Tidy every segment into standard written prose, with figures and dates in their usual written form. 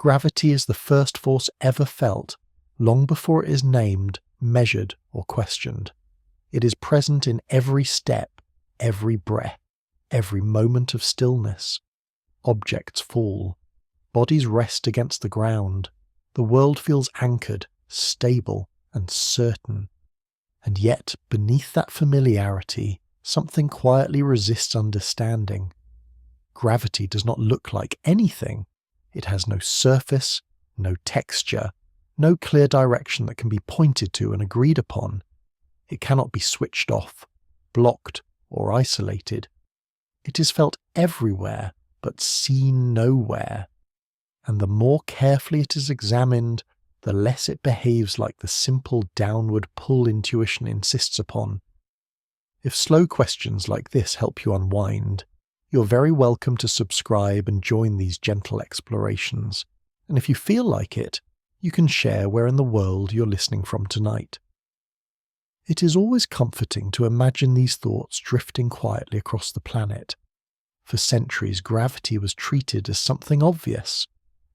Gravity is the first force ever felt, long before it is named, measured, or questioned. It is present in every step, every breath, every moment of stillness. Objects fall. Bodies rest against the ground. The world feels anchored, stable, and certain. And yet, beneath that familiarity, something quietly resists understanding. Gravity does not look like anything. It has no surface, no texture, no clear direction that can be pointed to and agreed upon. It cannot be switched off, blocked, or isolated. It is felt everywhere, but seen nowhere. And the more carefully it is examined, the less it behaves like the simple downward pull intuition insists upon. If slow questions like this help you unwind, you're very welcome to subscribe and join these gentle explorations. And if you feel like it, you can share where in the world you're listening from tonight. It is always comforting to imagine these thoughts drifting quietly across the planet. For centuries, gravity was treated as something obvious.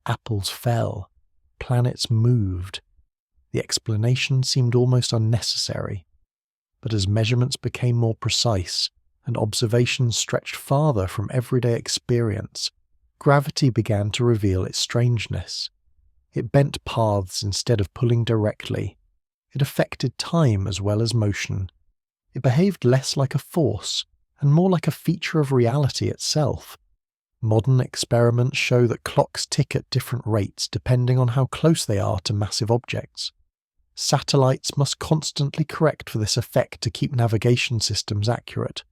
Apples fell. Planets moved. The explanation seemed almost unnecessary. But as measurements became more precise and observations stretched farther from everyday experience, gravity began to reveal its strangeness. It bent paths instead of pulling directly. It affected time as well as motion. It behaved less like a force and more like a feature of reality itself. Modern experiments show that clocks tick at different rates depending on how close they are to massive objects. Satellites must constantly correct for this effect to keep navigation systems accurate.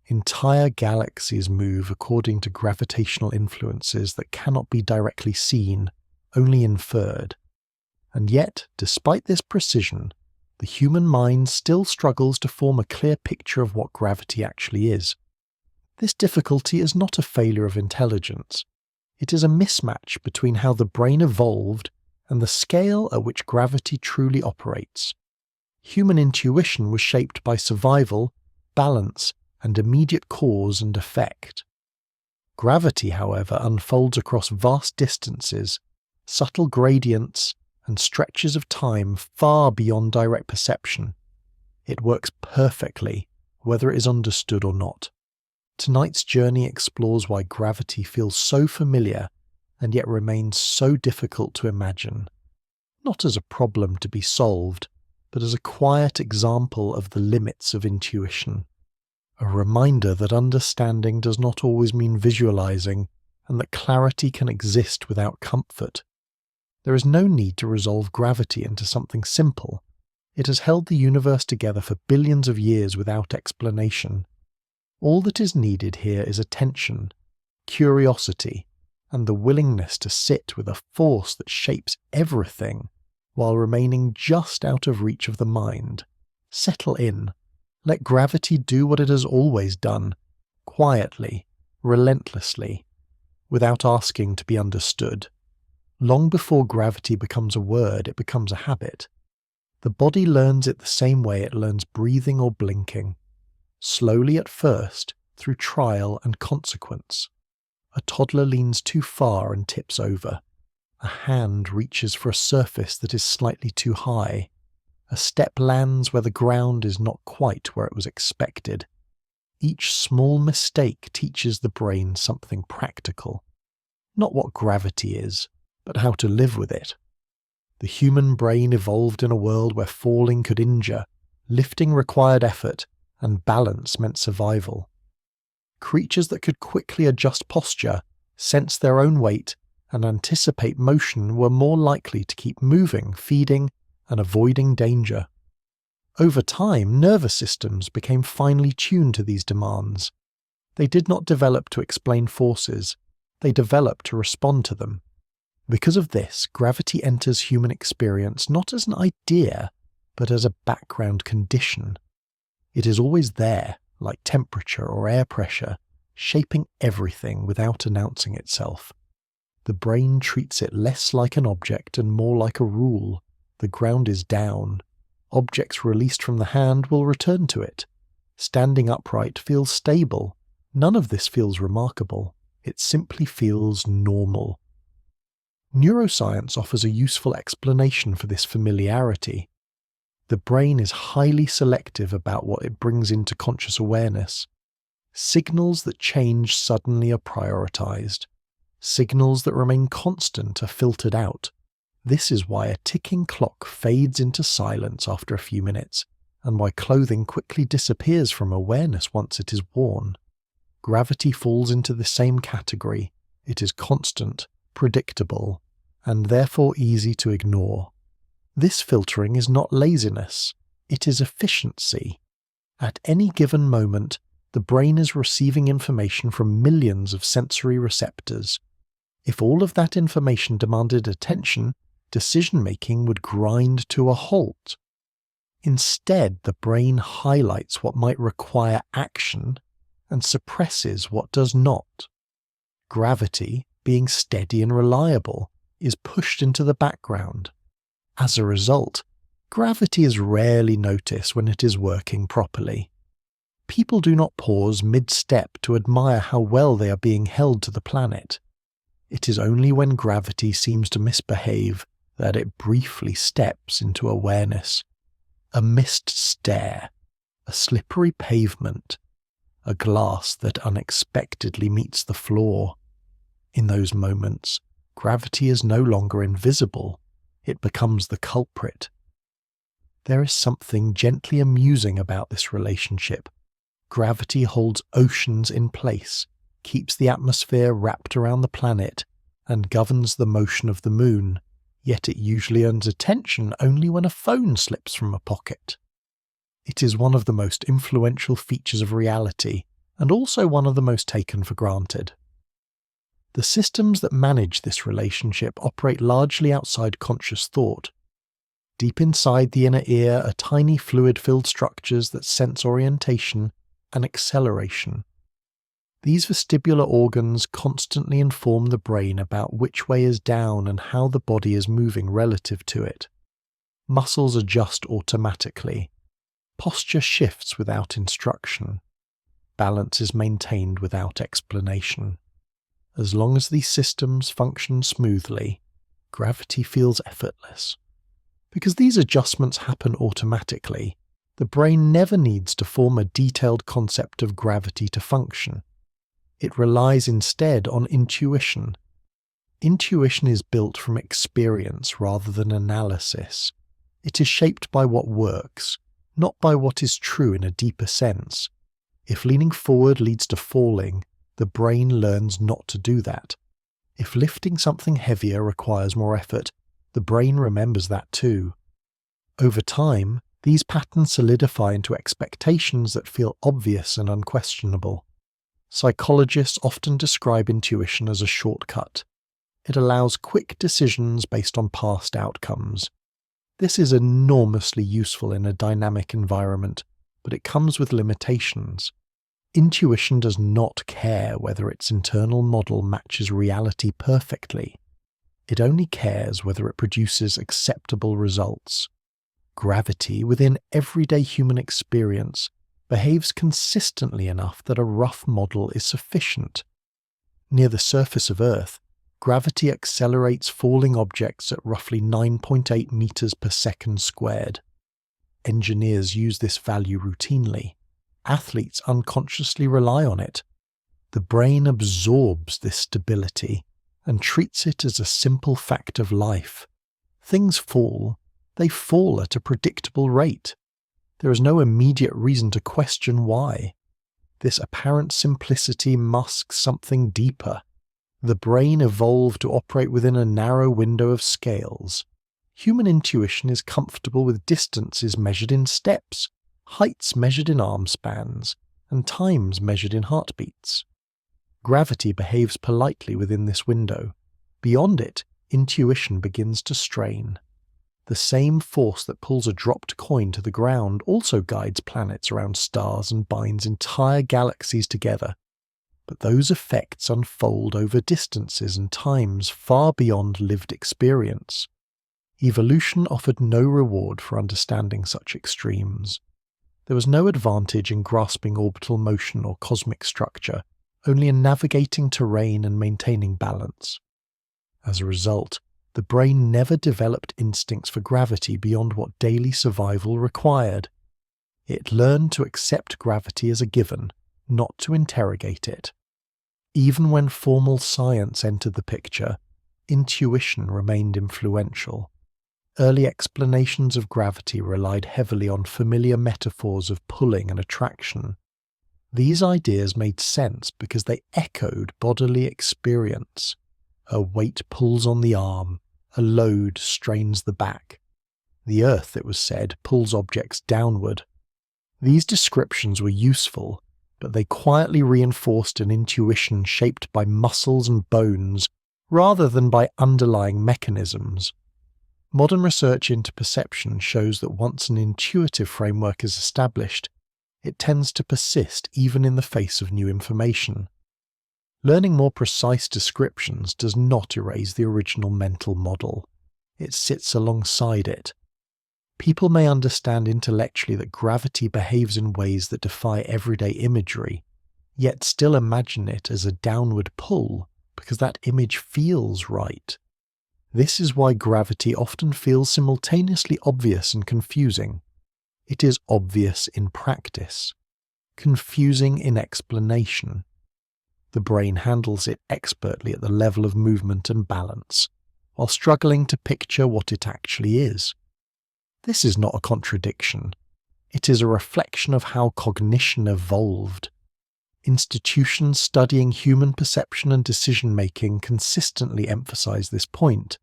Entire galaxies move according to gravitational influences that cannot be directly seen, only inferred. And yet, despite this precision, the human mind still struggles to form a clear picture of what gravity actually is. This difficulty is not a failure of intelligence. It is a mismatch between how the brain evolved and the scale at which gravity truly operates. Human intuition was shaped by survival, balance, and immediate cause and effect. Gravity, however, unfolds across vast distances, subtle gradients, and stretches of time far beyond direct perception. It works perfectly, whether it is understood or not. Tonight's journey explores why gravity feels so familiar and yet remains so difficult to imagine. Not as a problem to be solved, but as a quiet example of the limits of intuition. A reminder that understanding does not always mean visualizing, and that clarity can exist without comfort. There is no need to resolve gravity into something simple. It has held the universe together for billions of years without explanation. All that is needed here is attention, curiosity, and the willingness to sit with a force that shapes everything while remaining just out of reach of the mind. Settle in. Let gravity do what it has always done, quietly, relentlessly, without asking to be understood. Long before gravity becomes a word, it becomes a habit. The body learns it the same way it learns breathing or blinking. Slowly at first, through trial and consequence. A toddler leans too far and tips over. A hand reaches for a surface that is slightly too high. A step lands where the ground is not quite where it was expected. Each small mistake teaches the brain something practical. Not what gravity is, but how to live with it. The human brain evolved in a world where falling could injure, lifting required effort, and balance meant survival. Creatures that could quickly adjust posture, sense their own weight, and anticipate motion were more likely to keep moving, feeding, and avoiding danger. Over time, nervous systems became finely tuned to these demands. They did not develop to explain forces, they developed to respond to them. Because of this, gravity enters human experience not as an idea, but as a background condition. It is always there, like temperature or air pressure, shaping everything without announcing itself. The brain treats it less like an object and more like a rule. The ground is down. Objects released from the hand will return to it. Standing upright feels stable. None of this feels remarkable. It simply feels normal. Neuroscience offers a useful explanation for this familiarity. The brain is highly selective about what it brings into conscious awareness. Signals that change suddenly are prioritized. Signals that remain constant are filtered out. This is why a ticking clock fades into silence after a few minutes, and why clothing quickly disappears from awareness once it is worn. Gravity falls into the same category. It is constant, predictable, and therefore easy to ignore. This filtering is not laziness, it is efficiency. At any given moment, the brain is receiving information from millions of sensory receptors. If all of that information demanded attention, decision-making would grind to a halt. Instead, the brain highlights what might require action and suppresses what does not. Gravity, being steady and reliable, is pushed into the background. As a result, gravity is rarely noticed when it is working properly. People do not pause mid-step to admire how well they are being held to the planet. It is only when gravity seems to misbehave that it briefly steps into awareness. A missed stair, a slippery pavement, a glass that unexpectedly meets the floor. In those moments, gravity is no longer invisible, it becomes the culprit. There is something gently amusing about this relationship. Gravity holds oceans in place, keeps the atmosphere wrapped around the planet, and governs the motion of the moon, yet it usually earns attention only when a phone slips from a pocket. It is one of the most influential features of reality, and also one of the most taken for granted. The systems that manage this relationship operate largely outside conscious thought. Deep inside the inner ear are tiny fluid-filled structures that sense orientation and acceleration. These vestibular organs constantly inform the brain about which way is down and how the body is moving relative to it. Muscles adjust automatically. Posture shifts without instruction. Balance is maintained without explanation. As long as these systems function smoothly, gravity feels effortless. Because these adjustments happen automatically, the brain never needs to form a detailed concept of gravity to function. It relies instead on intuition. Intuition is built from experience rather than analysis. It is shaped by what works, not by what is true in a deeper sense. If leaning forward leads to falling, the brain learns not to do that. If lifting something heavier requires more effort, the brain remembers that too. Over time, these patterns solidify into expectations that feel obvious and unquestionable. Psychologists often describe intuition as a shortcut. It allows quick decisions based on past outcomes. This is enormously useful in a dynamic environment, but it comes with limitations. Intuition does not care whether its internal model matches reality perfectly. It only cares whether it produces acceptable results. Gravity within everyday human experience behaves consistently enough that a rough model is sufficient. Near the surface of Earth, gravity accelerates falling objects at roughly 9.8 meters per second squared. Engineers use this value routinely. Athletes unconsciously rely on it. The brain absorbs this stability and treats it as a simple fact of life. Things fall. They fall at a predictable rate. There is no immediate reason to question why. This apparent simplicity masks something deeper. The brain evolved to operate within a narrow window of scales. Human intuition is comfortable with distances measured in steps, heights measured in arm spans, and times measured in heartbeats. Gravity behaves politely within this window. Beyond it, intuition begins to strain. The same force that pulls a dropped coin to the ground also guides planets around stars and binds entire galaxies together. But those effects unfold over distances and times far beyond lived experience. Evolution offered no reward for understanding such extremes. There was no advantage in grasping orbital motion or cosmic structure, only in navigating terrain and maintaining balance. As a result, the brain never developed instincts for gravity beyond what daily survival required. It learned to accept gravity as a given, not to interrogate it. Even when formal science entered the picture, intuition remained influential. Early explanations of gravity relied heavily on familiar metaphors of pulling and attraction. These ideas made sense because they echoed bodily experience. A weight pulls on the arm, a load strains the back. The earth, it was said, pulls objects downward. These descriptions were useful, but they quietly reinforced an intuition shaped by muscles and bones rather than by underlying mechanisms. Modern research into perception shows that once an intuitive framework is established, it tends to persist even in the face of new information. Learning more precise descriptions does not erase the original mental model. It sits alongside it. People may understand intellectually that gravity behaves in ways that defy everyday imagery, yet still imagine it as a downward pull because that image feels right. This is why gravity often feels simultaneously obvious and confusing. It is obvious in practice, confusing in explanation. The brain handles it expertly at the level of movement and balance, while struggling to picture what it actually is. This is not a contradiction. It is a reflection of how cognition evolved. Institutions studying human perception and decision-making consistently emphasize this point.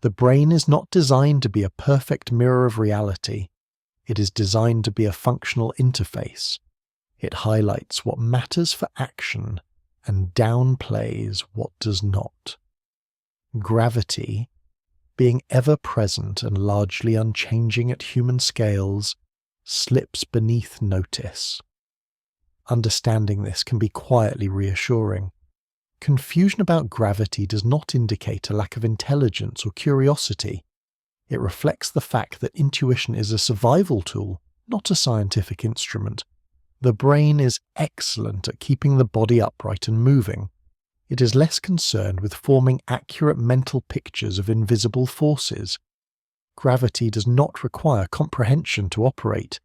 The brain is not designed to be a perfect mirror of reality. It is designed to be a functional interface. It highlights what matters for action and downplays what does not. Gravity, being ever present and largely unchanging at human scales, slips beneath notice. Understanding this can be quietly reassuring. Confusion about gravity does not indicate a lack of intelligence or curiosity. It reflects the fact that intuition is a survival tool, not a scientific instrument. The brain is excellent at keeping the body upright and moving. It is less concerned with forming accurate mental pictures of invisible forces. Gravity does not require comprehension to operate.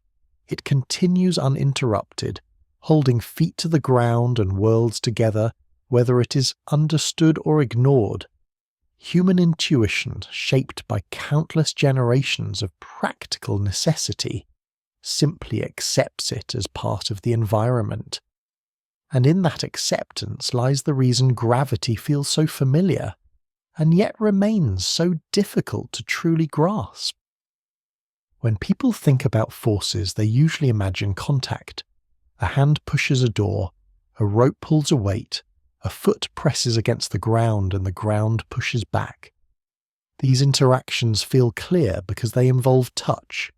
It continues uninterrupted, holding feet to the ground and worlds together, whether it is understood or ignored. Human intuition, shaped by countless generations of practical necessity, simply accepts it as part of the environment. And in that acceptance lies the reason gravity feels so familiar, and yet remains so difficult to truly grasp. When people think about forces, they usually imagine contact. A hand pushes a door, a rope pulls a weight, a foot presses against the ground and the ground pushes back. These interactions feel clear because they involve touch.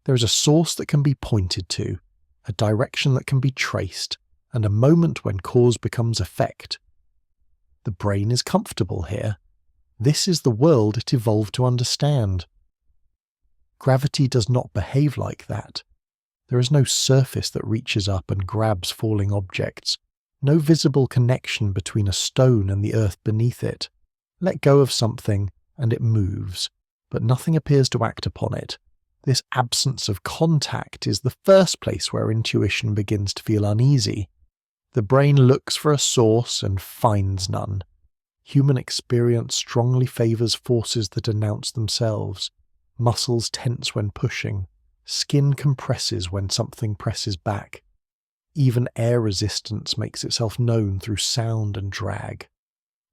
There is a source that can be pointed to, a direction that can be traced, and a moment when cause becomes effect. The brain is comfortable here. This is the world it evolved to understand. Gravity does not behave like that. There is no surface that reaches up and grabs falling objects, no visible connection between a stone and the earth beneath it. Let go of something, and it moves, but nothing appears to act upon it. This absence of contact is the first place where intuition begins to feel uneasy. The brain looks for a source and finds none. Human experience strongly favours forces that announce themselves. Muscles tense when pushing. Skin compresses when something presses back. Even air resistance makes itself known through sound and drag.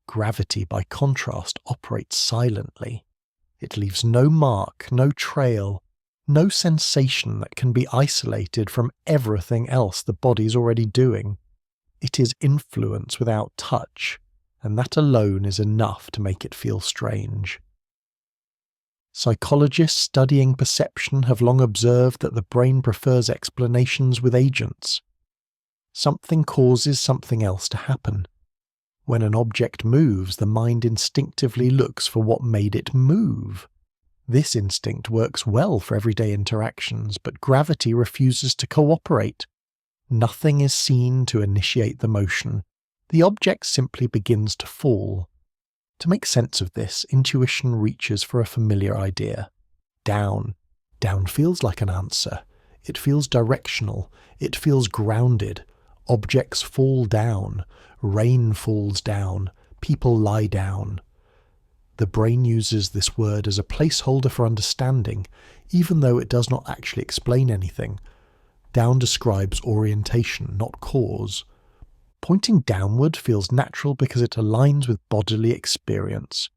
Gravity, by contrast, operates silently. It leaves no mark, no trail, no sensation that can be isolated from everything else the body's already doing. It is influence without touch, and that alone is enough to make it feel strange. Psychologists studying perception have long observed that the brain prefers explanations with agents. Something causes something else to happen. When an object moves, the mind instinctively looks for what made it move. This instinct works well for everyday interactions, but gravity refuses to cooperate. Nothing is seen to initiate the motion. The object simply begins to fall. To make sense of this, intuition reaches for a familiar idea. Down. Down feels like an answer. It feels directional. It feels grounded. Objects fall down. Rain falls down. People lie down. The brain uses this word as a placeholder for understanding, even though it does not actually explain anything. Down describes orientation, not cause. Pointing downward feels natural because it aligns with bodily experience.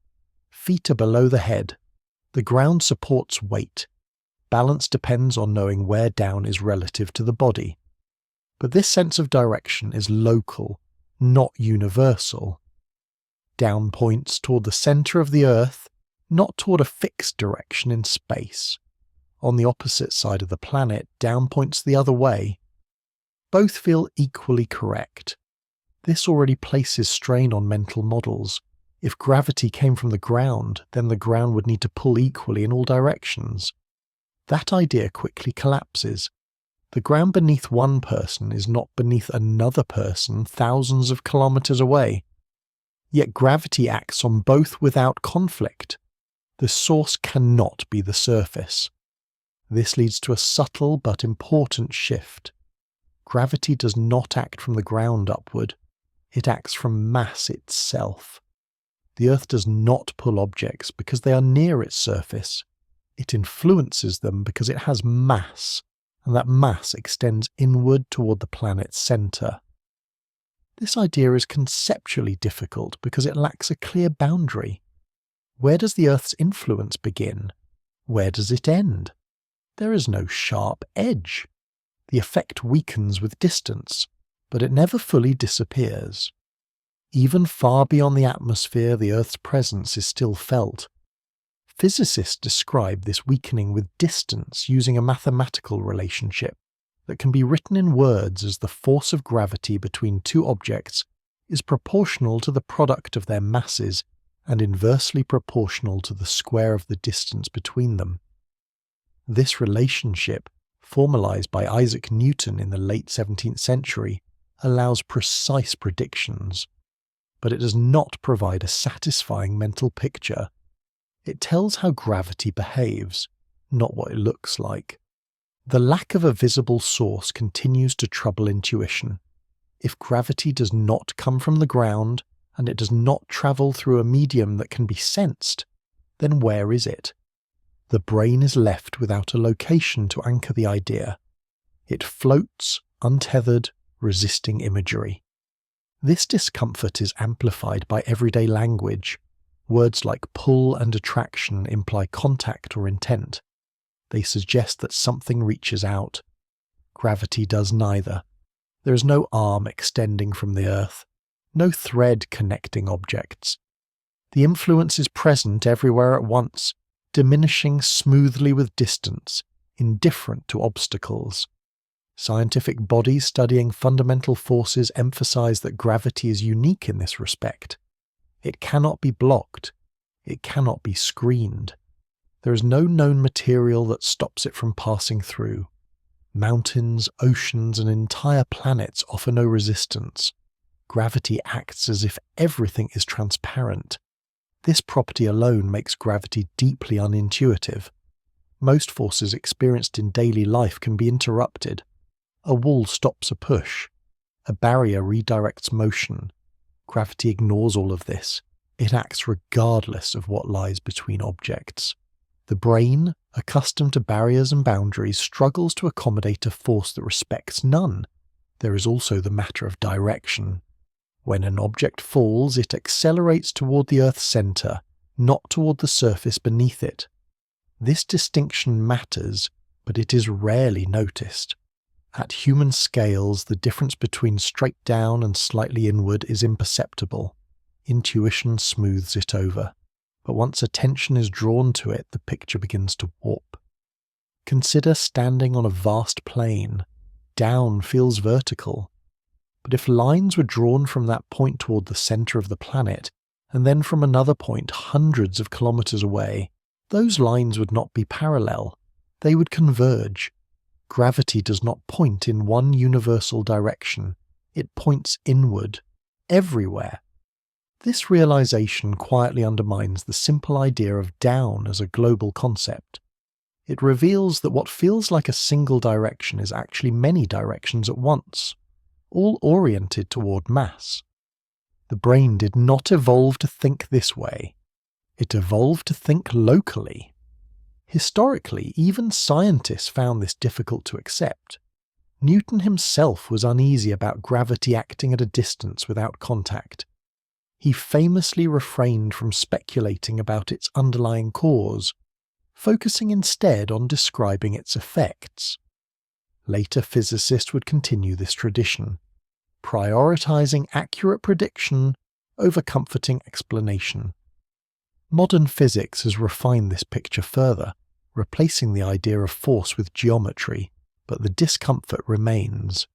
Feet are below the head. The ground supports weight. Balance depends on knowing where down is relative to the body. But this sense of direction is local, not universal. Down points toward the centre of the earth, not toward a fixed direction in space. On the opposite side of the planet, down points the other way. Both feel equally correct. This already places strain on mental models. If gravity came from the ground, then the ground would need to pull equally in all directions. That idea quickly collapses. The ground beneath one person is not beneath another person thousands of kilometers away. Yet gravity acts on both without conflict. The source cannot be the surface. This leads to a subtle but important shift. Gravity does not act from the ground upward. It acts from mass itself. The Earth does not pull objects because they are near its surface. It influences them because it has mass, and that mass extends inward toward the planet's centre. This idea is conceptually difficult because it lacks a clear boundary. Where does the Earth's influence begin? Where does it end? There is no sharp edge. The effect weakens with distance, but it never fully disappears. Even far beyond the atmosphere, the Earth's presence is still felt. Physicists describe this weakening with distance using a mathematical relationship that can be written in words as the force of gravity between two objects is proportional to the product of their masses and inversely proportional to the square of the distance between them. This relationship, formalized by Isaac Newton in the late 17th century, allows precise predictions, but it does not provide a satisfying mental picture. It tells how gravity behaves, not what it looks like. The lack of a visible source continues to trouble intuition. If gravity does not come from the ground, and it does not travel through a medium that can be sensed, then where is it? The brain is left without a location to anchor the idea. It floats, untethered, resisting imagery. This discomfort is amplified by everyday language. Words like pull and attraction imply contact or intent. They suggest that something reaches out. Gravity does neither. There is no arm extending from the Earth, no thread connecting objects. The influence is present everywhere at once, diminishing smoothly with distance, indifferent to obstacles. Scientific bodies studying fundamental forces emphasize that gravity is unique in this respect. It cannot be blocked. It cannot be screened. There is no known material that stops it from passing through. Mountains, oceans, and entire planets offer no resistance. Gravity acts as if everything is transparent. This property alone makes gravity deeply unintuitive. Most forces experienced in daily life can be interrupted. A wall stops a push. A barrier redirects motion. Gravity ignores all of this. It acts regardless of what lies between objects. The brain, accustomed to barriers and boundaries, struggles to accommodate a force that respects none. There is also the matter of direction. When an object falls, it accelerates toward the Earth's centre, not toward the surface beneath it. This distinction matters, but it is rarely noticed. At human scales, the difference between straight down and slightly inward is imperceptible. Intuition smooths it over. But once attention is drawn to it, the picture begins to warp. Consider standing on a vast plain. Down feels vertical. But if lines were drawn from that point toward the centre of the planet, and then from another point hundreds of kilometres away, those lines would not be parallel. They would converge. Gravity does not point in one universal direction. It points inward, everywhere. This realization quietly undermines the simple idea of down as a global concept. It reveals that what feels like a single direction is actually many directions at once, all oriented toward mass. The brain did not evolve to think this way. It evolved to think locally. Historically, even scientists found this difficult to accept. Newton himself was uneasy about gravity acting at a distance without contact. He famously refrained from speculating about its underlying cause, focusing instead on describing its effects. Later physicists would continue this tradition, prioritizing accurate prediction over comforting explanation. Modern physics has refined this picture further, replacing the idea of force with geometry, but the discomfort remains.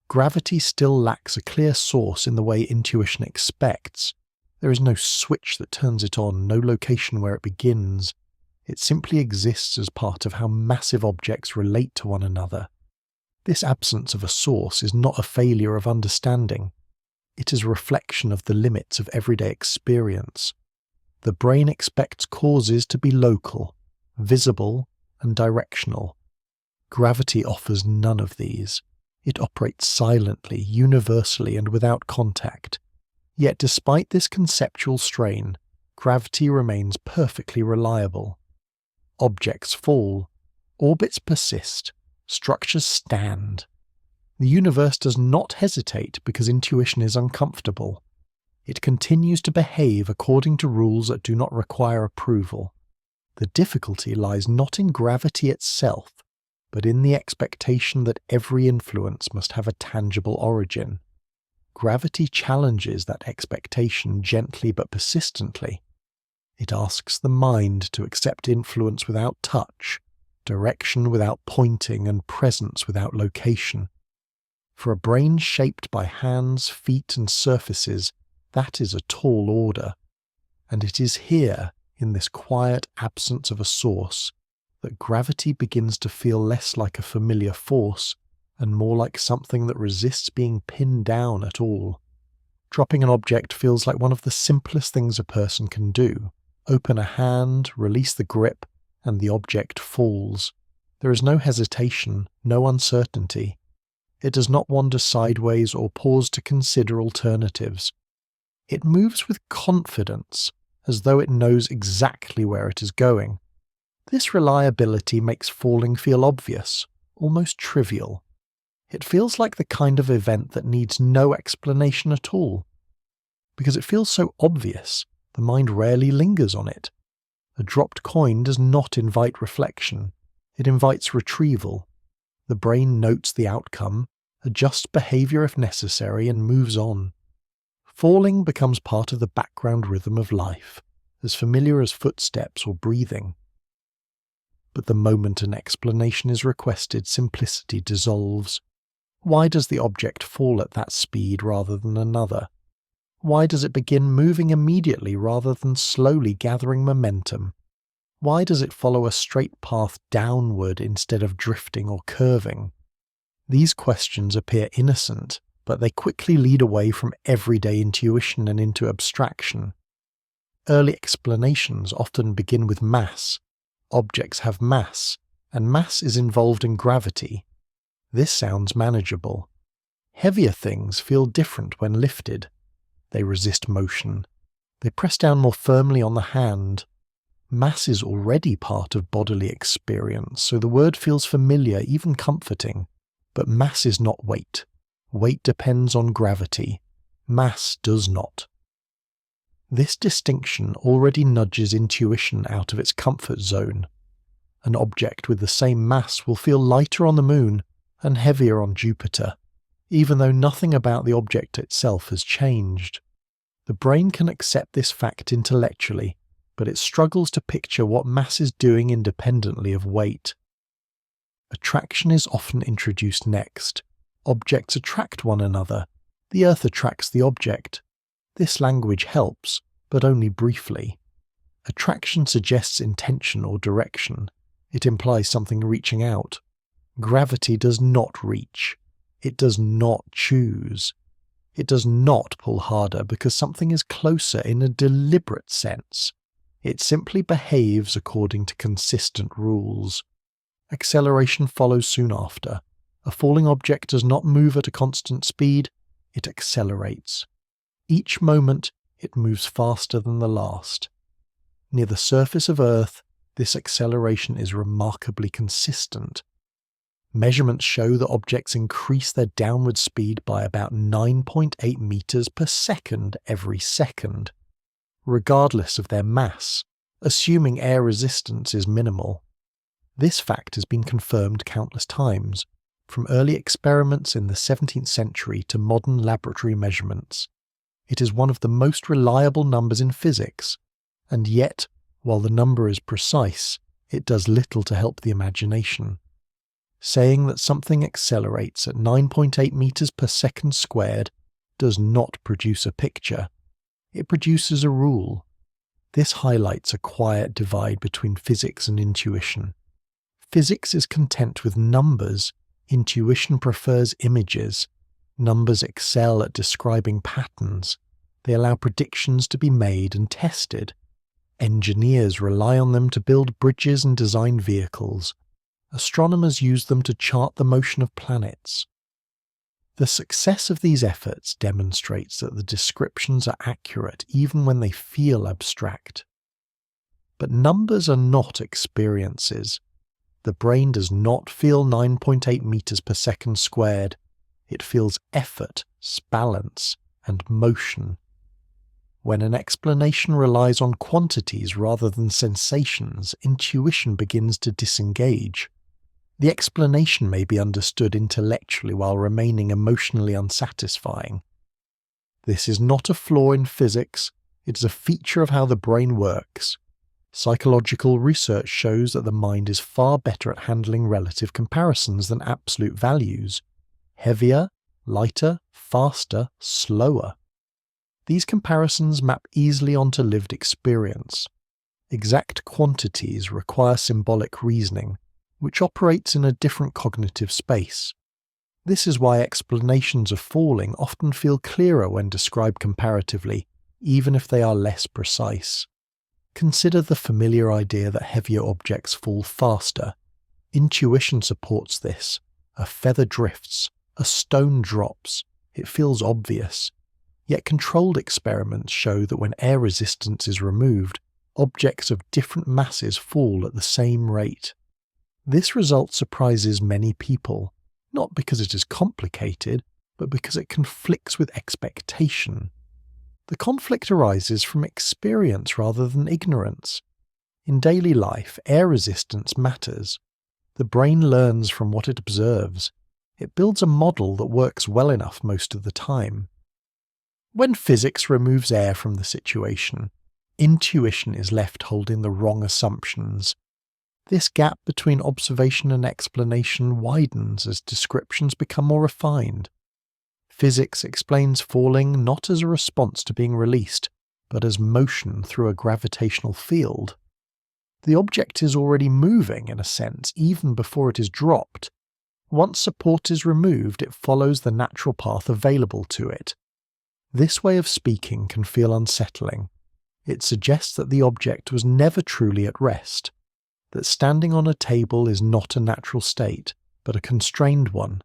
Gravity still lacks a clear source in the way intuition expects. There is no switch that turns it on, no location where it begins. It simply exists as part of how massive objects relate to one another. This absence of a source is not a failure of understanding. It is a reflection of the limits of everyday experience. The brain expects causes to be local, visible, and directional. Gravity offers none of these. It operates silently, universally, and without contact. Yet despite this conceptual strain, gravity remains perfectly reliable. Objects fall, orbits persist, structures stand. The universe does not hesitate because intuition is uncomfortable. It continues to behave according to rules that do not require approval. The difficulty lies not in gravity itself, but in the expectation that every influence must have a tangible origin. Gravity challenges that expectation gently but persistently. It asks the mind to accept influence without touch, direction without pointing, and presence without location. For a brain shaped by hands, feet, and surfaces, that is a tall order. And it is here, in this quiet absence of a source, that gravity begins to feel less like a familiar force and more like something that resists being pinned down at all. Dropping an object feels like one of the simplest things a person can do. Open a hand, release the grip, and the object falls. There is no hesitation, no uncertainty. It does not wander sideways or pause to consider alternatives. It moves with confidence, as though it knows exactly where it is going. This reliability makes falling feel obvious, almost trivial. It feels like the kind of event that needs no explanation at all. Because it feels so obvious, the mind rarely lingers on it. A dropped coin does not invite reflection. It invites retrieval. The brain notes the outcome, adjusts behavior if necessary, and moves on. Falling becomes part of the background rhythm of life, as familiar as footsteps or breathing. But the moment an explanation is requested, simplicity dissolves. Why does the object fall at that speed rather than another? Why does it begin moving immediately rather than slowly gathering momentum? Why does it follow a straight path downward instead of drifting or curving? These questions appear innocent, but they quickly lead away from everyday intuition and into abstraction. Early explanations often begin with mass. Objects have mass, and mass is involved in gravity. This sounds manageable. Heavier things feel different when lifted. They resist motion. They press down more firmly on the hand. Mass is already part of bodily experience, so the word feels familiar, even comforting. But mass is not weight. Weight depends on gravity. Mass does not. This distinction already nudges intuition out of its comfort zone. An object with the same mass will feel lighter on the Moon and heavier on Jupiter, even though nothing about the object itself has changed. The brain can accept this fact intellectually, but it struggles to picture what mass is doing independently of weight. Attraction is often introduced next. Objects attract one another. The Earth attracts the object. This language helps, but only briefly. Attraction suggests intention or direction. It implies something reaching out. Gravity does not reach. It does not choose. It does not pull harder because something is closer in a deliberate sense. It simply behaves according to consistent rules. Acceleration follows soon after. A falling object does not move at a constant speed, it accelerates. Each moment, it moves faster than the last. Near the surface of Earth, this acceleration is remarkably consistent. Measurements show that objects increase their downward speed by about 9.8 meters per second every second, regardless of their mass, assuming air resistance is minimal. This fact has been confirmed countless times, from early experiments in the 17th century to modern laboratory measurements. It is one of the most reliable numbers in physics, and yet, while the number is precise, it does little to help the imagination. Saying that something accelerates at 9.8 meters per second squared does not produce a picture. It produces a rule. This highlights a quiet divide between physics and intuition. Physics is content with numbers, intuition prefers images. Numbers excel at describing patterns. They allow predictions to be made and tested. Engineers rely on them to build bridges and design vehicles. Astronomers use them to chart the motion of planets. The success of these efforts demonstrates that the descriptions are accurate even when they feel abstract. But numbers are not experiences. The brain does not feel 9.8 meters per second squared. It feels effort, balance, and motion. When an explanation relies on quantities rather than sensations, intuition begins to disengage. The explanation may be understood intellectually while remaining emotionally unsatisfying. This is not a flaw in physics, it is a feature of how the brain works. Psychological research shows that the mind is far better at handling relative comparisons than absolute values. Heavier, lighter, faster, slower. These comparisons map easily onto lived experience. Exact quantities require symbolic reasoning, which operates in a different cognitive space. This is why explanations of falling often feel clearer when described comparatively, even if they are less precise. Consider the familiar idea that heavier objects fall faster. Intuition supports this. A feather drifts, a stone drops. It feels obvious. Yet controlled experiments show that when air resistance is removed, objects of different masses fall at the same rate. This result surprises many people, not because it is complicated, but because it conflicts with expectation. The conflict arises from experience rather than ignorance. In daily life, air resistance matters. The brain learns from what it observes. It builds a model that works well enough most of the time. When physics removes air from the situation, intuition is left holding the wrong assumptions. This gap between observation and explanation widens as descriptions become more refined. Physics explains falling not as a response to being released, but as motion through a gravitational field. The object is already moving, in a sense, even before it is dropped. Once support is removed, it follows the natural path available to it. This way of speaking can feel unsettling. It suggests that the object was never truly at rest, that standing on a table is not a natural state, but a constrained one.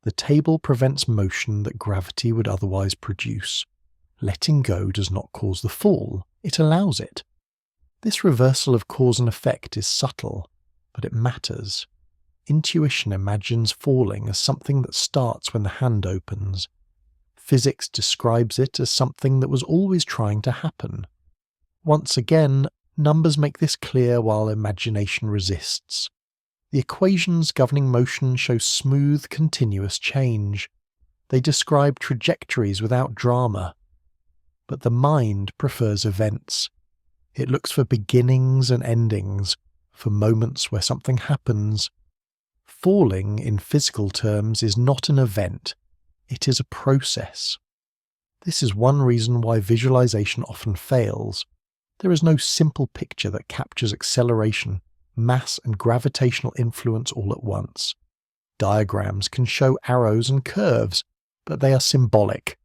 The table prevents motion that gravity would otherwise produce. Letting go does not cause the fall, it allows it. This reversal of cause and effect is subtle, but it matters. Intuition imagines falling as something that starts when the hand opens. Physics describes it as something that was always trying to happen. Once again, numbers make this clear while imagination resists. The equations governing motion show smooth, continuous change. They describe trajectories without drama. But the mind prefers events. It looks for beginnings and endings, for moments where something happens. Falling, in physical terms, is not an event. It is a process. This is one reason why visualization often fails. There is no simple picture that captures acceleration, mass and gravitational influence all at once. Diagrams can show arrows and curves, but they are symbolic.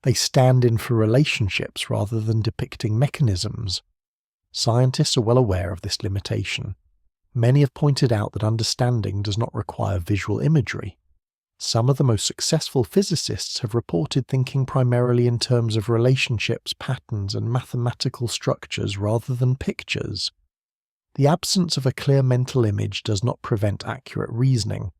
They stand in for relationships rather than depicting mechanisms. Scientists are well aware of this limitation. Many have pointed out that understanding does not require visual imagery. Some of the most successful physicists have reported thinking primarily in terms of relationships, patterns, and mathematical structures rather than pictures. The absence of a clear mental image does not prevent accurate reasoning.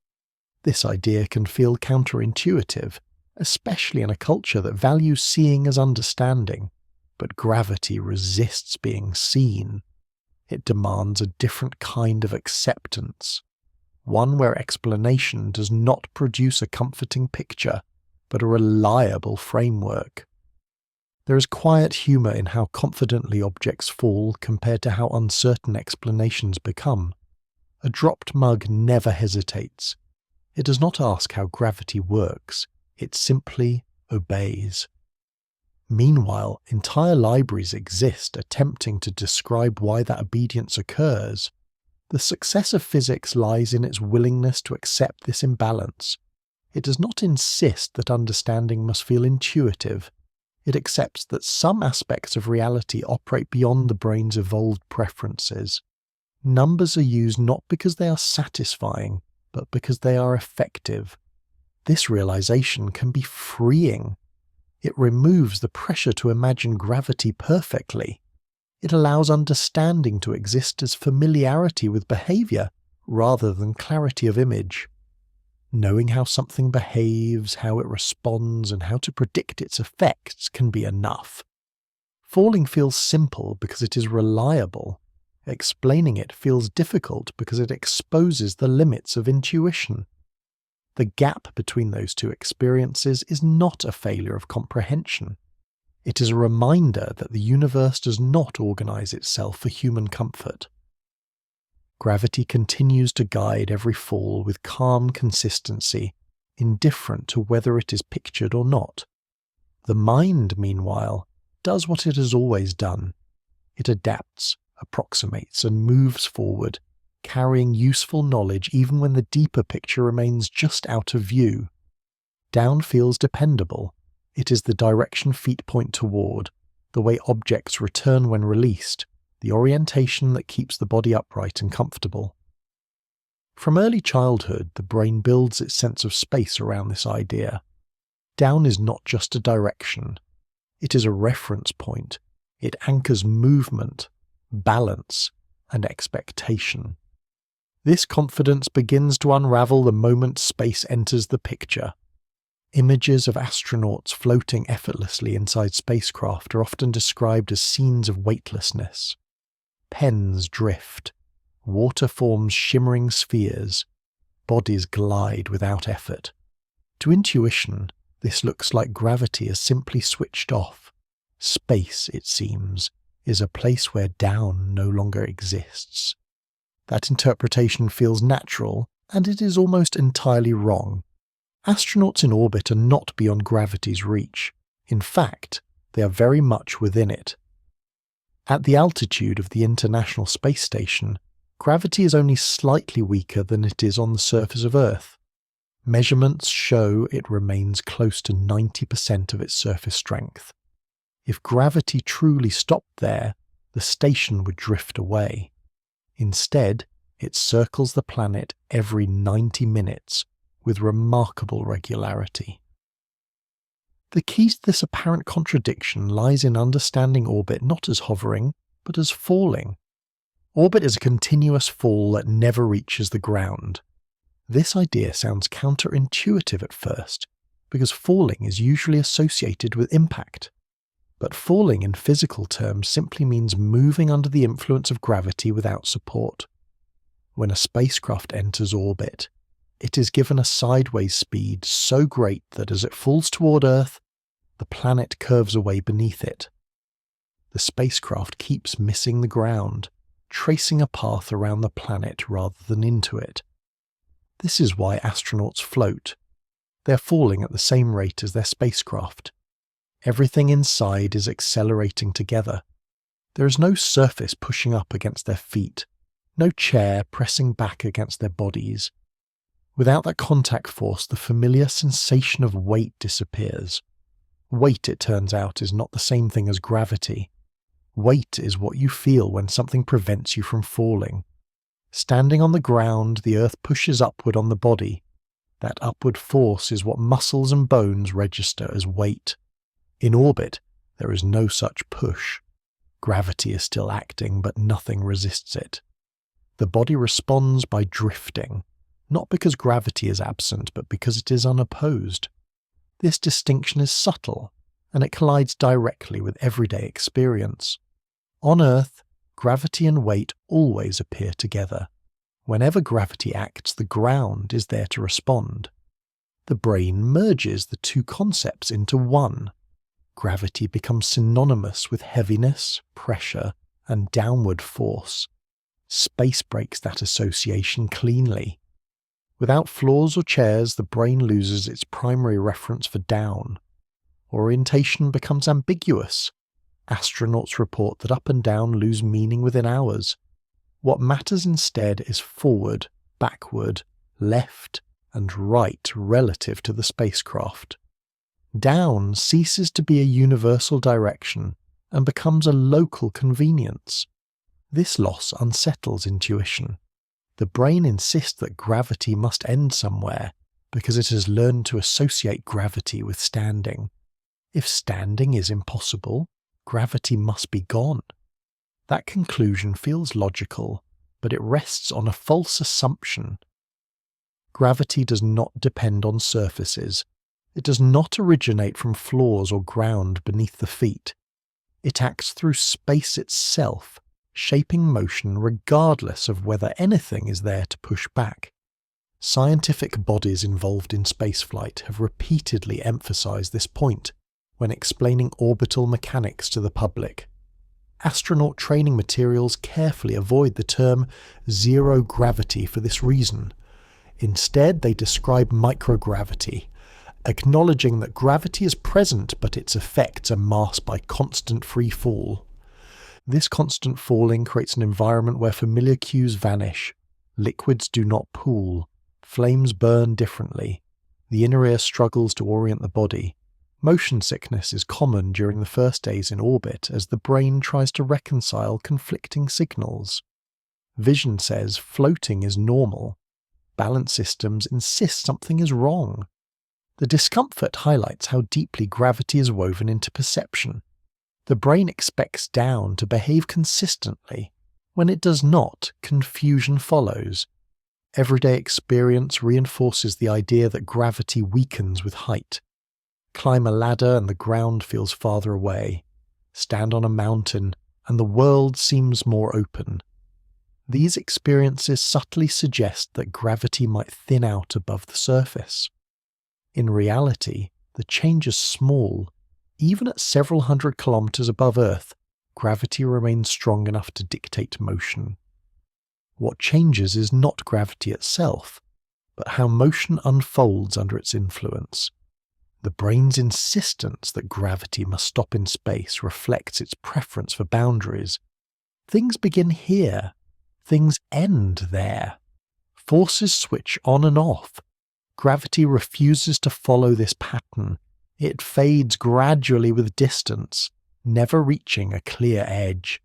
This idea can feel counterintuitive, especially in a culture that values seeing as understanding, but gravity resists being seen. It demands a different kind of acceptance, one where explanation does not produce a comforting picture, but a reliable framework. There is quiet humour in how confidently objects fall compared to how uncertain explanations become. A dropped mug never hesitates. It does not ask how gravity works, it simply obeys. Meanwhile, entire libraries exist attempting to describe why that obedience occurs. The success of physics lies in its willingness to accept this imbalance. It does not insist that understanding must feel intuitive. It accepts that some aspects of reality operate beyond the brain's evolved preferences. Numbers are used not because they are satisfying, but because they are effective. This realization can be freeing. It removes the pressure to imagine gravity perfectly. It allows understanding to exist as familiarity with behavior rather than clarity of image. Knowing how something behaves, how it responds, and how to predict its effects can be enough. Falling feels simple because it is reliable. Explaining it feels difficult because it exposes the limits of intuition. The gap between those two experiences is not a failure of comprehension. It is a reminder that the universe does not organize itself for human comfort. Gravity continues to guide every fall with calm consistency, indifferent to whether it is pictured or not. The mind, meanwhile, does what it has always done. It adapts, approximates, and moves forward, carrying useful knowledge even when the deeper picture remains just out of view. Down feels dependable. It is the direction feet point toward, the way objects return when released, the orientation that keeps the body upright and comfortable. From early childhood, the brain builds its sense of space around this idea. Down is not just a direction. It is a reference point. It anchors movement, balance, and expectation. This confidence begins to unravel the moment space enters the picture. Images of astronauts floating effortlessly inside spacecraft are often described as scenes of weightlessness. Pens drift, water forms shimmering spheres, bodies glide without effort. To intuition, this looks like gravity is simply switched off. Space, it seems, is a place where down no longer exists. That interpretation feels natural, and it is almost entirely wrong. Astronauts in orbit are not beyond gravity's reach. In fact, they are very much within it. At the altitude of the International Space Station, gravity is only slightly weaker than it is on the surface of Earth. Measurements show it remains close to 90% of its surface strength. If gravity truly stopped there, the station would drift away. Instead, it circles the planet every 90 minutes with remarkable regularity. The key to this apparent contradiction lies in understanding orbit not as hovering, but as falling. Orbit is a continuous fall that never reaches the ground. This idea sounds counterintuitive at first, because falling is usually associated with impact. But falling in physical terms simply means moving under the influence of gravity without support. When a spacecraft enters orbit, it is given a sideways speed so great that as it falls toward Earth, the planet curves away beneath it. The spacecraft keeps missing the ground, tracing a path around the planet rather than into it. This is why astronauts float. They are falling at the same rate as their spacecraft. Everything inside is accelerating together. There is no surface pushing up against their feet, no chair pressing back against their bodies. Without that contact force, the familiar sensation of weight disappears. Weight, it turns out, is not the same thing as gravity. Weight is what you feel when something prevents you from falling. Standing on the ground, the earth pushes upward on the body. That upward force is what muscles and bones register as weight. In orbit, there is no such push. Gravity is still acting, but nothing resists it. The body responds by drifting, not because gravity is absent, but because it is unopposed. This distinction is subtle, and it collides directly with everyday experience. On Earth, gravity and weight always appear together. Whenever gravity acts, the ground is there to respond. The brain merges the two concepts into one. Gravity becomes synonymous with heaviness, pressure, and downward force. Space breaks that association cleanly. Without floors or chairs, the brain loses its primary reference for down. Orientation becomes ambiguous. Astronauts report that up and down lose meaning within hours. What matters instead is forward, backward, left, and right relative to the spacecraft. Down ceases to be a universal direction and becomes a local convenience. This loss unsettles intuition. The brain insists that gravity must end somewhere because it has learned to associate gravity with standing. If standing is impossible, gravity must be gone. That conclusion feels logical, but it rests on a false assumption. Gravity does not depend on surfaces. It does not originate from floors or ground beneath the feet. It acts through space itself, shaping motion regardless of whether anything is there to push back. Scientific bodies involved in spaceflight have repeatedly emphasized this point when explaining orbital mechanics to the public. Astronaut training materials carefully avoid the term zero gravity for this reason. Instead, they describe microgravity, acknowledging that gravity is present but its effects are masked by constant free fall. This constant falling creates an environment where familiar cues vanish, liquids do not pool, flames burn differently, the inner ear struggles to orient the body. Motion sickness is common during the first days in orbit as the brain tries to reconcile conflicting signals. Vision says floating is normal. Balance systems insist something is wrong. The discomfort highlights how deeply gravity is woven into perception. The brain expects down to behave consistently. When it does not, confusion follows. Everyday experience reinforces the idea that gravity weakens with height. Climb a ladder and the ground feels farther away. Stand on a mountain and the world seems more open. These experiences subtly suggest that gravity might thin out above the surface. In reality, the change is small. Even at several hundred kilometers above Earth, gravity remains strong enough to dictate motion. What changes is not gravity itself, but how motion unfolds under its influence. The brain's insistence that gravity must stop in space reflects its preference for boundaries. Things begin here. Things end there. Forces switch on and off. Gravity refuses to follow this pattern. It fades gradually with distance, never reaching a clear edge.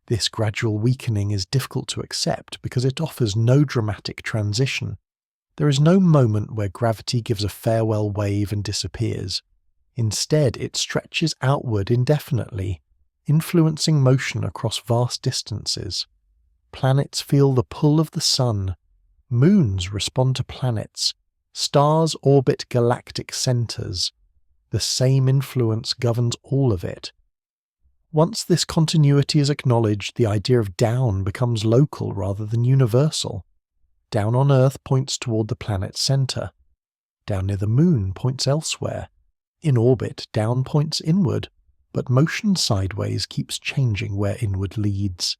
This gradual weakening is difficult to accept because it offers no dramatic transition. There is no moment where gravity gives a farewell wave and disappears. Instead, it stretches outward indefinitely, influencing motion across vast distances. Planets feel the pull of the sun. Moons respond to planets. Stars orbit galactic centers. The same influence governs all of it. Once this continuity is acknowledged, the idea of down becomes local rather than universal. Down on Earth points toward the planet's center. Down near the moon points elsewhere. In orbit, down points inward, but motion sideways keeps changing where inward leads.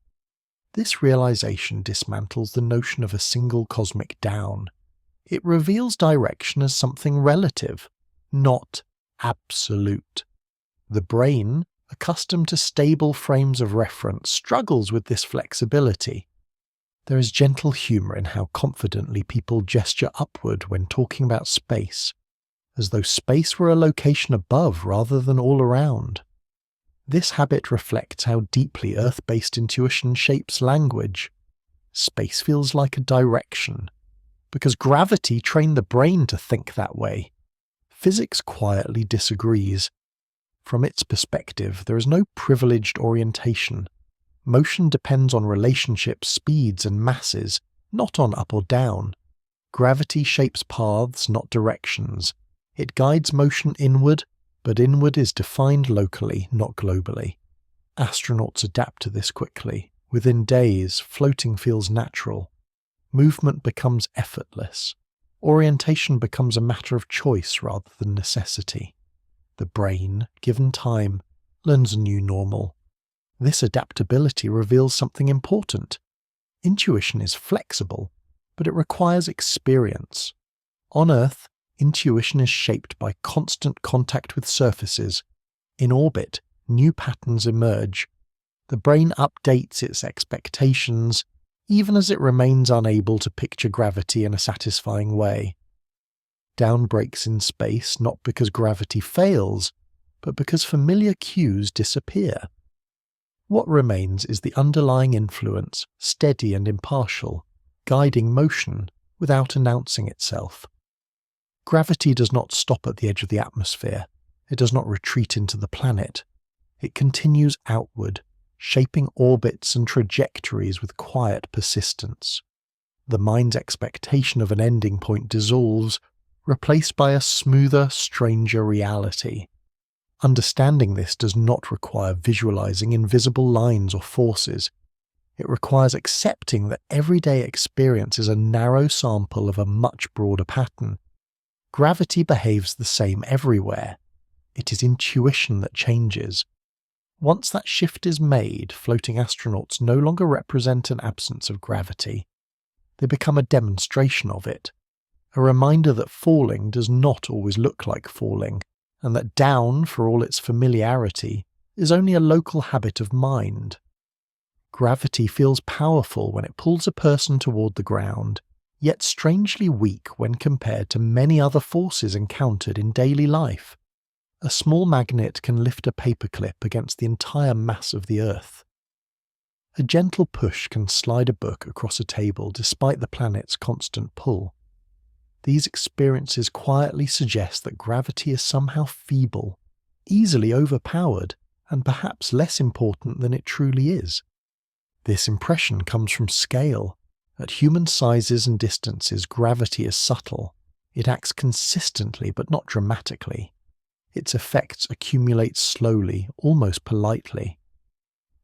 This realization dismantles the notion of a single cosmic down. It reveals direction as something relative, not absolute. The brain, accustomed to stable frames of reference, struggles with this flexibility. There is gentle humor in how confidently people gesture upward when talking about space. as though space were a location above rather than all around. This habit reflects how deeply Earth-based intuition shapes language. Space feels like a direction, because gravity trained the brain to think that way. Physics quietly disagrees. From its perspective, there is no privileged orientation. Motion depends on relationships, speeds, and masses, not on up or down. Gravity shapes paths, not directions. It guides motion inward, but inward is defined locally, not globally. Astronauts adapt to this quickly. Within days, floating feels natural. Movement becomes effortless. Orientation becomes a matter of choice rather than necessity. The brain, given time, learns a new normal. This adaptability reveals something important. Intuition is flexible, but it requires experience. On Earth, intuition is shaped by constant contact with surfaces. In orbit, new patterns emerge. The brain updates its expectations, even as it remains unable to picture gravity in a satisfying way. Down breaks in space not because gravity fails, but because familiar cues disappear. What remains is the underlying influence, steady and impartial, guiding motion without announcing itself. Gravity does not stop at the edge of the atmosphere. It does not retreat into the planet. It continues outward, shaping orbits and trajectories with quiet persistence. The mind's expectation of an ending point dissolves, replaced by a smoother, stranger reality. Understanding this does not require visualizing invisible lines or forces. It requires accepting that everyday experience is a narrow sample of a much broader pattern. Gravity behaves the same everywhere. It is intuition that changes. Once that shift is made, floating astronauts no longer represent an absence of gravity. They become a demonstration of it, a reminder that falling does not always look like falling, and that down, for all its familiarity, is only a local habit of mind. Gravity feels powerful when it pulls a person toward the ground, yet strangely weak when compared to many other forces encountered in daily life. A small magnet can lift a paperclip against the entire mass of the Earth. A gentle push can slide a book across a table despite the planet's constant pull. These experiences quietly suggest that gravity is somehow feeble, easily overpowered, and perhaps less important than it truly is. This impression comes from scale. At human sizes and distances, gravity is subtle. It acts consistently but not dramatically. Its effects accumulate slowly, almost politely.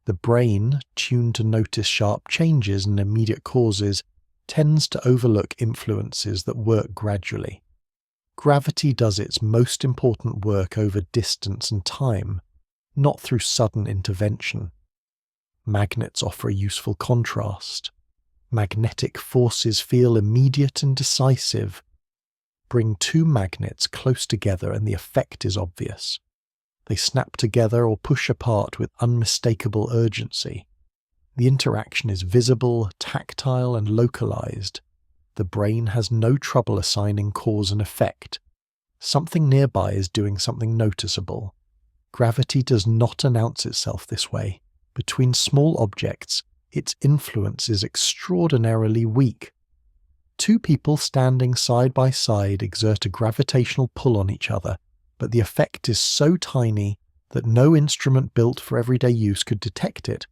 The brain, tuned to notice sharp changes and immediate causes, tends to overlook influences that work gradually. Gravity does its most important work over distance and time, not through sudden intervention. Magnets offer a useful contrast. Magnetic forces feel immediate and decisive. Bring two magnets close together and the effect is obvious. They snap together or push apart with unmistakable urgency. The interaction is visible, tactile, and localized. The brain has no trouble assigning cause and effect. Something nearby is doing something noticeable. Gravity does not announce itself this way. Between small objects, its influence is extraordinarily weak. Two people standing side by side exert a gravitational pull on each other, but the effect is so tiny that no instrument built for everyday use could detect it.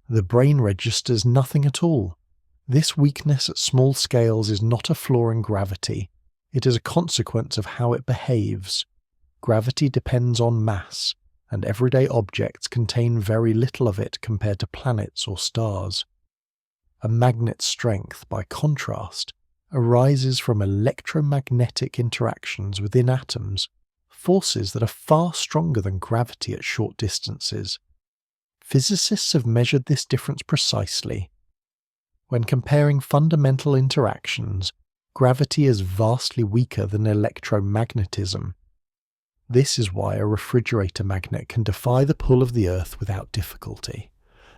The brain registers nothing at all. This weakness at small scales is not a flaw in gravity. It is a consequence of how it behaves. Gravity depends on mass, and everyday objects contain very little of it compared to planets or stars. A magnet's strength, by contrast, arises from electromagnetic interactions within atoms, forces that are far stronger than gravity at short distances. Physicists have measured this difference precisely. When comparing fundamental interactions, gravity is vastly weaker than electromagnetism. This is why a refrigerator magnet can defy the pull of the Earth without difficulty.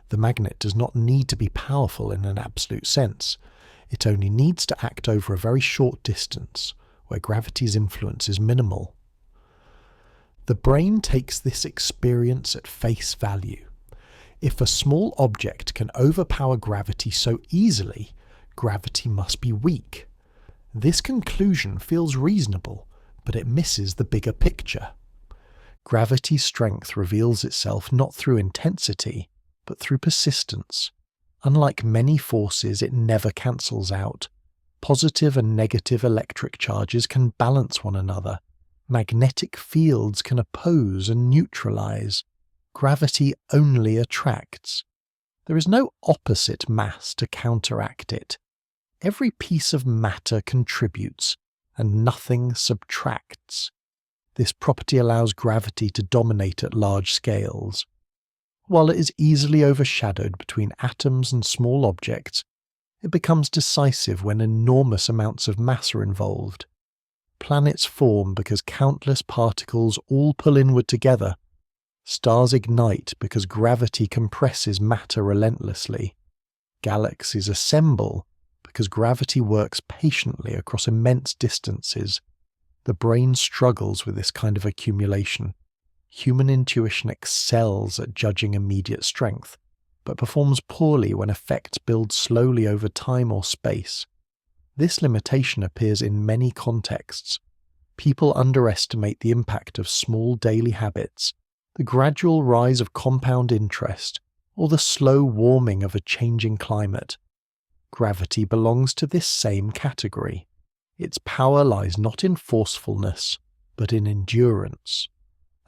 The magnet does not need to be powerful in an absolute sense. It only needs to act over a very short distance, where gravity's influence is minimal. The brain takes this experience at face value. If a small object can overpower gravity so easily, gravity must be weak. This conclusion feels reasonable, but it misses the bigger picture. Gravity's strength reveals itself not through intensity, but through persistence. Unlike many forces, it never cancels out. Positive and negative electric charges can balance one another. Magnetic fields can oppose and neutralize. Gravity only attracts. There is no opposite mass to counteract it. Every piece of matter contributes, and nothing subtracts. This property allows gravity to dominate at large scales. While it is easily overshadowed between atoms and small objects, it becomes decisive when enormous amounts of mass are involved. Planets form because countless particles all pull inward together. Stars ignite because gravity compresses matter relentlessly. Galaxies assemble because gravity works patiently across immense distances. The brain struggles with this kind of accumulation. Human intuition excels at judging immediate strength, but performs poorly when effects build slowly over time or space. This limitation appears in many contexts. People underestimate the impact of small daily habits, the gradual rise of compound interest, or the slow warming of a changing climate. Gravity belongs to this same category. Its power lies not in forcefulness, but in endurance.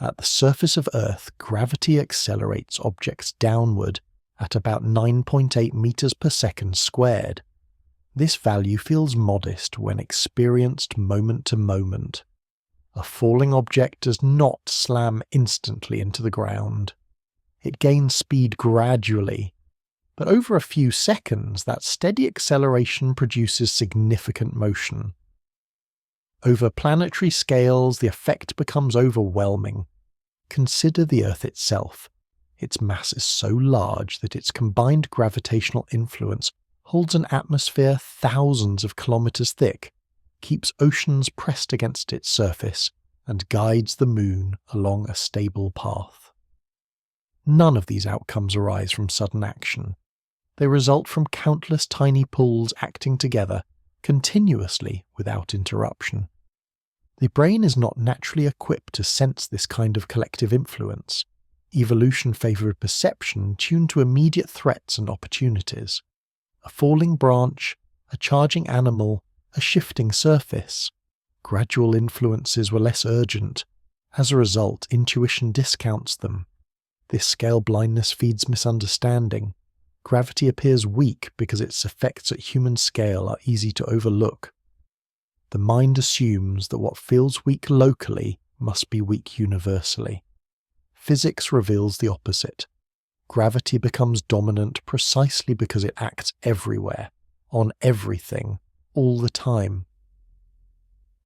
At the surface of Earth, gravity accelerates objects downward at about 9.8 meters per second squared. This value feels modest when experienced moment to moment. A falling object does not slam instantly into the ground. It gains speed gradually, but over a few seconds that steady acceleration produces significant motion. Over planetary scales, the effect becomes overwhelming. Consider the Earth itself. Its mass is so large that its combined gravitational influence holds an atmosphere thousands of kilometers thick, keeps oceans pressed against its surface, and guides the Moon along a stable path. None of these outcomes arise from sudden action. They result from countless tiny pulls acting together, continuously without interruption. The brain is not naturally equipped to sense this kind of collective influence. Evolution favored perception tuned to immediate threats and opportunities. A falling branch, a charging animal, a shifting surface. Gradual influences were less urgent. As a result, intuition discounts them. This scale blindness feeds misunderstanding. Gravity appears weak because its effects at human scale are easy to overlook. The mind assumes that what feels weak locally must be weak universally. Physics reveals the opposite. Gravity becomes dominant precisely because it acts everywhere, on everything, all the time.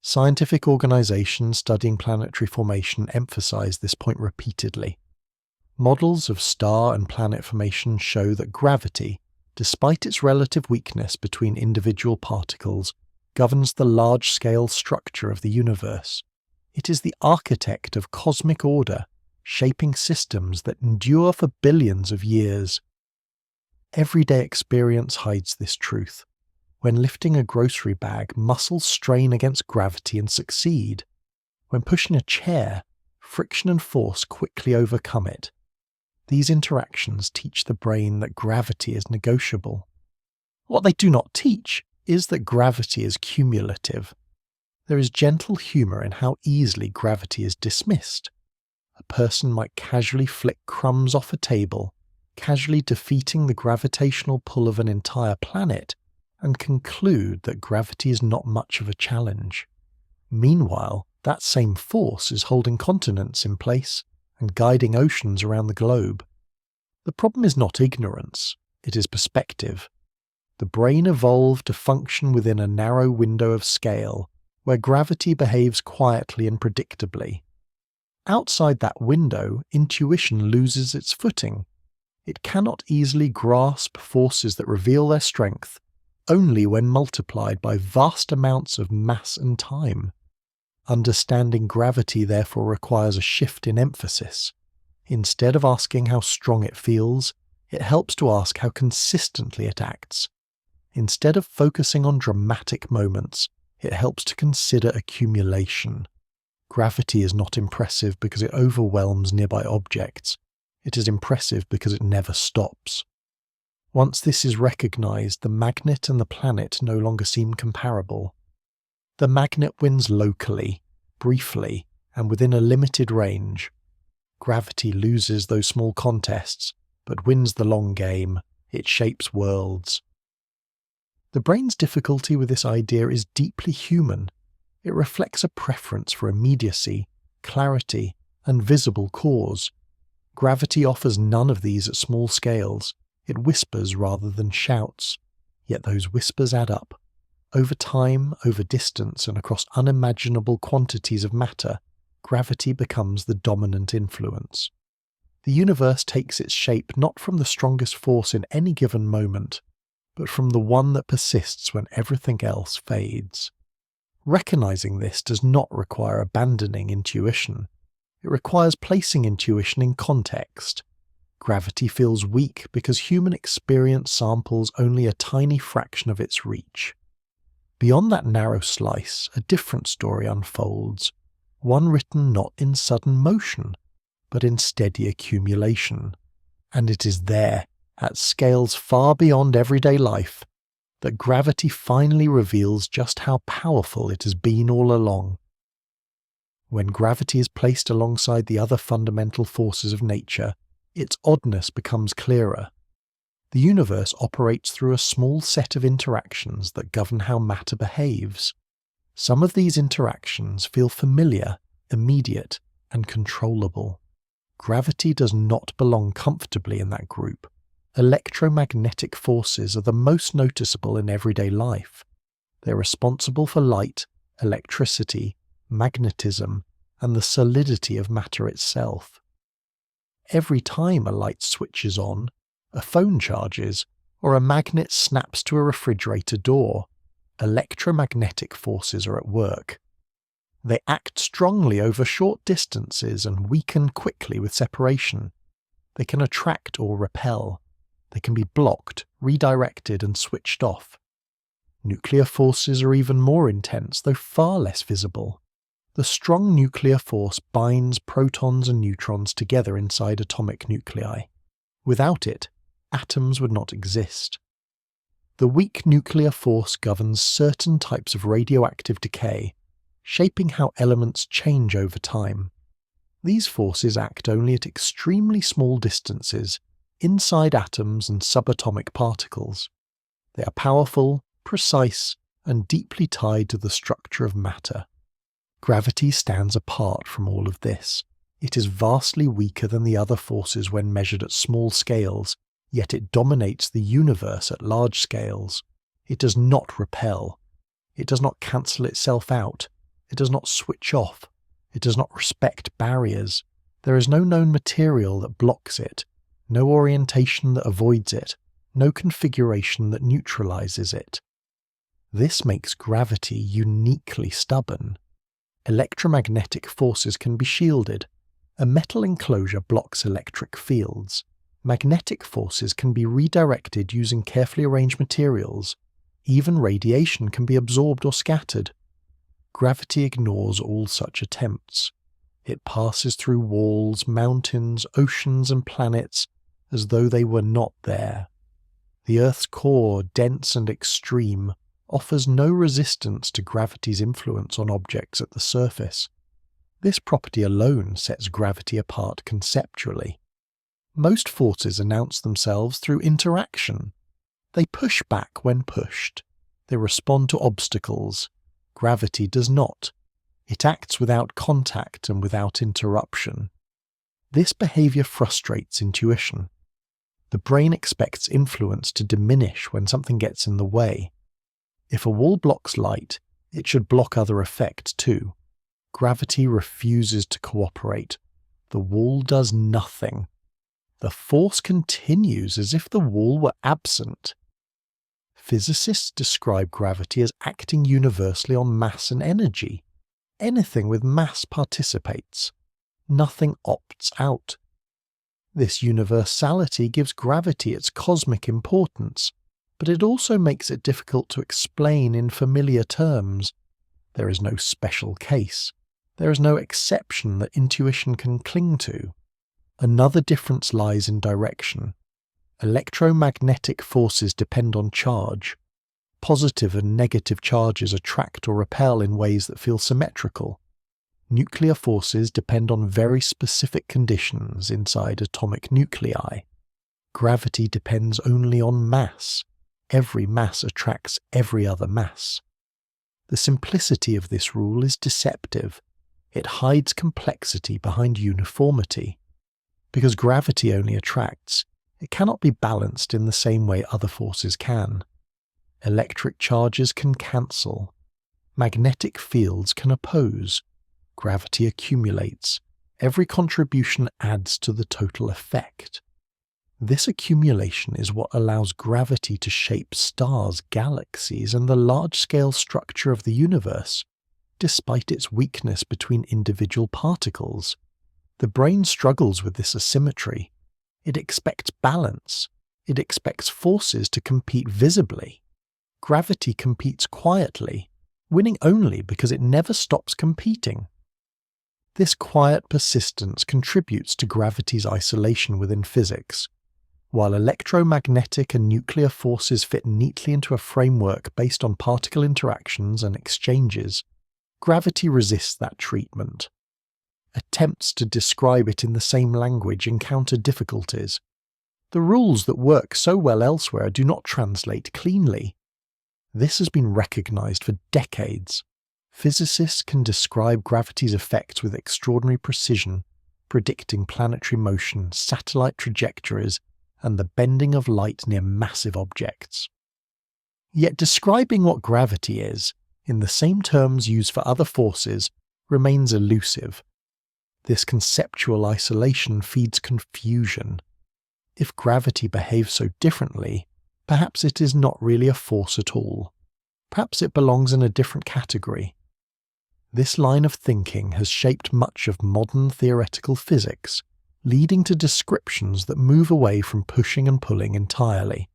Scientific organizations studying planetary formation emphasize this point repeatedly. Models of star and planet formation show that gravity, despite its relative weakness between individual particles, governs the large-scale structure of the universe. It is the architect of cosmic order, shaping systems that endure for billions of years. Everyday experience hides this truth. When lifting a grocery bag, muscles strain against gravity and succeed. When pushing a chair, friction and force quickly overcome it. These interactions teach the brain that gravity is negotiable. What they do not teach is that gravity is cumulative. There is gentle humour in how easily gravity is dismissed. A person might casually flick crumbs off a table, casually defeating the gravitational pull of an entire planet, and conclude that gravity is not much of a challenge. Meanwhile, that same force is holding continents in place and guiding oceans around the globe. The problem is not ignorance, it is perspective. The brain evolved to function within a narrow window of scale, where gravity behaves quietly and predictably. Outside that window, intuition loses its footing. It cannot easily grasp forces that reveal their strength, only when multiplied by vast amounts of mass and time. Understanding gravity therefore requires a shift in emphasis. Instead of asking how strong it feels, it helps to ask how consistently it acts. Instead of focusing on dramatic moments, it helps to consider accumulation. Gravity is not impressive because it overwhelms nearby objects. It is impressive because it never stops. Once this is recognized, the magnet and the planet no longer seem comparable. The magnet wins locally, briefly, and within a limited range. Gravity loses those small contests, but wins the long game. It shapes worlds. The brain's difficulty with this idea is deeply human. It reflects a preference for immediacy, clarity, and visible cause. Gravity offers none of these at small scales. It whispers rather than shouts. Yet those whispers add up. Over time, over distance, and across unimaginable quantities of matter, gravity becomes the dominant influence. The universe takes its shape not from the strongest force in any given moment, but from the one that persists when everything else fades. Recognizing this does not require abandoning intuition. It requires placing intuition in context. Gravity feels weak because human experience samples only a tiny fraction of its reach. Beyond that narrow slice, a different story unfolds, one written not in sudden motion, but in steady accumulation. And it is there, at scales far beyond everyday life, that gravity finally reveals just how powerful it has been all along. When gravity is placed alongside the other fundamental forces of nature, its oddness becomes clearer. The universe operates through a small set of interactions that govern how matter behaves. Some of these interactions feel familiar, immediate, and controllable. Gravity does not belong comfortably in that group. Electromagnetic forces are the most noticeable in everyday life. They're responsible for light, electricity, magnetism, and the solidity of matter itself. Every time a light switches on, a phone charges, or a magnet snaps to a refrigerator door, electromagnetic forces are at work. They act strongly over short distances and weaken quickly with separation. They can attract or repel. They can be blocked, redirected, and switched off. Nuclear forces are even more intense, though far less visible. The strong nuclear force binds protons and neutrons together inside atomic nuclei. Without it, atoms would not exist. The weak nuclear force governs certain types of radioactive decay, shaping how elements change over time. These forces act only at extremely small distances, inside atoms and subatomic particles. They are powerful, precise, and deeply tied to the structure of matter. Gravity stands apart from all of this. It is vastly weaker than the other forces when measured at small scales, yet it dominates the universe at large scales. It does not repel. It does not cancel itself out. It does not switch off. It does not respect barriers. There is no known material that blocks it, no orientation that avoids it, no configuration that neutralizes it. This makes gravity uniquely stubborn. Electromagnetic forces can be shielded. A metal enclosure blocks electric fields. Magnetic forces can be redirected using carefully arranged materials. Even radiation can be absorbed or scattered. Gravity ignores all such attempts. It passes through walls, mountains, oceans, and planets as though they were not there. The Earth's core, dense and extreme, offers no resistance to gravity's influence on objects at the surface. This property alone sets gravity apart conceptually. Most forces announce themselves through interaction. They push back when pushed. They respond to obstacles. Gravity does not. It acts without contact and without interruption. This behavior frustrates intuition. The brain expects influence to diminish when something gets in the way. If a wall blocks light, it should block other effects too. Gravity refuses to cooperate. The wall does nothing. The force continues as if the wall were absent. Physicists describe gravity as acting universally on mass and energy. Anything with mass participates. Nothing opts out. This universality gives gravity its cosmic importance, but it also makes it difficult to explain in familiar terms. There is no special case. There is no exception that intuition can cling to. Another difference lies in direction. Electromagnetic forces depend on charge. Positive and negative charges attract or repel in ways that feel symmetrical. Nuclear forces depend on very specific conditions inside atomic nuclei. Gravity depends only on mass. Every mass attracts every other mass. The simplicity of this rule is deceptive. It hides complexity behind uniformity. Because gravity only attracts, it cannot be balanced in the same way other forces can. Electric charges can cancel. Magnetic fields can oppose. Gravity accumulates. Every contribution adds to the total effect. This accumulation is what allows gravity to shape stars, galaxies, and the large-scale structure of the universe, despite its weakness between individual particles. The brain struggles with this asymmetry. It expects balance. It expects forces to compete visibly. Gravity competes quietly, winning only because it never stops competing. This quiet persistence contributes to gravity's isolation within physics. While electromagnetic and nuclear forces fit neatly into a framework based on particle interactions and exchanges, gravity resists that treatment. Attempts to describe it in the same language encounter difficulties. The rules that work so well elsewhere do not translate cleanly. This has been recognized for decades. Physicists can describe gravity's effects with extraordinary precision, predicting planetary motion, satellite trajectories, and the bending of light near massive objects. Yet describing what gravity is, in the same terms used for other forces, remains elusive. This conceptual isolation feeds confusion. If gravity behaves so differently, perhaps it is not really a force at all. Perhaps it belongs in a different category. This line of thinking has shaped much of modern theoretical physics, leading to descriptions that move away from pushing and pulling entirely.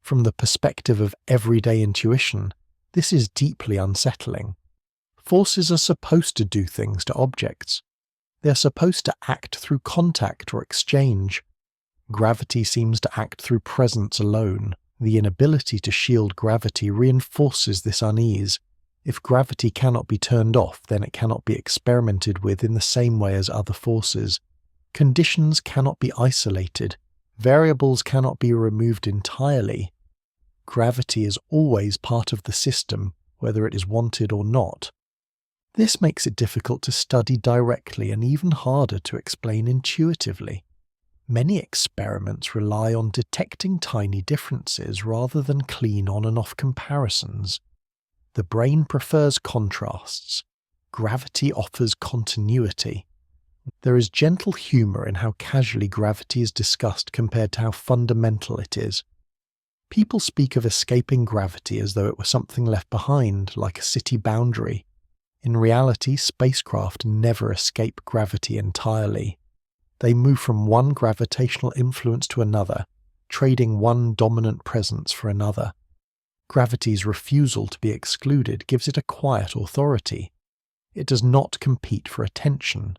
From the perspective of everyday intuition, this is deeply unsettling. Forces are supposed to do things to objects. They are supposed to act through contact or exchange. Gravity seems to act through presence alone. The inability to shield gravity reinforces this unease. If gravity cannot be turned off, then it cannot be experimented with in the same way as other forces. Conditions cannot be isolated. Variables cannot be removed entirely. Gravity is always part of the system, whether it is wanted or not. This makes it difficult to study directly and even harder to explain intuitively. Many experiments rely on detecting tiny differences rather than clean on and off comparisons. The brain prefers contrasts. Gravity offers continuity. There is gentle humour in how casually gravity is discussed compared to how fundamental it is. People speak of escaping gravity as though it were something left behind, like a city boundary. In reality, spacecraft never escape gravity entirely. They move from one gravitational influence to another, trading one dominant presence for another. Gravity's refusal to be excluded gives it a quiet authority. It does not compete for attention.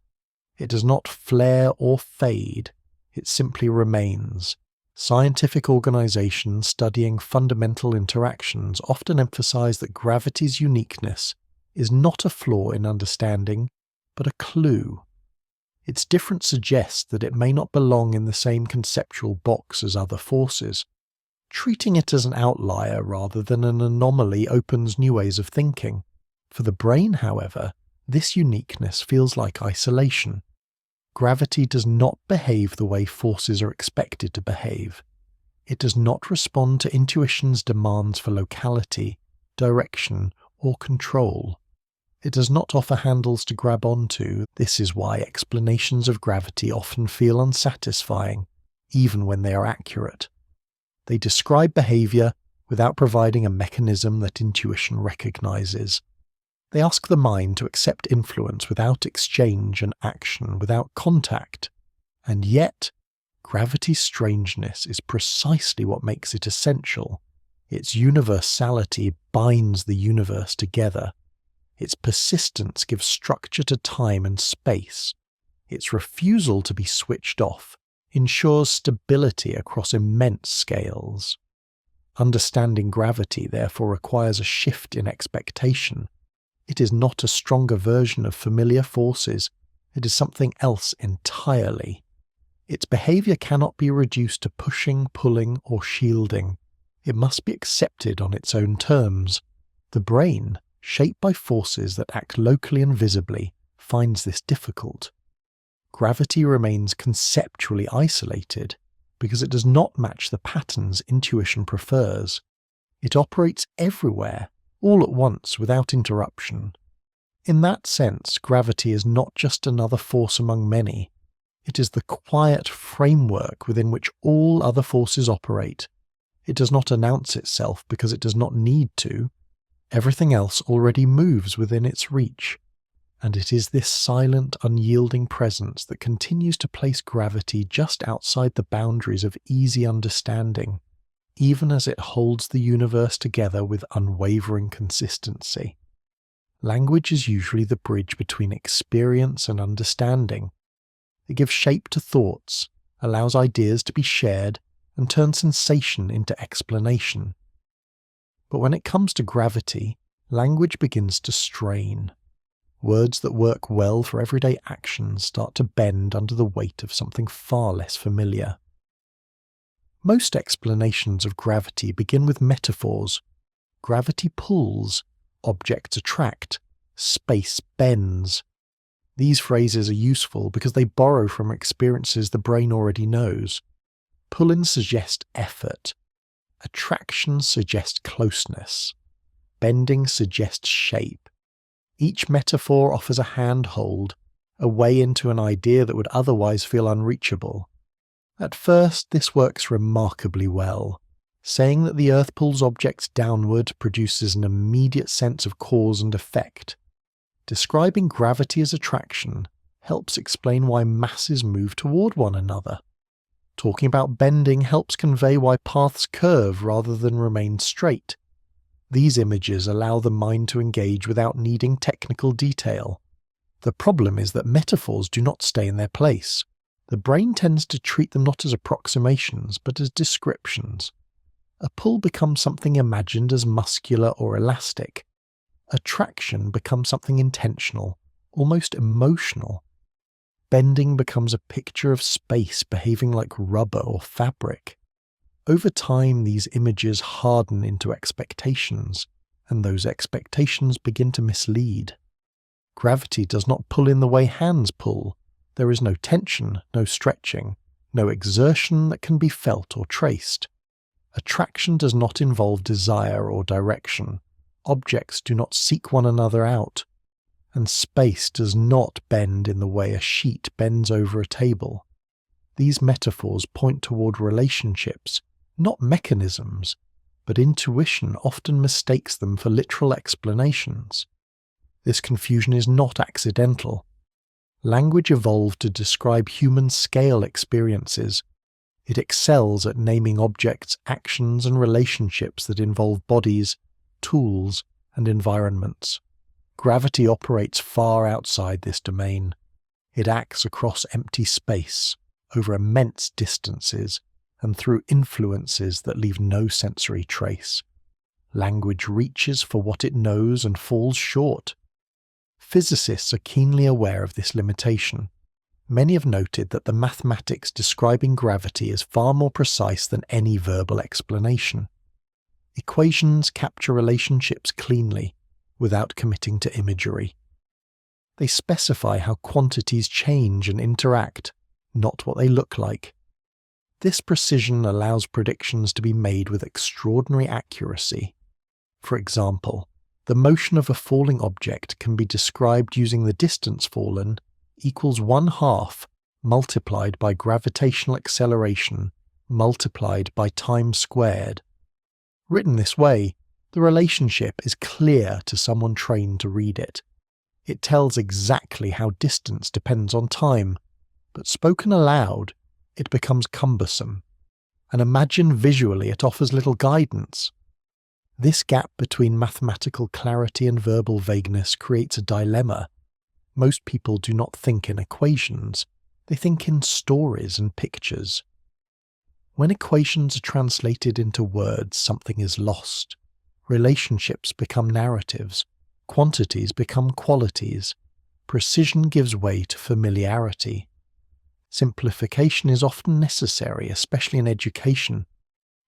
It does not flare or fade. It simply remains. Scientific organizations studying fundamental interactions often emphasize that gravity's uniqueness is not a flaw in understanding, but a clue. Its difference suggests that it may not belong in the same conceptual box as other forces. Treating it as an outlier rather than an anomaly opens new ways of thinking. For the brain, however, this uniqueness feels like isolation. Gravity does not behave the way forces are expected to behave. It does not respond to intuition's demands for locality, direction, or control. It does not offer handles to grab onto. This is why explanations of gravity often feel unsatisfying, even when they are accurate. They describe behavior without providing a mechanism that intuition recognizes. They ask the mind to accept influence without exchange and action, without contact. And yet, gravity's strangeness is precisely what makes it essential. Its universality binds the universe together. Its persistence gives structure to time and space. Its refusal to be switched off ensures stability across immense scales. Understanding gravity therefore requires a shift in expectation. It is not a stronger version of familiar forces, it is something else entirely. Its behavior cannot be reduced to pushing, pulling, or shielding. It must be accepted on its own terms. The brain, shaped by forces that act locally and visibly, finds this difficult. Gravity remains conceptually isolated because it does not match the patterns intuition prefers. It operates everywhere, all at once, without interruption. In that sense, gravity is not just another force among many. It is the quiet framework within which all other forces operate. It does not announce itself because it does not need to. Everything else already moves within its reach. And it is this silent, unyielding presence that continues to place gravity just outside the boundaries of easy understanding, even as it holds the universe together with unwavering consistency. Language is usually the bridge between experience and understanding. It gives shape to thoughts, allows ideas to be shared, and turns sensation into explanation. But when it comes to gravity, language begins to strain. Words that work well for everyday actions start to bend under the weight of something far less familiar. Most explanations of gravity begin with metaphors. Gravity pulls, objects attract, space bends. These phrases are useful because they borrow from experiences the brain already knows. Pull-in suggests effort. Attraction suggests closeness. Bending suggests shape. Each metaphor offers a handhold, a way into an idea that would otherwise feel unreachable. At first, this works remarkably well. Saying that the Earth pulls objects downward produces an immediate sense of cause and effect. Describing gravity as attraction helps explain why masses move toward one another. Talking about bending helps convey why paths curve rather than remain straight. These images allow the mind to engage without needing technical detail. The problem is that metaphors do not stay in their place. The brain tends to treat them not as approximations, but as descriptions. A pull becomes something imagined as muscular or elastic. Attraction becomes something intentional, almost emotional. Bending becomes a picture of space behaving like rubber or fabric. Over time, these images harden into expectations, and those expectations begin to mislead. Gravity does not pull in the way hands pull. There is no tension, no stretching, no exertion that can be felt or traced. Attraction does not involve desire or direction. Objects do not seek one another out. And space does not bend in the way a sheet bends over a table. These metaphors point toward relationships, not mechanisms, but intuition often mistakes them for literal explanations. This confusion is not accidental. Language evolved to describe human-scale experiences. It excels at naming objects, actions, and relationships that involve bodies, tools, and environments. Gravity operates far outside this domain. It acts across empty space, over immense distances, and through influences that leave no sensory trace. Language reaches for what it knows and falls short. Physicists are keenly aware of this limitation. Many have noted that the mathematics describing gravity is far more precise than any verbal explanation. Equations capture relationships cleanly, without committing to imagery. They specify how quantities change and interact, not what they look like. This precision allows predictions to be made with extraordinary accuracy. For example, the motion of a falling object can be described using the distance fallen equals 1/2 multiplied by gravitational acceleration multiplied by time squared. Written this way, the relationship is clear to someone trained to read it. It tells exactly how distance depends on time, but spoken aloud, it becomes cumbersome. And imagine visually it offers little guidance. This gap between mathematical clarity and verbal vagueness creates a dilemma. Most people do not think in equations, they think in stories and pictures. When equations are translated into words, something is lost. Relationships become narratives, quantities become qualities, precision gives way to familiarity. Simplification is often necessary, especially in education.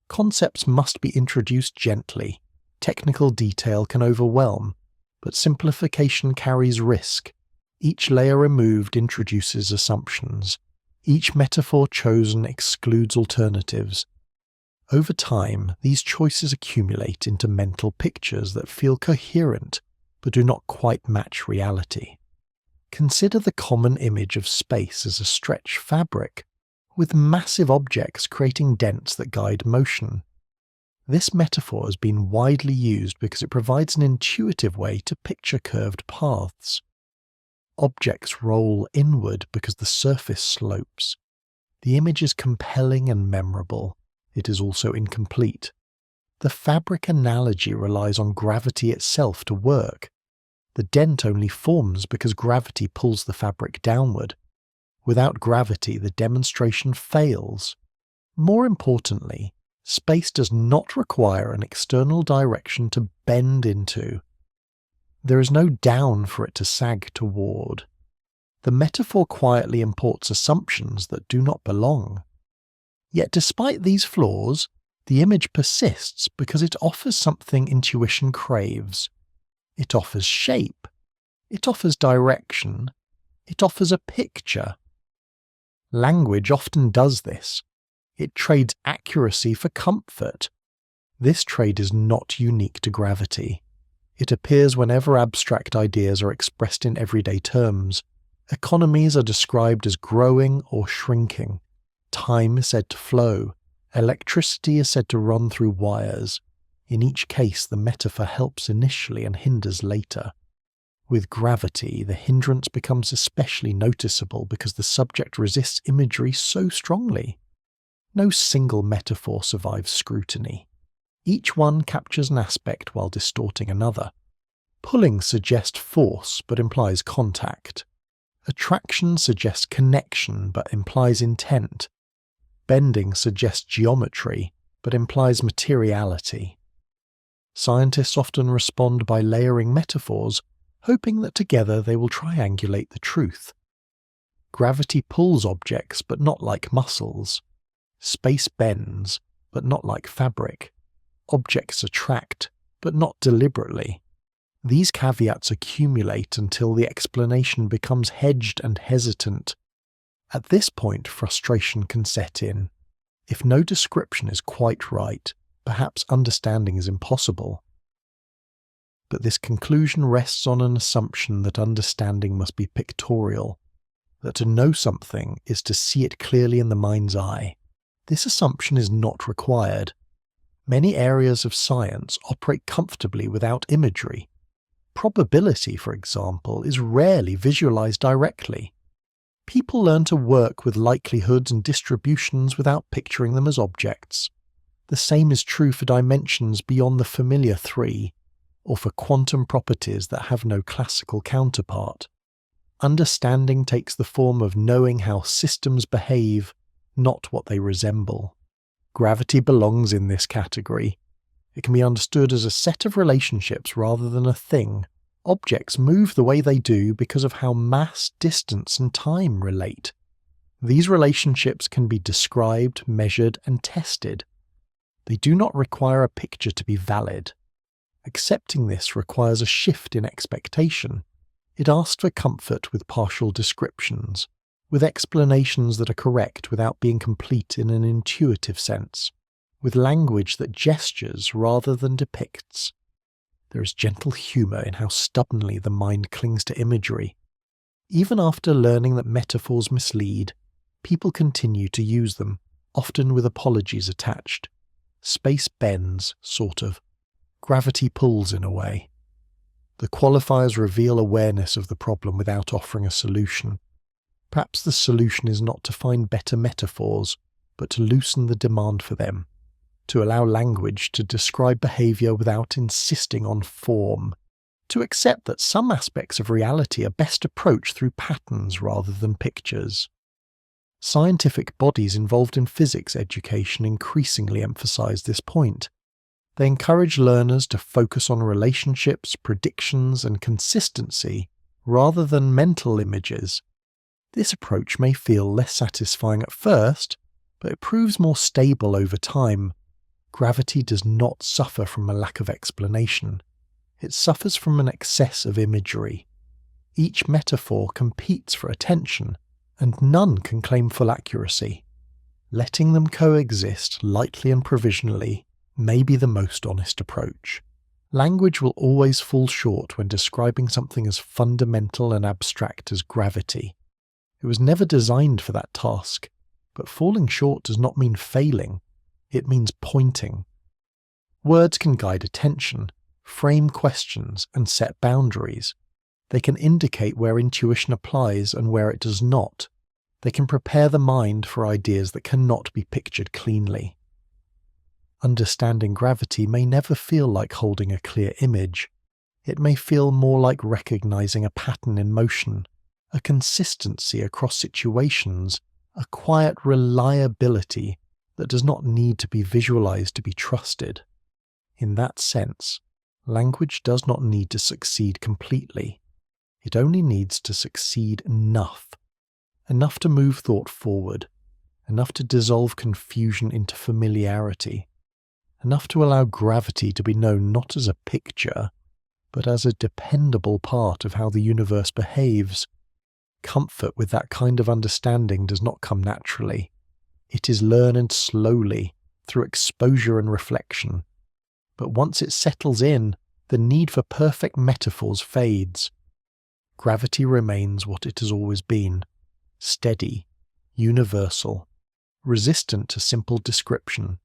Concepts must be introduced gently. Technical detail can overwhelm, but simplification carries risk. Each layer removed introduces assumptions. Each metaphor chosen excludes alternatives. Over time, these choices accumulate into mental pictures that feel coherent, but do not quite match reality. Consider the common image of space as a stretched fabric, with massive objects creating dents that guide motion. This metaphor has been widely used because it provides an intuitive way to picture curved paths. Objects roll inward because the surface slopes. The image is compelling and memorable. It is also incomplete. The fabric analogy relies on gravity itself to work. The dent only forms because gravity pulls the fabric downward. Without gravity, the demonstration fails. More importantly, space does not require an external direction to bend into. There is no down for it to sag toward. The metaphor quietly imports assumptions that do not belong. Yet despite these flaws, the image persists because it offers something intuition craves. It offers shape. It offers direction. It offers a picture. Language often does this. It trades accuracy for comfort. This trade is not unique to gravity. It appears whenever abstract ideas are expressed in everyday terms. Economies are described as growing or shrinking. Time is said to flow. Electricity is said to run through wires. In each case, the metaphor helps initially and hinders later. With gravity, the hindrance becomes especially noticeable because the subject resists imagery so strongly. No single metaphor survives scrutiny. Each one captures an aspect while distorting another. Pulling suggests force but implies contact. Attraction suggests connection but implies intent. Bending suggests geometry but implies materiality. Scientists often respond by layering metaphors, hoping that together they will triangulate the truth. Gravity pulls objects but not like muscles. Space bends but not like fabric. Objects attract but not deliberately. These caveats accumulate until the explanation becomes hedged and hesitant. At this point, frustration can set in. If no description is quite right, perhaps understanding is impossible. But this conclusion rests on an assumption that understanding must be pictorial, that to know something is to see it clearly in the mind's eye. This assumption is not required. Many areas of science operate comfortably without imagery. Probability, for example, is rarely visualized directly. People learn to work with likelihoods and distributions without picturing them as objects. The same is true for dimensions beyond the familiar three, or for quantum properties that have no classical counterpart. Understanding takes the form of knowing how systems behave, not what they resemble. Gravity belongs in this category. It can be understood as a set of relationships rather than a thing. Objects move the way they do because of how mass, distance, and time relate. These relationships can be described, measured, and tested. They do not require a picture to be valid. Accepting this requires a shift in expectation. It asks for comfort with partial descriptions, with explanations that are correct without being complete in an intuitive sense, with language that gestures rather than depicts. There is gentle humour in how stubbornly the mind clings to imagery. Even after learning that metaphors mislead, people continue to use them, often with apologies attached. Space bends, sort of. Gravity pulls in a way. The qualifiers reveal awareness of the problem without offering a solution. Perhaps the solution is not to find better metaphors, but to loosen the demand for them, to allow language to describe behaviour without insisting on form, to accept that some aspects of reality are best approached through patterns rather than pictures. Scientific bodies involved in physics education increasingly emphasise this point. They encourage learners to focus on relationships, predictions, and consistency rather than mental images. This approach may feel less satisfying at first, but it proves more stable over time. Gravity does not suffer from a lack of explanation. It suffers from an excess of imagery. Each metaphor competes for attention, and none can claim full accuracy. Letting them coexist lightly and provisionally may be the most honest approach. Language will always fall short when describing something as fundamental and abstract as gravity. It was never designed for that task, but falling short does not mean failing. It means pointing. Words can guide attention, frame questions, and set boundaries. They can indicate where intuition applies and where it does not. They can prepare the mind for ideas that cannot be pictured cleanly. Understanding gravity may never feel like holding a clear image. It may feel more like recognizing a pattern in motion, a consistency across situations, a quiet reliability that does not need to be visualized to be trusted. In that sense, language does not need to succeed completely. It only needs to succeed enough to move thought forward, enough to dissolve confusion into familiarity, enough to allow gravity to be known not as a picture, but as a dependable part of how the universe behaves. Comfort with that kind of understanding does not come naturally. It is learned slowly, through exposure and reflection. But once it settles in, the need for perfect metaphors fades. Gravity remains what it has always been: steady, universal, resistant to simple description.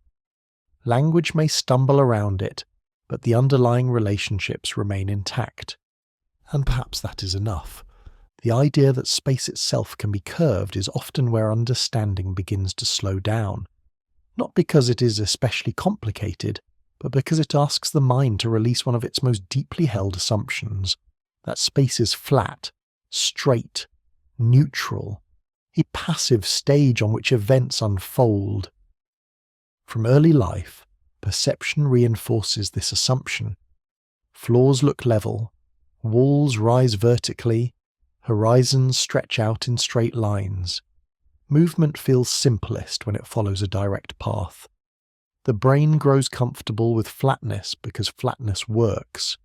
Language may stumble around it, but the underlying relationships remain intact. And perhaps that is enough. The idea that space itself can be curved is often where understanding begins to slow down. Not because it is especially complicated, but because it asks the mind to release one of its most deeply held assumptions, that space is flat, straight, neutral, a passive stage on which events unfold. From early life, perception reinforces this assumption. Floors look level, walls rise vertically, horizons stretch out in straight lines. Movement feels simplest when it follows a direct path. The brain grows comfortable with flatness because flatness works.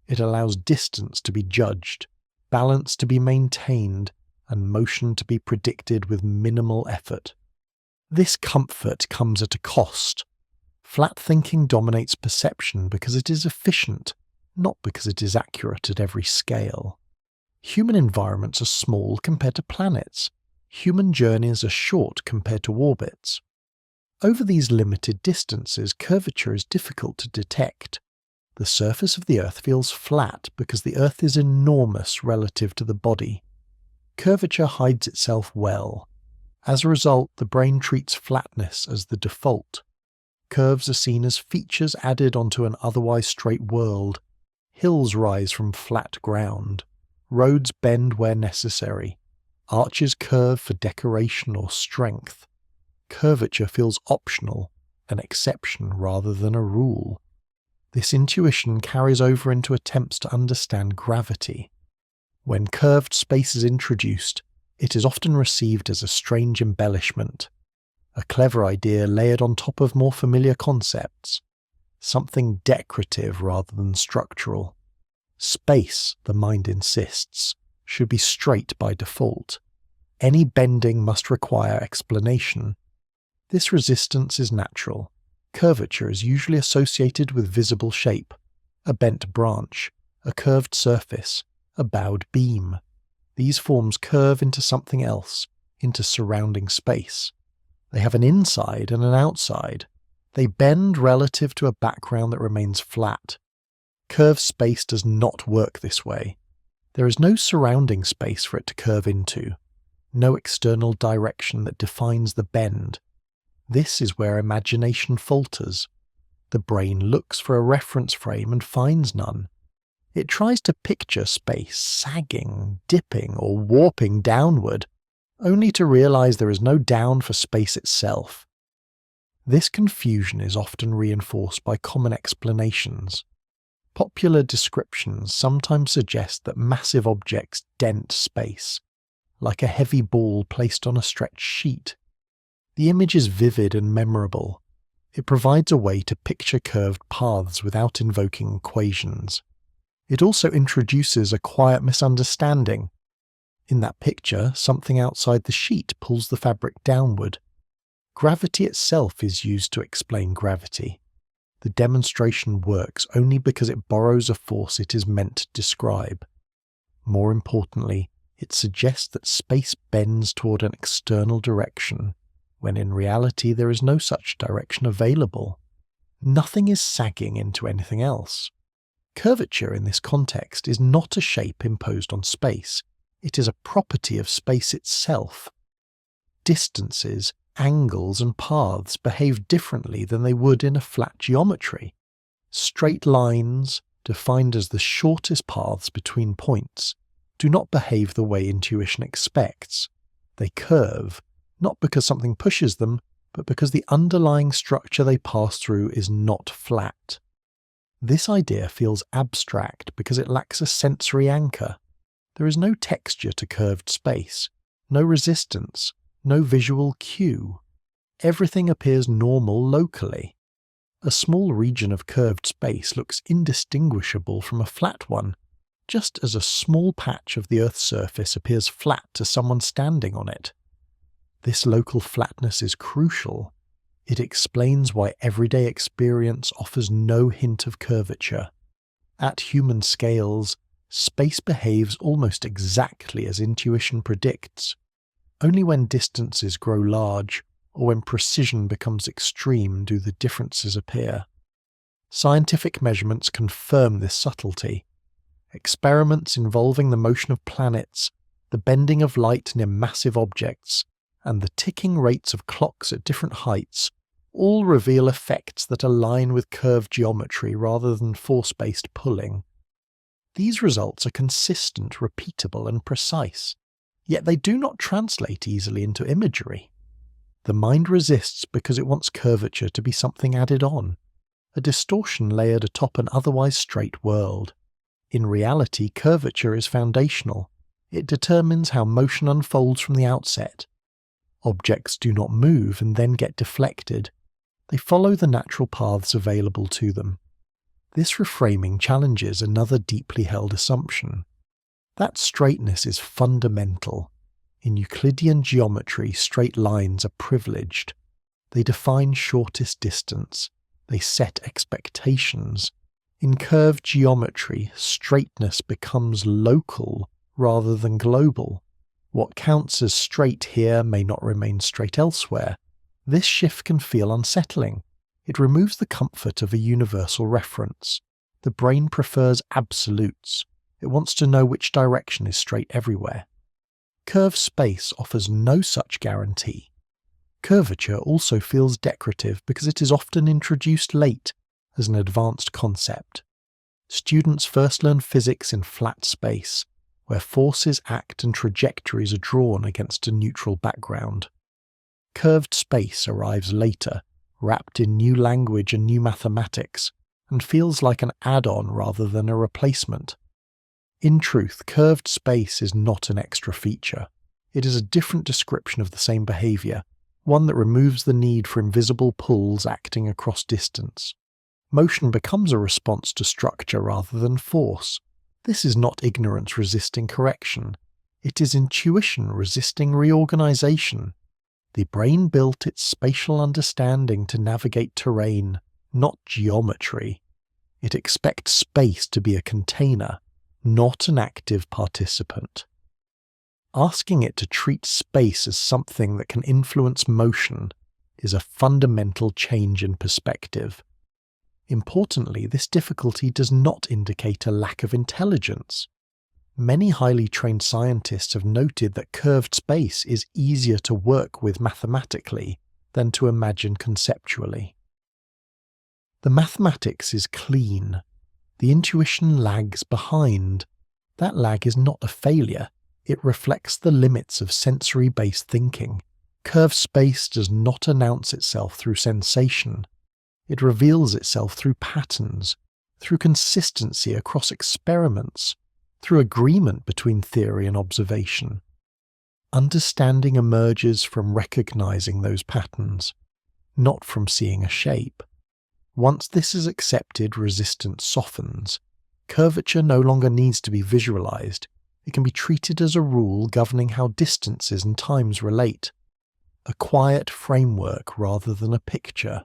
It allows distance to be judged, balance to be maintained, and motion to be predicted with minimal effort. This comfort comes at a cost. Flat thinking dominates perception because it is efficient, not because it is accurate at every scale. Human environments are small compared to planets. Human journeys are short compared to orbits. Over these limited distances, curvature is difficult to detect. The surface of the Earth feels flat because the Earth is enormous relative to the body. Curvature hides itself well. As a result, the brain treats flatness as the default. Curves are seen as features added onto an otherwise straight world. Hills rise from flat ground. Roads bend where necessary. Arches curve for decoration or strength. Curvature feels optional, an exception rather than a rule. This intuition carries over into attempts to understand gravity. When curved space is introduced, it is often received as a strange embellishment, a clever idea layered on top of more familiar concepts, something decorative rather than structural. Space, the mind insists, should be straight by default. Any bending must require explanation. This resistance is natural. Curvature is usually associated with visible shape, a bent branch, a curved surface, a bowed beam. These forms curve into something else, into surrounding space. They have an inside and an outside. They bend relative to a background that remains flat. Curved space does not work this way. There is no surrounding space for it to curve into, no external direction that defines the bend. This is where imagination falters. The brain looks for a reference frame and finds none. It tries to picture space sagging, dipping, or warping downward, only to realize there is no down for space itself. This confusion is often reinforced by common explanations. Popular descriptions sometimes suggest that massive objects dent space, like a heavy ball placed on a stretched sheet. The image is vivid and memorable. It provides a way to picture curved paths without invoking equations. It also introduces a quiet misunderstanding. In that picture, something outside the sheet pulls the fabric downward. Gravity itself is used to explain gravity. The demonstration works only because it borrows a force it is meant to describe. More importantly, it suggests that space bends toward an external direction, when in reality there is no such direction available. Nothing is sagging into anything else. Curvature in this context is not a shape imposed on space. It is a property of space itself. Distances, angles, and paths behave differently than they would in a flat geometry. Straight lines, defined as the shortest paths between points, do not behave the way intuition expects. They curve, not because something pushes them, but because the underlying structure they pass through is not flat. This idea feels abstract because it lacks a sensory anchor. There is no texture to curved space, no resistance, no visual cue. Everything appears normal locally. A small region of curved space looks indistinguishable from a flat one, just as a small patch of the Earth's surface appears flat to someone standing on it. This local flatness is crucial. It explains why everyday experience offers no hint of curvature. At human scales, space behaves almost exactly as intuition predicts. Only when distances grow large, or when precision becomes extreme, do the differences appear. Scientific measurements confirm this subtlety. Experiments involving the motion of planets, the bending of light near massive objects, and the ticking rates of clocks at different heights all reveal effects that align with curved geometry rather than force-based pulling. These results are consistent, repeatable, and precise, yet they do not translate easily into imagery. The mind resists because it wants curvature to be something added on, a distortion layered atop an otherwise straight world. In reality, curvature is foundational. It determines how motion unfolds from the outset. Objects do not move and then get deflected. They follow the natural paths available to them. This reframing challenges another deeply held assumption. That straightness is fundamental. In Euclidean geometry, straight lines are privileged. They define shortest distance. They set expectations. In curved geometry, straightness becomes local rather than global. What counts as straight here may not remain straight elsewhere. This shift can feel unsettling. It removes the comfort of a universal reference. The brain prefers absolutes. It wants to know which direction is straight everywhere. Curved space offers no such guarantee. Curvature also feels decorative because it is often introduced late as an advanced concept. Students first learn physics in flat space, where forces act and trajectories are drawn against a neutral background. Curved space arrives later, wrapped in new language and new mathematics, and feels like an add-on rather than a replacement. In truth, curved space is not an extra feature. It is a different description of the same behavior, one that removes the need for invisible pulls acting across distance. Motion becomes a response to structure rather than force. This is not ignorance resisting correction. It is intuition resisting reorganization. The brain built its spatial understanding to navigate terrain, not geometry. It expects space to be a container, not an active participant. Asking it to treat space as something that can influence motion is a fundamental change in perspective. Importantly, this difficulty does not indicate a lack of intelligence. Many highly trained scientists have noted that curved space is easier to work with mathematically than to imagine conceptually. The mathematics is clean. The intuition lags behind. That lag is not a failure. It reflects the limits of sensory-based thinking. Curved space does not announce itself through sensation. It reveals itself through patterns, through consistency across experiments, through agreement between theory and observation. Understanding emerges from recognizing those patterns, not from seeing a shape. Once this is accepted, resistance softens. Curvature no longer needs to be visualized. It can be treated as a rule governing how distances and times relate. A quiet framework rather than a picture.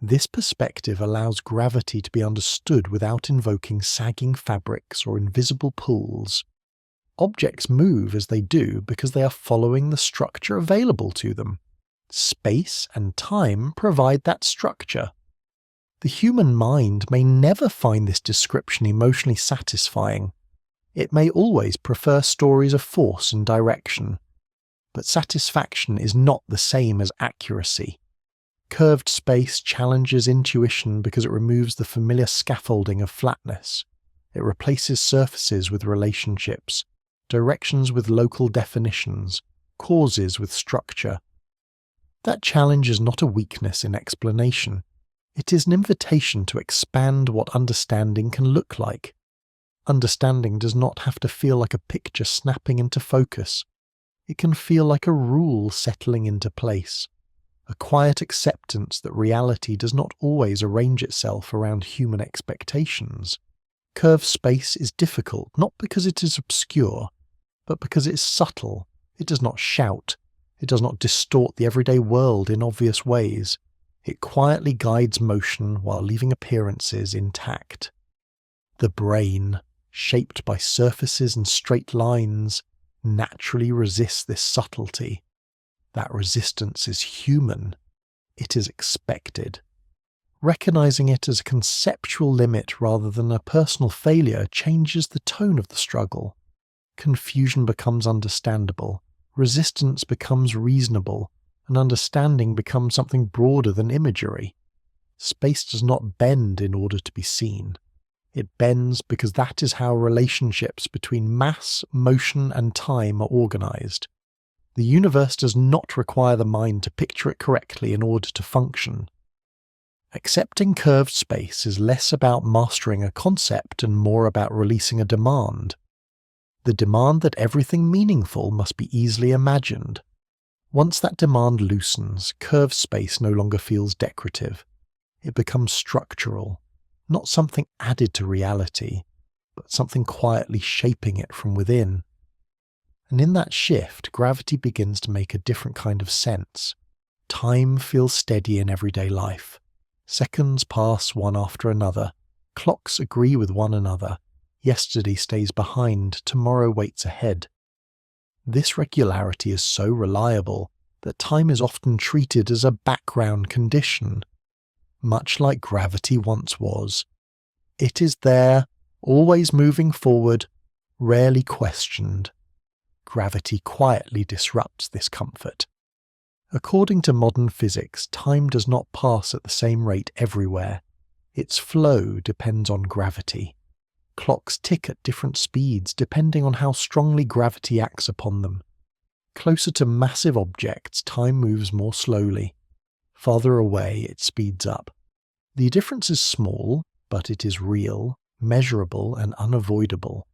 This perspective allows gravity to be understood without invoking sagging fabrics or invisible pulls. Objects move as they do because they are following the structure available to them. Space and time provide that structure. The human mind may never find this description emotionally satisfying. It may always prefer stories of force and direction. But satisfaction is not the same as accuracy. Curved space challenges intuition because it removes the familiar scaffolding of flatness. It replaces surfaces with relationships, directions with local definitions, causes with structure. That challenge is not a weakness in explanation. It is an invitation to expand what understanding can look like. Understanding does not have to feel like a picture snapping into focus. It can feel like a rule settling into place, a quiet acceptance that reality does not always arrange itself around human expectations. Curved space is difficult not because it is obscure, but because it is subtle. It does not shout. It does not distort the everyday world in obvious ways. It quietly guides motion while leaving appearances intact. The brain, shaped by surfaces and straight lines, naturally resists this subtlety. That resistance is human. It is expected. Recognizing it as a conceptual limit rather than a personal failure changes the tone of the struggle. Confusion becomes understandable. Resistance becomes reasonable. And understanding becomes something broader than imagery. Space does not bend in order to be seen. It bends because that is how relationships between mass, motion, and time are organized. The universe does not require the mind to picture it correctly in order to function. Accepting curved space is less about mastering a concept and more about releasing a demand. The demand that everything meaningful must be easily imagined. Once that demand loosens, curved space no longer feels decorative. It becomes structural, not something added to reality, but something quietly shaping it from within. And in that shift, gravity begins to make a different kind of sense. Time feels steady in everyday life. Seconds pass one after another. Clocks agree with one another. Yesterday stays behind, tomorrow waits ahead. This regularity is so reliable that time is often treated as a background condition, much like gravity once was. It is there, always moving forward, rarely questioned. Gravity quietly disrupts this comfort. According to modern physics, time does not pass at the same rate everywhere. Its flow depends on gravity. Clocks tick at different speeds depending on how strongly gravity acts upon them. Closer to massive objects, time moves more slowly. Farther away, it speeds up. The difference is small, but it is real, measurable, and unavoidable.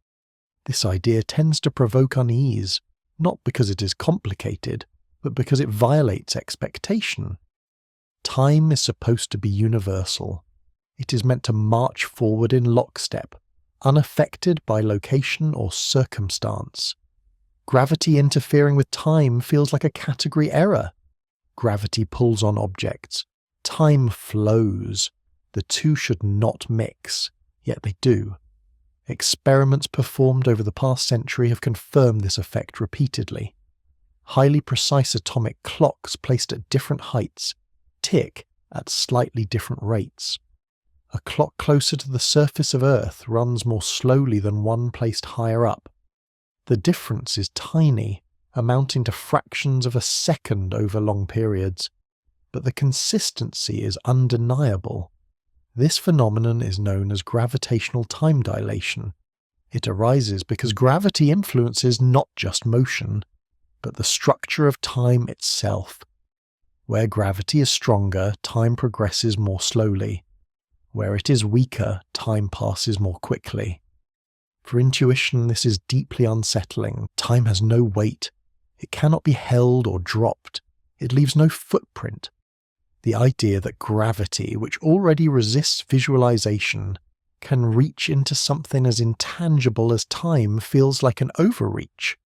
This idea tends to provoke unease, not because it is complicated, but because it violates expectation. Time is supposed to be universal. It is meant to march forward in lockstep, unaffected by location or circumstance. Gravity interfering with time feels like a category error. Gravity pulls on objects. Time flows. The two should not mix, yet they do. Experiments performed over the past century have confirmed this effect repeatedly. Highly precise atomic clocks placed at different heights tick at slightly different rates. A clock closer to the surface of Earth runs more slowly than one placed higher up. The difference is tiny, amounting to fractions of a second over long periods, but the consistency is undeniable. This phenomenon is known as gravitational time dilation. It arises because gravity influences not just motion, but the structure of time itself. Where gravity is stronger, time progresses more slowly. Where it is weaker, time passes more quickly. For intuition, this is deeply unsettling. Time has no weight. It cannot be held or dropped. It leaves no footprint. The idea that gravity, which already resists visualization, can reach into something as intangible as time feels like an overreach.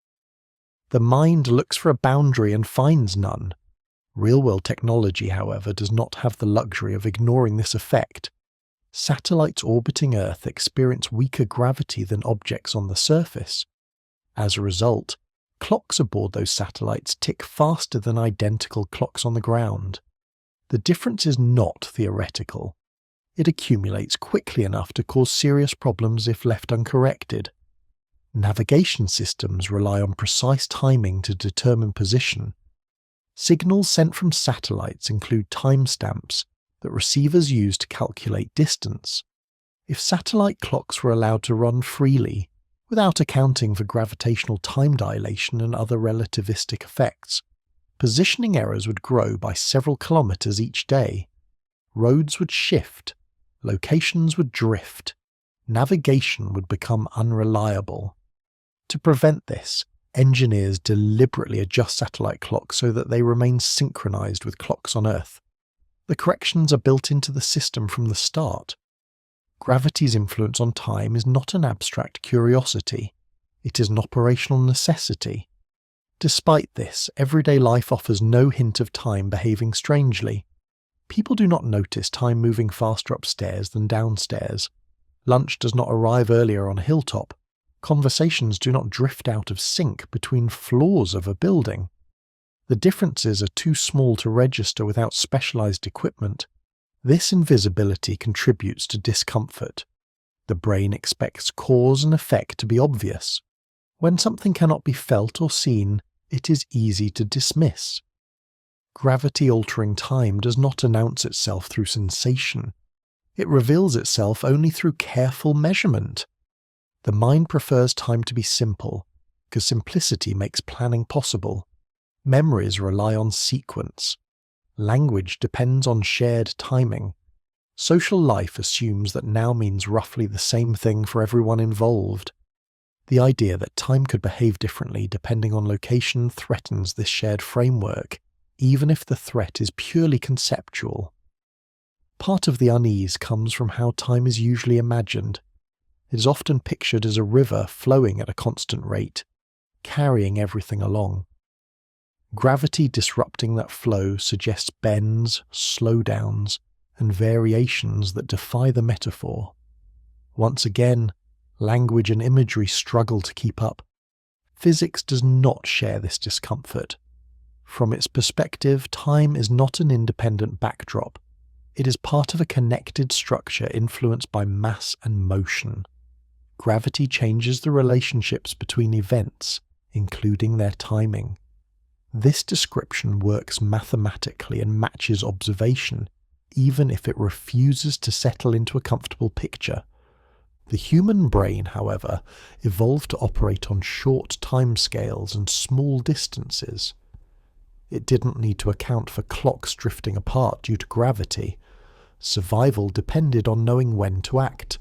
The mind looks for a boundary and finds none. Real-world technology, however, does not have the luxury of ignoring this effect. Satellites orbiting Earth experience weaker gravity than objects on the surface. As a result, clocks aboard those satellites tick faster than identical clocks on the ground. The difference is not theoretical. It accumulates quickly enough to cause serious problems if left uncorrected. Navigation systems rely on precise timing to determine position. Signals sent from satellites include timestamps that receivers use to calculate distance. If satellite clocks were allowed to run freely, without accounting for gravitational time dilation and other relativistic effects, positioning errors would grow by several kilometers each day. Roads would shift, locations would drift, navigation would become unreliable. To prevent this, engineers deliberately adjust satellite clocks so that they remain synchronized with clocks on Earth. The corrections are built into the system from the start. Gravity's influence on time is not an abstract curiosity. It is an operational necessity. Despite this, everyday life offers no hint of time behaving strangely. People do not notice time moving faster upstairs than downstairs. Lunch does not arrive earlier on a hilltop. Conversations do not drift out of sync between floors of a building. The differences are too small to register without specialized equipment. This invisibility contributes to discomfort. The brain expects cause and effect to be obvious. When something cannot be felt or seen, it is easy to dismiss. Gravity-altering time does not announce itself through sensation. It reveals itself only through careful measurement. The mind prefers time to be simple, because simplicity makes planning possible. Memories rely on sequence. Language depends on shared timing. Social life assumes that now means roughly the same thing for everyone involved. The idea that time could behave differently depending on location threatens this shared framework, even if the threat is purely conceptual. Part of the unease comes from how time is usually imagined. It is often pictured as a river flowing at a constant rate, carrying everything along. Gravity disrupting that flow suggests bends, slowdowns, and variations that defy the metaphor. Once again, language and imagery struggle to keep up. Physics does not share this discomfort. From its perspective, time is not an independent backdrop. It is part of a connected structure influenced by mass and motion. Gravity changes the relationships between events, including their timing. This description works mathematically and matches observation, even if it refuses to settle into a comfortable picture. The human brain, however, evolved to operate on short timescales and small distances. It didn't need to account for clocks drifting apart due to gravity. Survival depended on knowing when to act,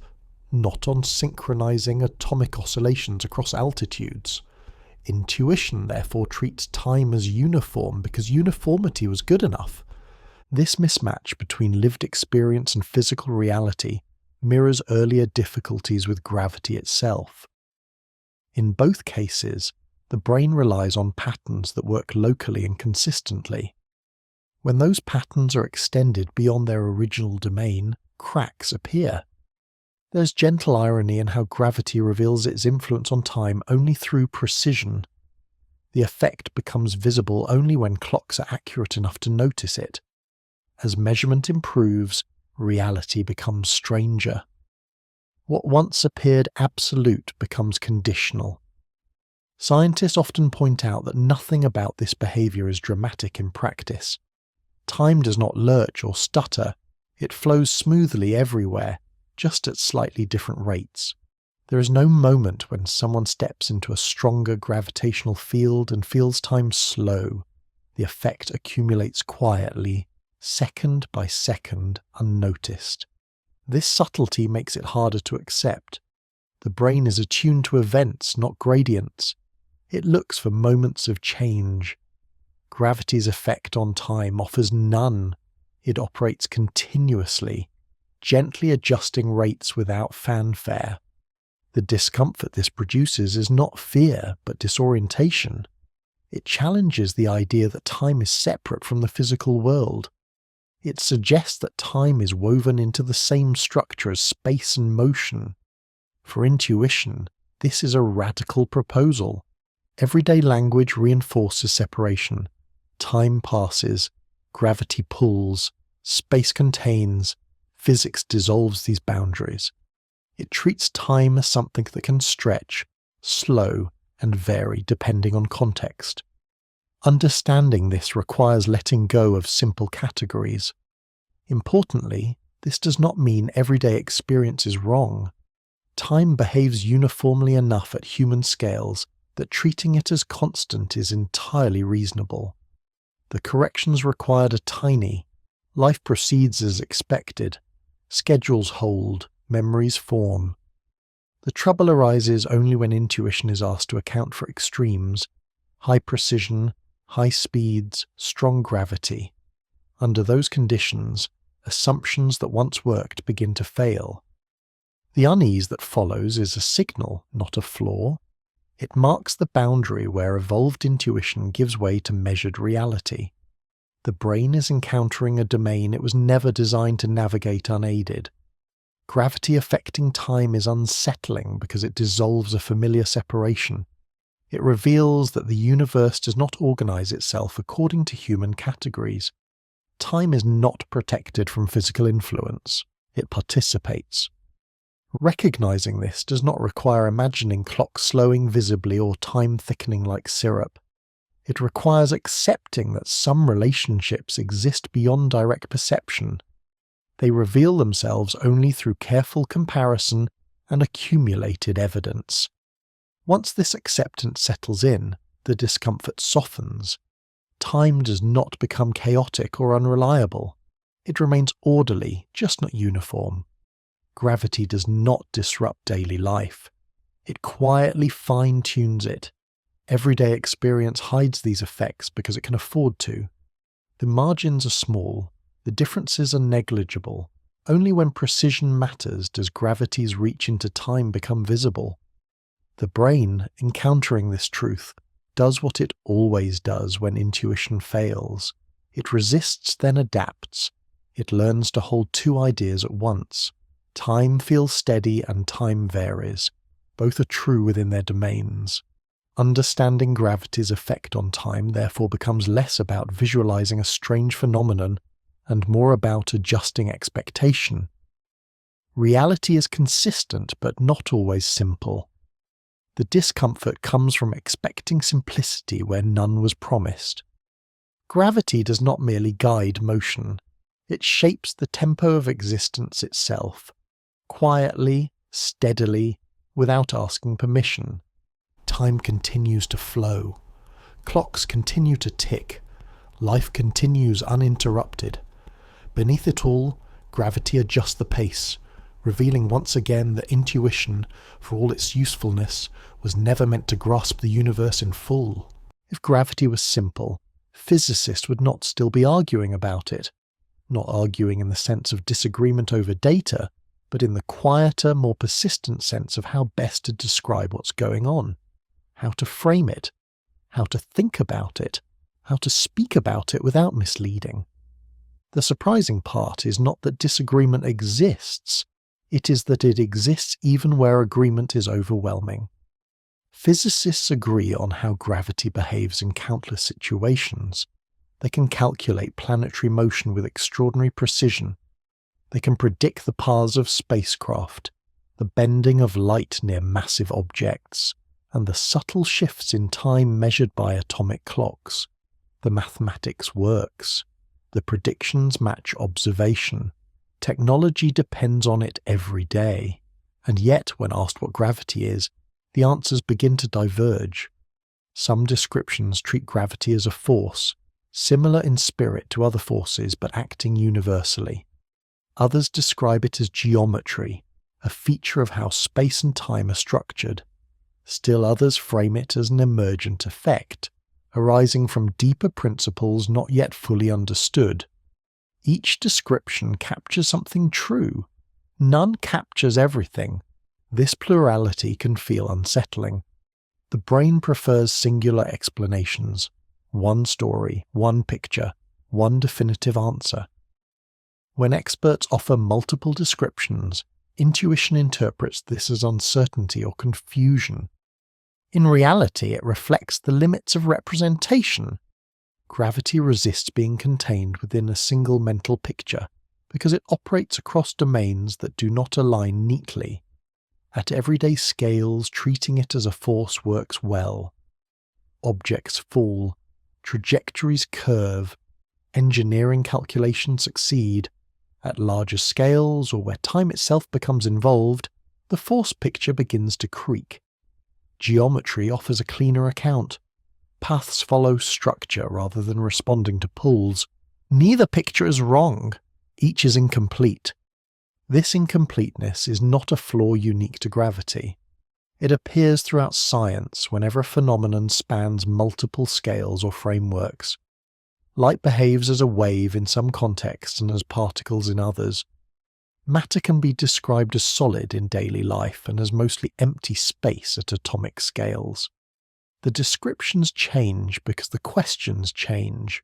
not on synchronizing atomic oscillations across altitudes. Intuition therefore treats time as uniform because uniformity was good enough. This mismatch between lived experience and physical reality mirrors earlier difficulties with gravity itself. In both cases, the brain relies on patterns that work locally and consistently. When those patterns are extended beyond their original domain, cracks appear. There's gentle irony in how gravity reveals its influence on time only through precision. The effect becomes visible only when clocks are accurate enough to notice it. As measurement improves, reality becomes stranger. What once appeared absolute becomes conditional. Scientists often point out that nothing about this behavior is dramatic in practice. Time does not lurch or stutter, it flows smoothly everywhere, just at slightly different rates. There is no moment when someone steps into a stronger gravitational field and feels time slow. The effect accumulates quietly, second by second, unnoticed. This subtlety makes it harder to accept. The brain is attuned to events, not gradients. It looks for moments of change. Gravity's effect on time offers none. It operates continuously, gently adjusting rates without fanfare. The discomfort this produces is not fear, but disorientation. It challenges the idea that time is separate from the physical world. It suggests that time is woven into the same structure as space and motion. For intuition, this is a radical proposal. Everyday language reinforces separation. Time passes, gravity pulls, space contains, physics dissolves these boundaries. It treats time as something that can stretch, slow, and vary depending on context. Understanding this requires letting go of simple categories. Importantly, this does not mean everyday experience is wrong. Time behaves uniformly enough at human scales that treating it as constant is entirely reasonable. The corrections required are tiny. Life proceeds as expected. Schedules hold, memories form. The trouble arises only when intuition is asked to account for extremes, high precision, high speeds, strong gravity. Under those conditions, assumptions that once worked begin to fail. The unease that follows is a signal, not a flaw. It marks the boundary where evolved intuition gives way to measured reality. The brain is encountering a domain it was never designed to navigate unaided. Gravity affecting time is unsettling because it dissolves a familiar separation. It reveals that the universe does not organize itself according to human categories. Time is not protected from physical influence. It participates. Recognizing this does not require imagining clocks slowing visibly or time thickening like syrup. It requires accepting that some relationships exist beyond direct perception. They reveal themselves only through careful comparison and accumulated evidence. Once this acceptance settles in, the discomfort softens. Time does not become chaotic or unreliable. It remains orderly, just not uniform. Gravity does not disrupt daily life. It quietly fine-tunes it. Everyday experience hides these effects because it can afford to. The margins are small, the differences are negligible. Only when precision matters does gravity's reach into time become visible. The brain, encountering this truth, does what it always does when intuition fails. It resists, then adapts. It learns to hold two ideas at once. Time feels steady and time varies. Both are true within their domains. Understanding gravity's effect on time therefore becomes less about visualizing a strange phenomenon and more about adjusting expectation. Reality is consistent but not always simple. The discomfort comes from expecting simplicity where none was promised. Gravity does not merely guide motion. It shapes the tempo of existence itself, quietly, steadily, without asking permission. Time continues to flow. Clocks continue to tick. Life continues uninterrupted. Beneath it all, gravity adjusts the pace, revealing once again that intuition, for all its usefulness, was never meant to grasp the universe in full. If gravity was simple, physicists would not still be arguing about it. Not arguing in the sense of disagreement over data, but in the quieter, more persistent sense of how best to describe what's going on, how to frame it, how to think about it, how to speak about it without misleading. The surprising part is not that disagreement exists, it is that it exists even where agreement is overwhelming. Physicists agree on how gravity behaves in countless situations. They can calculate planetary motion with extraordinary precision. They can predict the paths of spacecraft, the bending of light near massive objects, and the subtle shifts in time measured by atomic clocks. The mathematics works. The predictions match observation. Technology depends on it every day. And yet, when asked what gravity is, the answers begin to diverge. Some descriptions treat gravity as a force, similar in spirit to other forces but acting universally. Others describe it as geometry, a feature of how space and time are structured. Still others frame it as an emergent effect, arising from deeper principles not yet fully understood. Each description captures something true. None captures everything. This plurality can feel unsettling. The brain prefers singular explanations, one story, one picture, one definitive answer. When experts offer multiple descriptions, intuition interprets this as uncertainty or confusion. In reality, it reflects the limits of representation. Gravity resists being contained within a single mental picture because it operates across domains that do not align neatly. At everyday scales, treating it as a force works well. Objects fall, trajectories curve, engineering calculations succeed. At larger scales, or where time itself becomes involved, the force picture begins to creak. Geometry offers a cleaner account. Paths follow structure rather than responding to pulls. Neither picture is wrong. Each is incomplete. This incompleteness is not a flaw unique to gravity. It appears throughout science whenever a phenomenon spans multiple scales or frameworks. Light behaves as a wave in some contexts and as particles in others. Matter can be described as solid in daily life and as mostly empty space at atomic scales. The descriptions change because the questions change.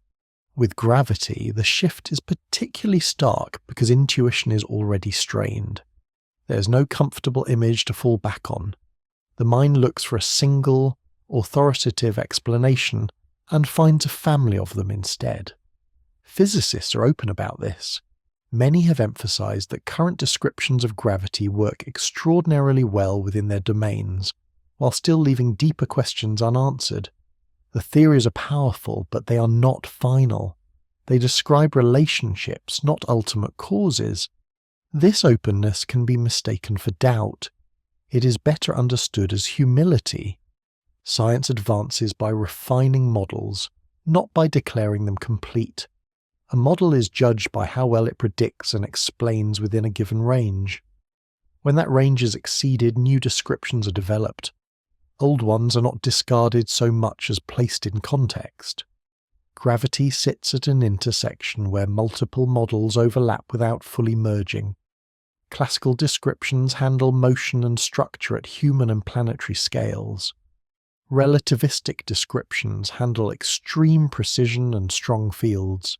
With gravity, the shift is particularly stark because intuition is already strained. There is no comfortable image to fall back on. The mind looks for a single, authoritative explanation and finds a family of them instead. Physicists are open about this. Many have emphasized that current descriptions of gravity work extraordinarily well within their domains, while still leaving deeper questions unanswered. The theories are powerful, but they are not final. They describe relationships, not ultimate causes. This openness can be mistaken for doubt. It is better understood as humility. Science advances by refining models, not by declaring them complete. A model is judged by how well it predicts and explains within a given range. When that range is exceeded, new descriptions are developed. Old ones are not discarded so much as placed in context. Gravity sits at an intersection where multiple models overlap without fully merging. Classical descriptions handle motion and structure at human and planetary scales. Relativistic descriptions handle extreme precision and strong fields.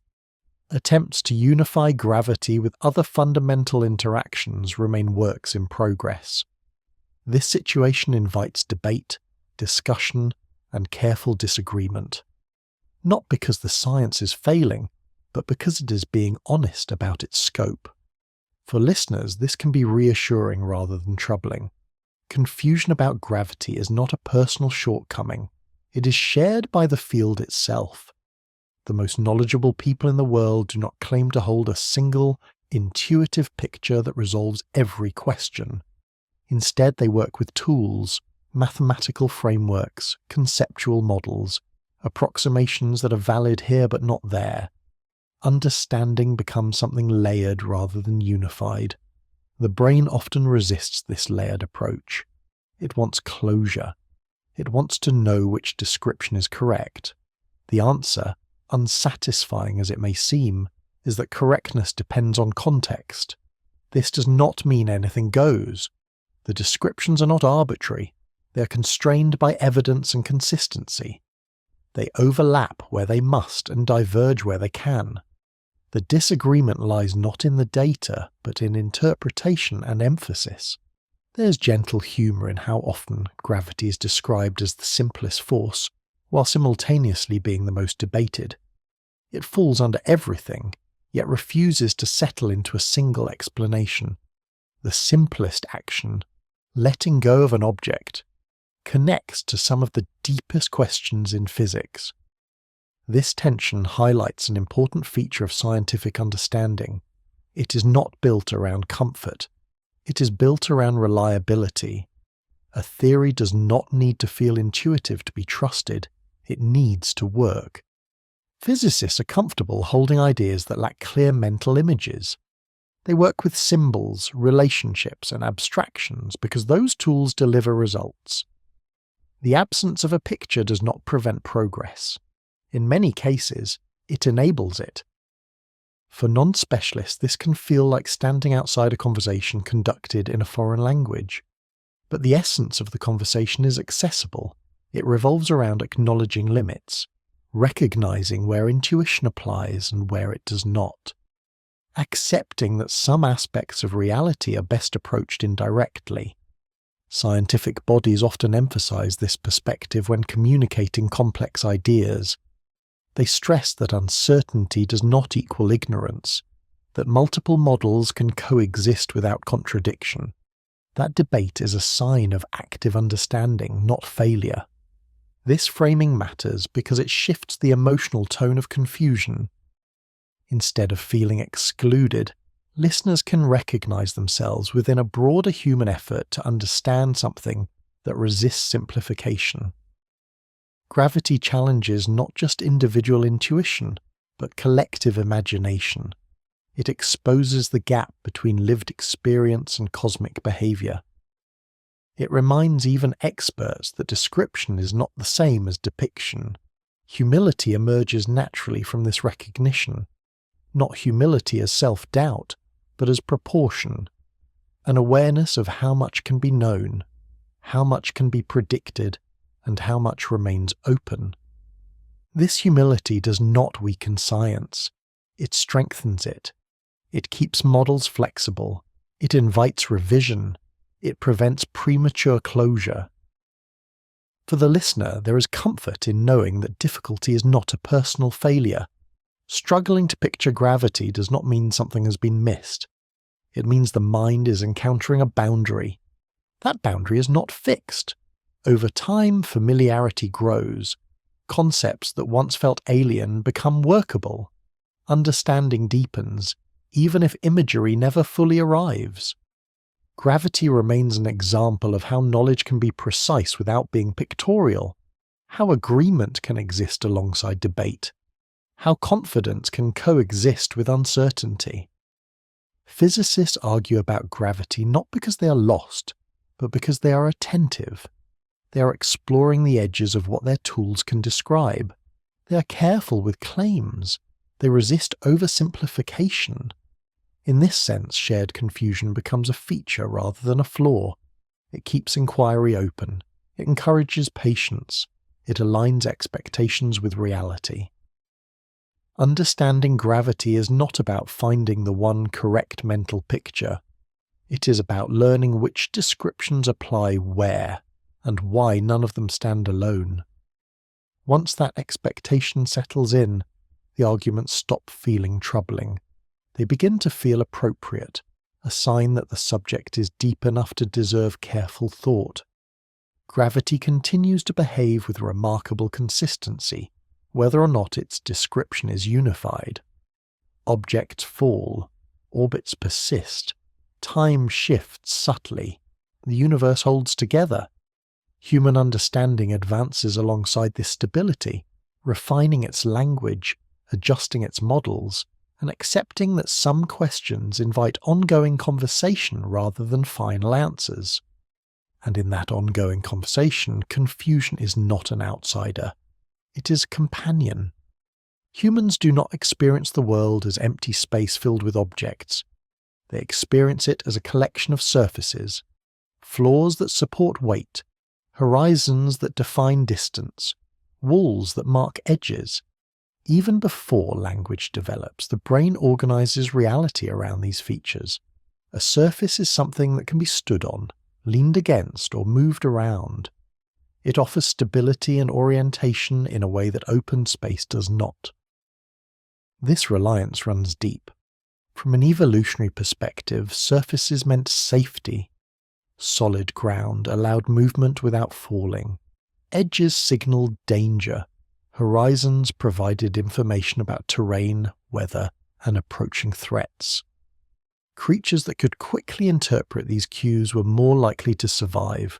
Attempts to unify gravity with other fundamental interactions remain works in progress. This situation invites debate, discussion, and careful disagreement. Not because the science is failing, but because it is being honest about its scope. For listeners, this can be reassuring rather than troubling. Confusion about gravity is not a personal shortcoming. It is shared by the field itself. The most knowledgeable people in the world do not claim to hold a single, intuitive picture that resolves every question. Instead, they work with tools, mathematical frameworks, conceptual models, approximations that are valid here but not there. Understanding becomes something layered rather than unified. The brain often resists this layered approach. It wants closure. It wants to know which description is correct. The answer, unsatisfying as it may seem, is that correctness depends on context. This does not mean anything goes. The descriptions are not arbitrary. They are constrained by evidence and consistency. They overlap where they must and diverge where they can. The disagreement lies not in the data, but in interpretation and emphasis. There's gentle humour in how often gravity is described as the simplest force, while simultaneously being the most debated. It falls under everything, yet refuses to settle into a single explanation. The simplest action, letting go of an object, connects to some of the deepest questions in physics. This tension highlights an important feature of scientific understanding. It is not built around comfort. It is built around reliability. A theory does not need to feel intuitive to be trusted. It needs to work. Physicists are comfortable holding ideas that lack clear mental images. They work with symbols, relationships, and abstractions because those tools deliver results. The absence of a picture does not prevent progress. In many cases, it enables it. For non-specialists, this can feel like standing outside a conversation conducted in a foreign language. But the essence of the conversation is accessible. It revolves around acknowledging limits, recognizing where intuition applies and where it does not, accepting that some aspects of reality are best approached indirectly. Scientific bodies often emphasize this perspective when communicating complex ideas. They stress that uncertainty does not equal ignorance, that multiple models can coexist without contradiction. That debate is a sign of active understanding, not failure. This framing matters because it shifts the emotional tone of confusion. Instead of feeling excluded, listeners can recognize themselves within a broader human effort to understand something that resists simplification. Gravity challenges not just individual intuition, but collective imagination. It exposes the gap between lived experience and cosmic behavior. It reminds even experts that description is not the same as depiction. Humility emerges naturally from this recognition. Not humility as self-doubt, but as proportion. An awareness of how much can be known, how much can be predicted, and how much remains open. This humility does not weaken science. It strengthens it. It keeps models flexible. It invites revision. It prevents premature closure. For the listener, there is comfort in knowing that difficulty is not a personal failure. Struggling to picture gravity does not mean something has been missed. It means the mind is encountering a boundary. That boundary is not fixed. Over time, familiarity grows. Concepts that once felt alien become workable. Understanding deepens, even if imagery never fully arrives. Gravity remains an example of how knowledge can be precise without being pictorial, how agreement can exist alongside debate, how confidence can coexist with uncertainty. Physicists argue about gravity not because they are lost, but because they are attentive. They are exploring the edges of what their tools can describe. They are careful with claims. They resist oversimplification. In this sense, shared confusion becomes a feature rather than a flaw. It keeps inquiry open. It encourages patience. It aligns expectations with reality. Understanding gravity is not about finding the one correct mental picture. It is about learning which descriptions apply where, and why none of them stand alone. Once that expectation settles in, the arguments stop feeling troubling. They begin to feel appropriate, a sign that the subject is deep enough to deserve careful thought. Gravity continues to behave with remarkable consistency, whether or not its description is unified. Objects fall, orbits persist, time shifts subtly, the universe holds together. Human understanding advances alongside this stability, refining its language, adjusting its models, and accepting that some questions invite ongoing conversation rather than final answers. And in that ongoing conversation, confusion is not an outsider. It is a companion. Humans do not experience the world as empty space filled with objects. They experience it as a collection of surfaces, floors that support weight, horizons that define distance, walls that mark edges. Even before language develops, the brain organizes reality around these features. A surface is something that can be stood on, leaned against, or moved around. It offers stability and orientation in a way that open space does not. This reliance runs deep. From an evolutionary perspective, surfaces meant safety. Solid ground allowed movement without falling. Edges signaled danger. Horizons provided information about terrain, weather, and approaching threats. Creatures that could quickly interpret these cues were more likely to survive.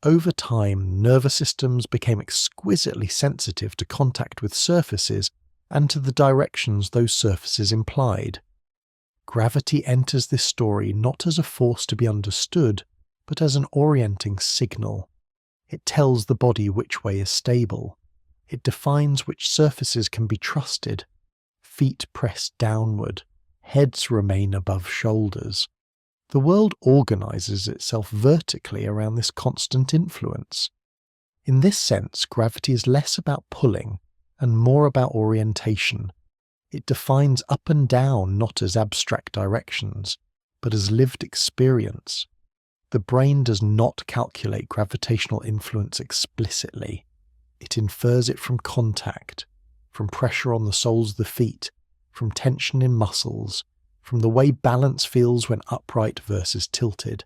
Over time, nervous systems became exquisitely sensitive to contact with surfaces and to the directions those surfaces implied. Gravity enters this story not as a force to be understood, but as an orienting signal. It tells the body which way is stable. It defines which surfaces can be trusted. Feet press downward. Heads remain above shoulders. The world organizes itself vertically around this constant influence. In this sense, gravity is less about pulling and more about orientation. It defines up and down not as abstract directions, but as lived experience. The brain does not calculate gravitational influence explicitly. It infers it from contact, from pressure on the soles of the feet, from tension in muscles, from the way balance feels when upright versus tilted.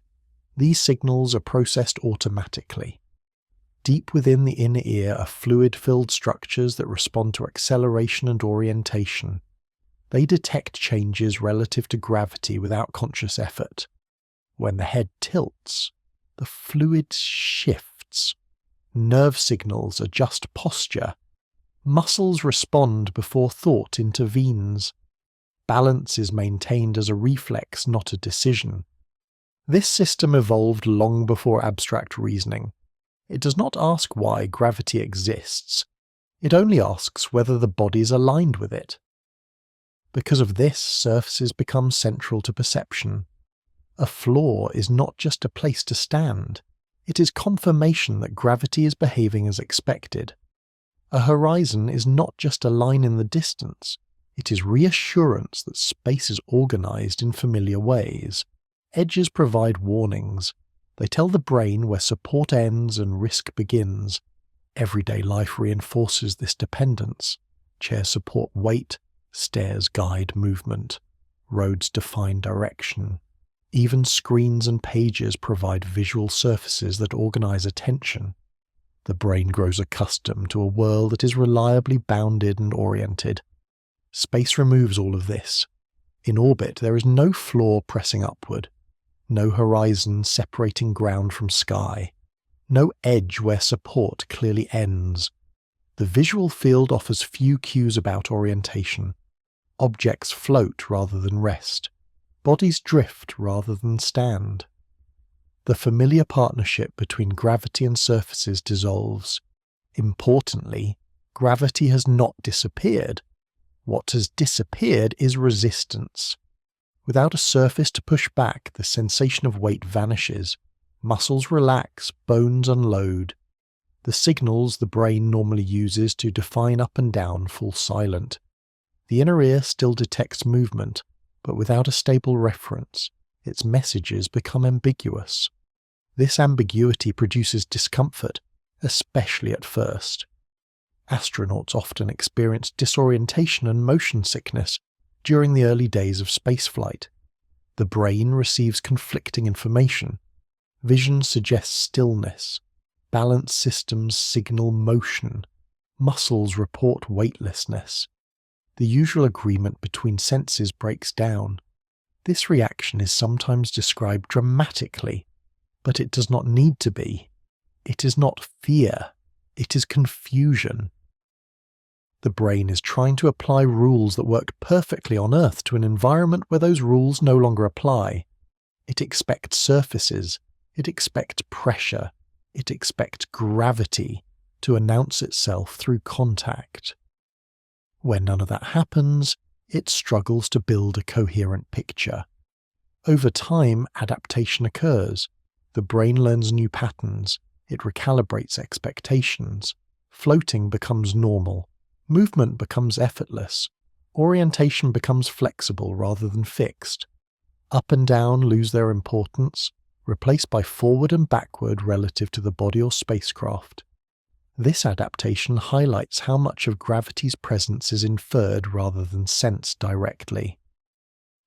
These signals are processed automatically. Deep within the inner ear are fluid-filled structures that respond to acceleration and orientation. They detect changes relative to gravity without conscious effort. When the head tilts, the fluid shifts. Nerve signals adjust posture. Muscles respond before thought intervenes. Balance is maintained as a reflex, not a decision. This system evolved long before abstract reasoning. It does not ask why gravity exists. It only asks whether the body is aligned with it. Because of this, surfaces become central to perception. A floor is not just a place to stand. It is confirmation that gravity is behaving as expected. A horizon is not just a line in the distance. It is reassurance that space is organized in familiar ways. Edges provide warnings. They tell the brain where support ends and risk begins. Everyday life reinforces this dependence. Chairs support weight, stairs guide movement. Roads define direction. Even screens and pages provide visual surfaces that organize attention. The brain grows accustomed to a world that is reliably bounded and oriented. Space removes all of this. In orbit, there is no floor pressing upward, no horizon separating ground from sky, no edge where support clearly ends. The visual field offers few cues about orientation. Objects float rather than rest. Bodies drift rather than stand. The familiar partnership between gravity and surfaces dissolves. Importantly, gravity has not disappeared. What has disappeared is resistance. Without a surface to push back, the sensation of weight vanishes. Muscles relax, bones unload. The signals the brain normally uses to define up and down fall silent. The inner ear still detects movement, but without a stable reference, its messages become ambiguous. This ambiguity produces discomfort, especially at first. Astronauts often experience disorientation and motion sickness during the early days of spaceflight. The brain receives conflicting information. Vision suggests stillness. Balance systems signal motion. Muscles report weightlessness. The usual agreement between senses breaks down. This reaction is sometimes described dramatically, but it does not need to be. It is not fear. It is confusion. The brain is trying to apply rules that work perfectly on Earth to an environment where those rules no longer apply. It expects surfaces. It expects pressure. It expects gravity to announce itself through contact. When none of that happens, it struggles to build a coherent picture. Over time, adaptation occurs. The brain learns new patterns. It recalibrates expectations. Floating becomes normal. Movement becomes effortless. Orientation becomes flexible rather than fixed. Up and down lose their importance. replaced by forward and backward relative to the body or spacecraft. This adaptation highlights how much of gravity's presence is inferred rather than sensed directly.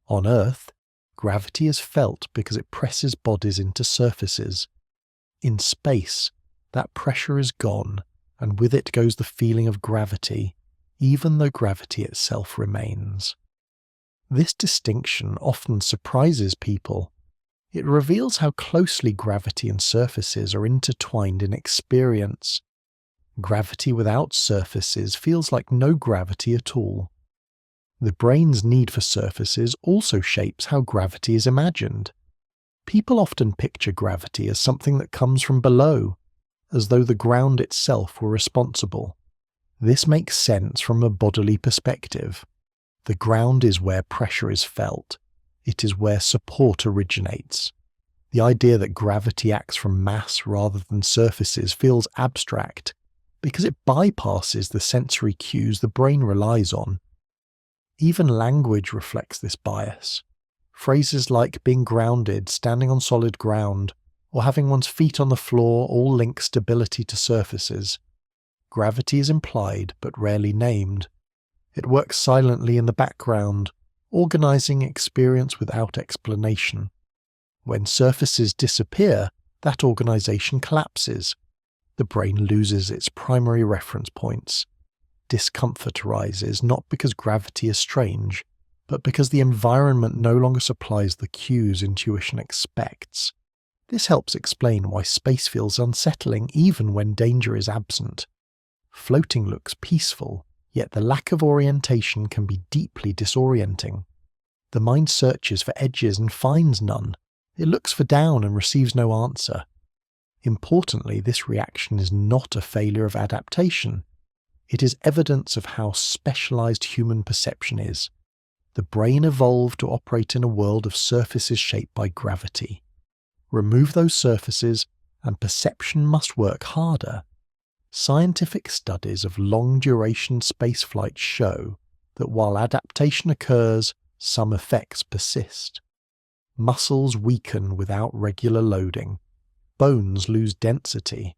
On Earth, gravity is felt because it presses bodies into surfaces. In space, that pressure is gone, and with it goes the feeling of gravity, even though gravity itself remains. This distinction often surprises people. It reveals how closely gravity and surfaces are intertwined in experience. Gravity without surfaces feels like no gravity at all. The brain's need for surfaces also shapes how gravity is imagined. People often picture gravity as something that comes from below, as though the ground itself were responsible. This makes sense from a bodily perspective. The ground is where pressure is felt. It is where support originates. The idea that gravity acts from mass rather than surfaces feels abstract, because it bypasses the sensory cues the brain relies on. Even language reflects this bias. Phrases like being grounded, standing on solid ground, or having one's feet on the floor all link stability to surfaces. Gravity is implied but rarely named. It works silently in the background, organizing experience without explanation. When surfaces disappear, that organization collapses. The brain loses its primary reference points. Discomfort arises not because gravity is strange, but because the environment no longer supplies the cues intuition expects. This helps explain why space feels unsettling even when danger is absent. Floating looks peaceful, yet the lack of orientation can be deeply disorienting. The mind searches for edges and finds none. It looks for down and receives no answer. Importantly, this reaction is not a failure of adaptation. It is evidence of how specialized human perception is. The brain evolved to operate in a world of surfaces shaped by gravity. Remove those surfaces, and perception must work harder. Scientific studies of long-duration spaceflight show that while adaptation occurs, some effects persist. Muscles weaken without regular loading. Bones lose density.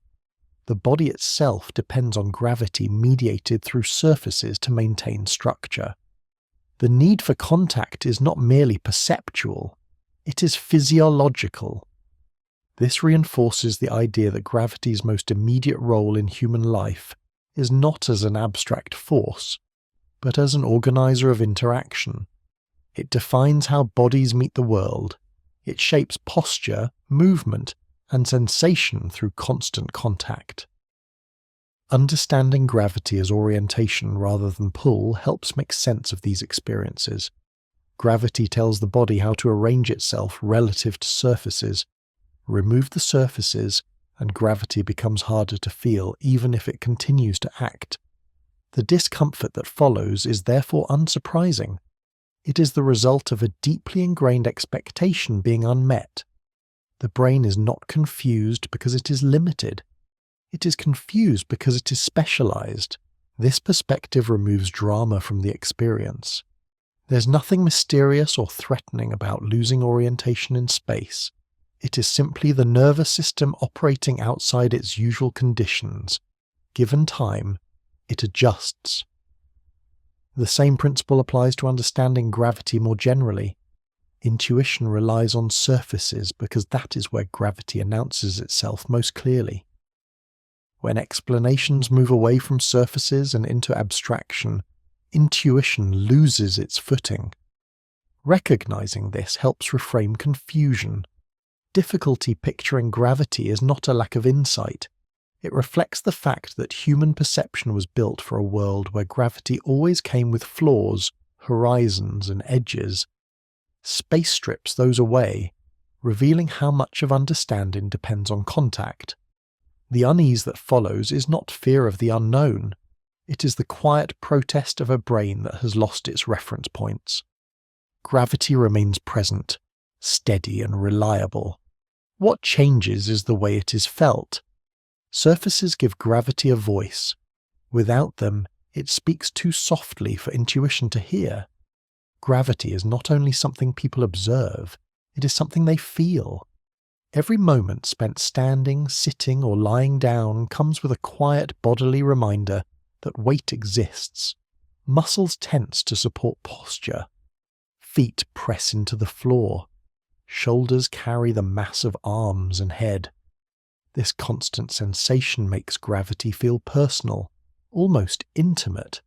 The body itself depends on gravity mediated through surfaces to maintain structure. The need for contact is not merely perceptual, it is physiological. This reinforces the idea that gravity's most immediate role in human life is not as an abstract force, but as an organizer of interaction. It defines how bodies meet the world. It shapes posture, movement, and sensation through constant contact. Understanding gravity as orientation rather than pull helps make sense of these experiences. Gravity tells the body how to arrange itself relative to surfaces. Remove the surfaces, and gravity becomes harder to feel even if it continues to act. The discomfort that follows is therefore unsurprising. It is the result of a deeply ingrained expectation being unmet. The brain is not confused because it is limited. It is confused because it is specialized. This perspective removes drama from the experience. There's nothing mysterious or threatening about losing orientation in space. It is simply the nervous system operating outside its usual conditions. Given time, it adjusts. The same principle applies to understanding gravity more generally. Intuition relies on surfaces because that is where gravity announces itself most clearly. When explanations move away from surfaces and into abstraction, intuition loses its footing. Recognizing this helps reframe confusion. Difficulty picturing gravity is not a lack of insight. It reflects the fact that human perception was built for a world where gravity always came with flaws, horizons, and edges. Space strips those away, revealing how much of understanding depends on contact. The unease that follows is not fear of the unknown. It is the quiet protest of a brain that has lost its reference points. Gravity remains present, steady and reliable. What changes is the way it is felt. Surfaces give gravity a voice. Without them, it speaks too softly for intuition to hear. Gravity is not only something people observe, it is something they feel. Every moment spent standing, sitting, or lying down comes with a quiet bodily reminder that weight exists. Muscles tense to support posture. Feet press into the floor. Shoulders carry the mass of arms and head. This constant sensation makes gravity feel personal, almost intimate,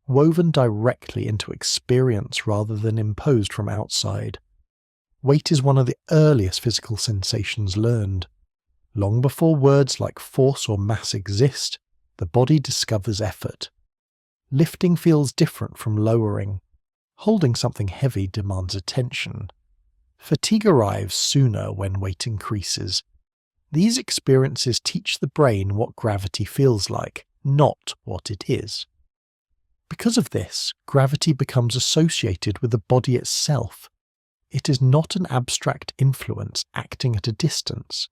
woven directly into experience rather than imposed from outside. Weight is one of the earliest physical sensations learned. Long before words like force or mass exist, the body discovers effort. Lifting feels different from lowering. Holding something heavy demands attention. Fatigue arrives sooner when weight increases. These experiences teach the brain what gravity feels like, not what it is. Because of this, gravity becomes associated with the body itself. It is not an abstract influence acting at a distance.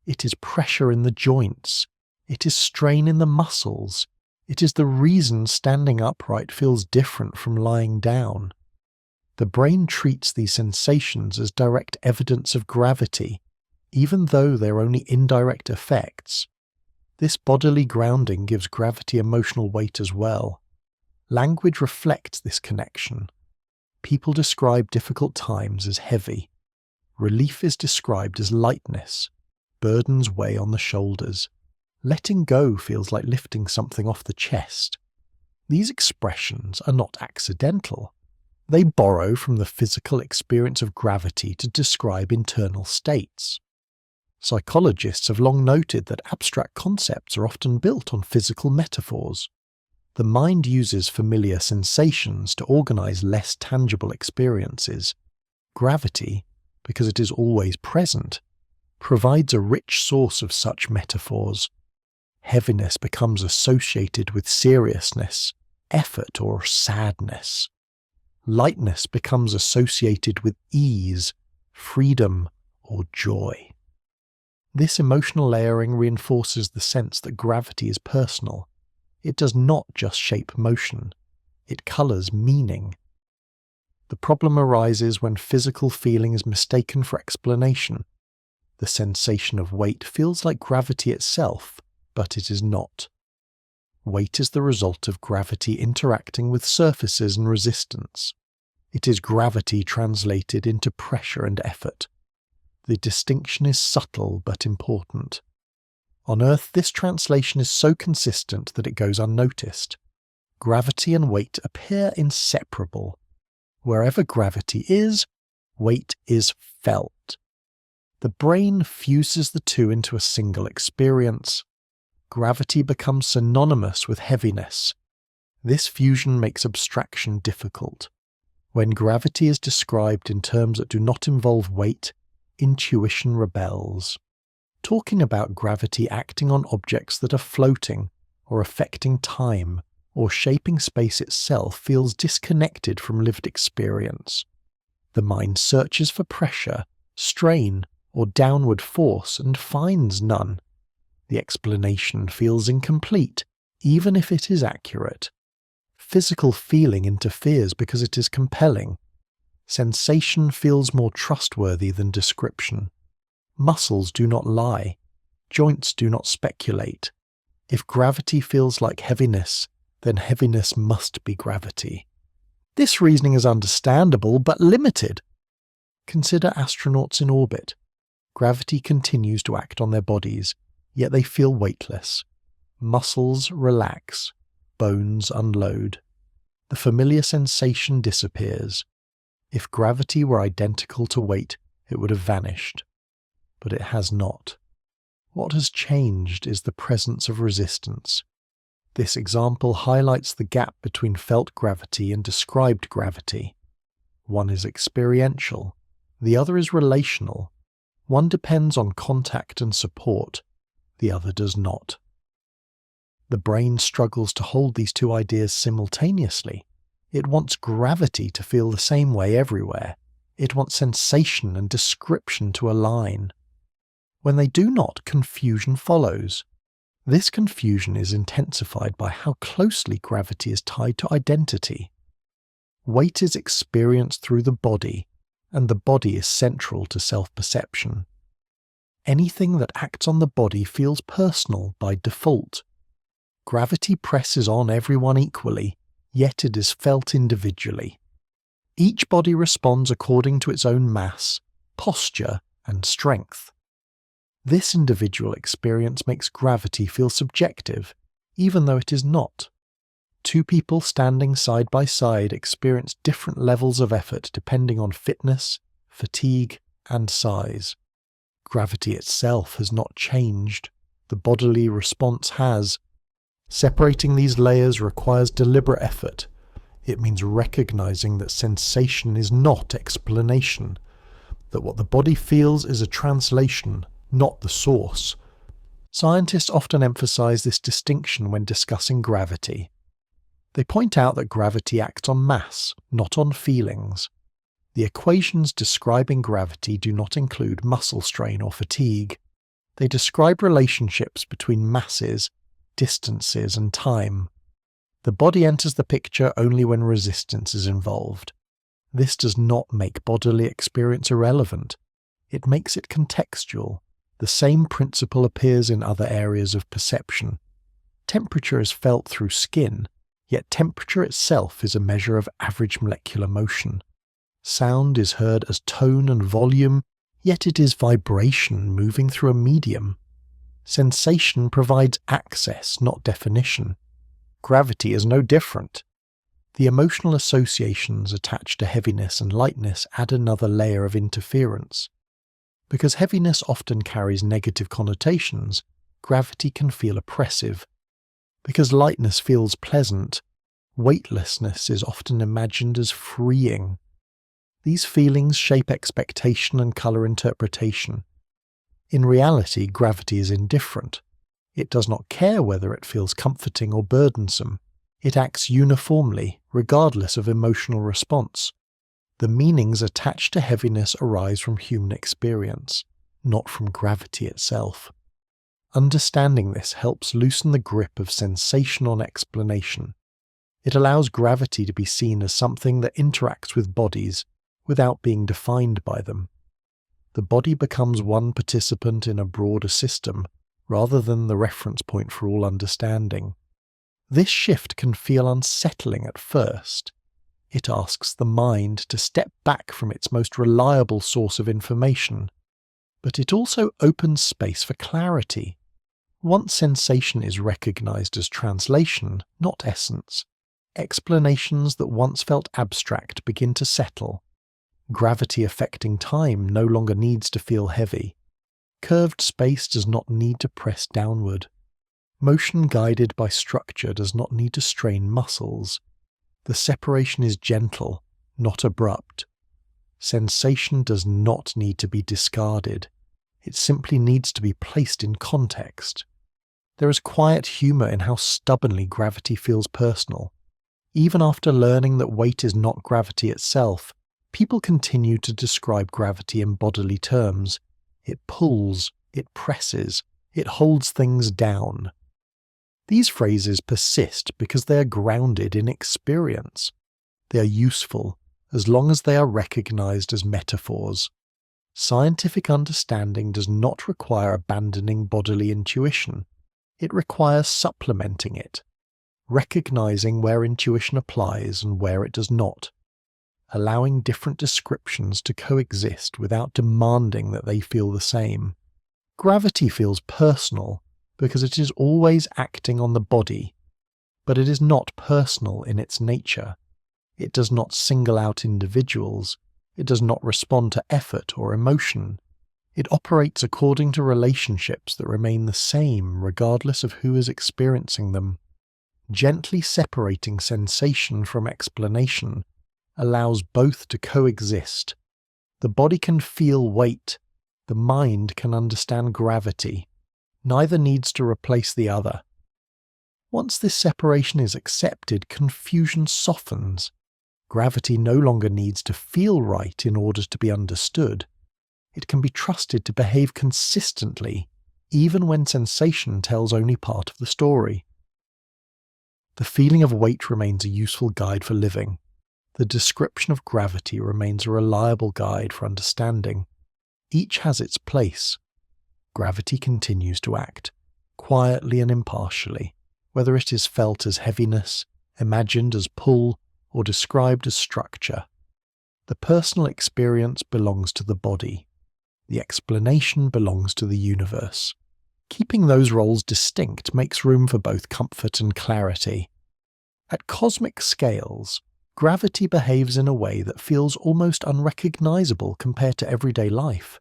It is pressure in the joints. It is strain in the muscles. It is the reason standing upright feels different from lying down. The brain treats these sensations as direct evidence of gravity, even though they're only indirect effects. This bodily grounding gives gravity emotional weight as well. Language reflects this connection. People describe difficult times as heavy. Relief is described as lightness. Burdens weigh on the shoulders. Letting go feels like lifting something off the chest. These expressions are not accidental. They borrow from the physical experience of gravity to describe internal states. Psychologists have long noted that abstract concepts are often built on physical metaphors. The mind uses familiar sensations to organize less tangible experiences. Gravity, because it is always present, provides a rich source of such metaphors. Heaviness becomes associated with seriousness, effort, or sadness. Lightness becomes associated with ease, freedom, or joy. This emotional layering reinforces the sense that gravity is personal. It does not just shape motion, it colours meaning. The problem arises when physical feeling is mistaken for explanation. The sensation of weight feels like gravity itself, but it is not. Weight is the result of gravity interacting with surfaces and resistance. It is gravity translated into pressure and effort. The distinction is subtle but important. On Earth, this translation is so consistent that it goes unnoticed. Gravity and weight appear inseparable. Wherever gravity is, weight is felt. The brain fuses the two into a single experience. Gravity becomes synonymous with heaviness. This fusion makes abstraction difficult. When gravity is described in terms that do not involve weight, intuition rebels. Talking about gravity acting on objects that are floating, or affecting time, or shaping space itself feels disconnected from lived experience. The mind searches for pressure, strain, or downward force and finds none. The explanation feels incomplete, even if it is accurate. Physical feeling interferes because it is compelling. Sensation feels more trustworthy than description. Muscles do not lie. Joints do not speculate. If gravity feels like heaviness, then heaviness must be gravity. This reasoning is understandable but limited. Consider astronauts in orbit. Gravity continues to act on their bodies, yet they feel weightless. Muscles relax, bones unload. The familiar sensation disappears. If gravity were identical to weight, it would have vanished. But it has not. What has changed is the presence of resistance. This example highlights the gap between felt gravity and described gravity. One is experiential, the other is relational. One depends on contact and support, the other does not. The brain struggles to hold these two ideas simultaneously. It wants gravity to feel the same way everywhere. It wants sensation and description to align. When they do not, confusion follows. This confusion is intensified by how closely gravity is tied to identity. Weight is experienced through the body, and the body is central to self-perception. Anything that acts on the body feels personal by default. Gravity presses on everyone equally, yet it is felt individually. Each body responds according to its own mass, posture, and strength. This individual experience makes gravity feel subjective, even though it is not. Two people standing side by side experience different levels of effort depending on fitness, fatigue, and size. Gravity itself has not changed. The bodily response has. Separating these layers requires deliberate effort. It means recognizing that sensation is not explanation, that what the body feels is a translation, not the source. Scientists often emphasize this distinction when discussing gravity. They point out that gravity acts on mass, not on feelings. The equations describing gravity do not include muscle strain or fatigue. They describe relationships between masses, distances, and time. The body enters the picture only when resistance is involved. This does not make bodily experience irrelevant. It makes it contextual. The same principle appears in other areas of perception. Temperature is felt through skin, yet temperature itself is a measure of average molecular motion. Sound is heard as tone and volume, yet it is vibration moving through a medium. Sensation provides access, not definition. Gravity is no different. The emotional associations attached to heaviness and lightness add another layer of interference. Because heaviness often carries negative connotations, gravity can feel oppressive. Because lightness feels pleasant, weightlessness is often imagined as freeing. These feelings shape expectation and colour interpretation. In reality, gravity is indifferent. It does not care whether it feels comforting or burdensome. It acts uniformly, regardless of emotional response. The meanings attached to heaviness arise from human experience, not from gravity itself. Understanding this helps loosen the grip of sensation on explanation. It allows gravity to be seen as something that interacts with bodies, without being defined by them. The body becomes one participant in a broader system, rather than the reference point for all understanding. This shift can feel unsettling at first. It asks the mind to step back from its most reliable source of information, but it also opens space for clarity. Once sensation is recognized as translation, not essence, explanations that once felt abstract begin to settle. Gravity affecting time no longer needs to feel heavy. Curved space does not need to press downward. Motion guided by structure does not need to strain muscles. The separation is gentle, not abrupt. Sensation does not need to be discarded. It simply needs to be placed in context. There is quiet humour in how stubbornly gravity feels personal. Even after learning that weight is not gravity itself, people continue to describe gravity in bodily terms. It pulls, it presses, it holds things down. These phrases persist because they are grounded in experience. They are useful as long as they are recognized as metaphors. Scientific understanding does not require abandoning bodily intuition. It requires supplementing it, recognizing where intuition applies and where it does not, allowing different descriptions to coexist without demanding that they feel the same. Gravity feels personal because it is always acting on the body, but it is not personal in its nature. It does not single out individuals. It does not respond to effort or emotion. It operates according to relationships that remain the same regardless of who is experiencing them. Gently separating sensation from explanation allows both to coexist. The body can feel weight. The mind can understand gravity. Neither needs to replace the other. Once this separation is accepted, confusion softens. Gravity no longer needs to feel right in order to be understood. It can be trusted to behave consistently, even when sensation tells only part of the story. The feeling of weight remains a useful guide for living. The description of gravity remains a reliable guide for understanding. Each has its place. gravity continues to act, quietly and impartially, whether it is felt as heaviness, imagined as pull, or described as structure. The personal experience belongs to the body. The explanation belongs to the universe. Keeping those roles distinct makes room for both comfort and clarity. At cosmic scales, gravity behaves in a way that feels almost unrecognizable compared to everyday life.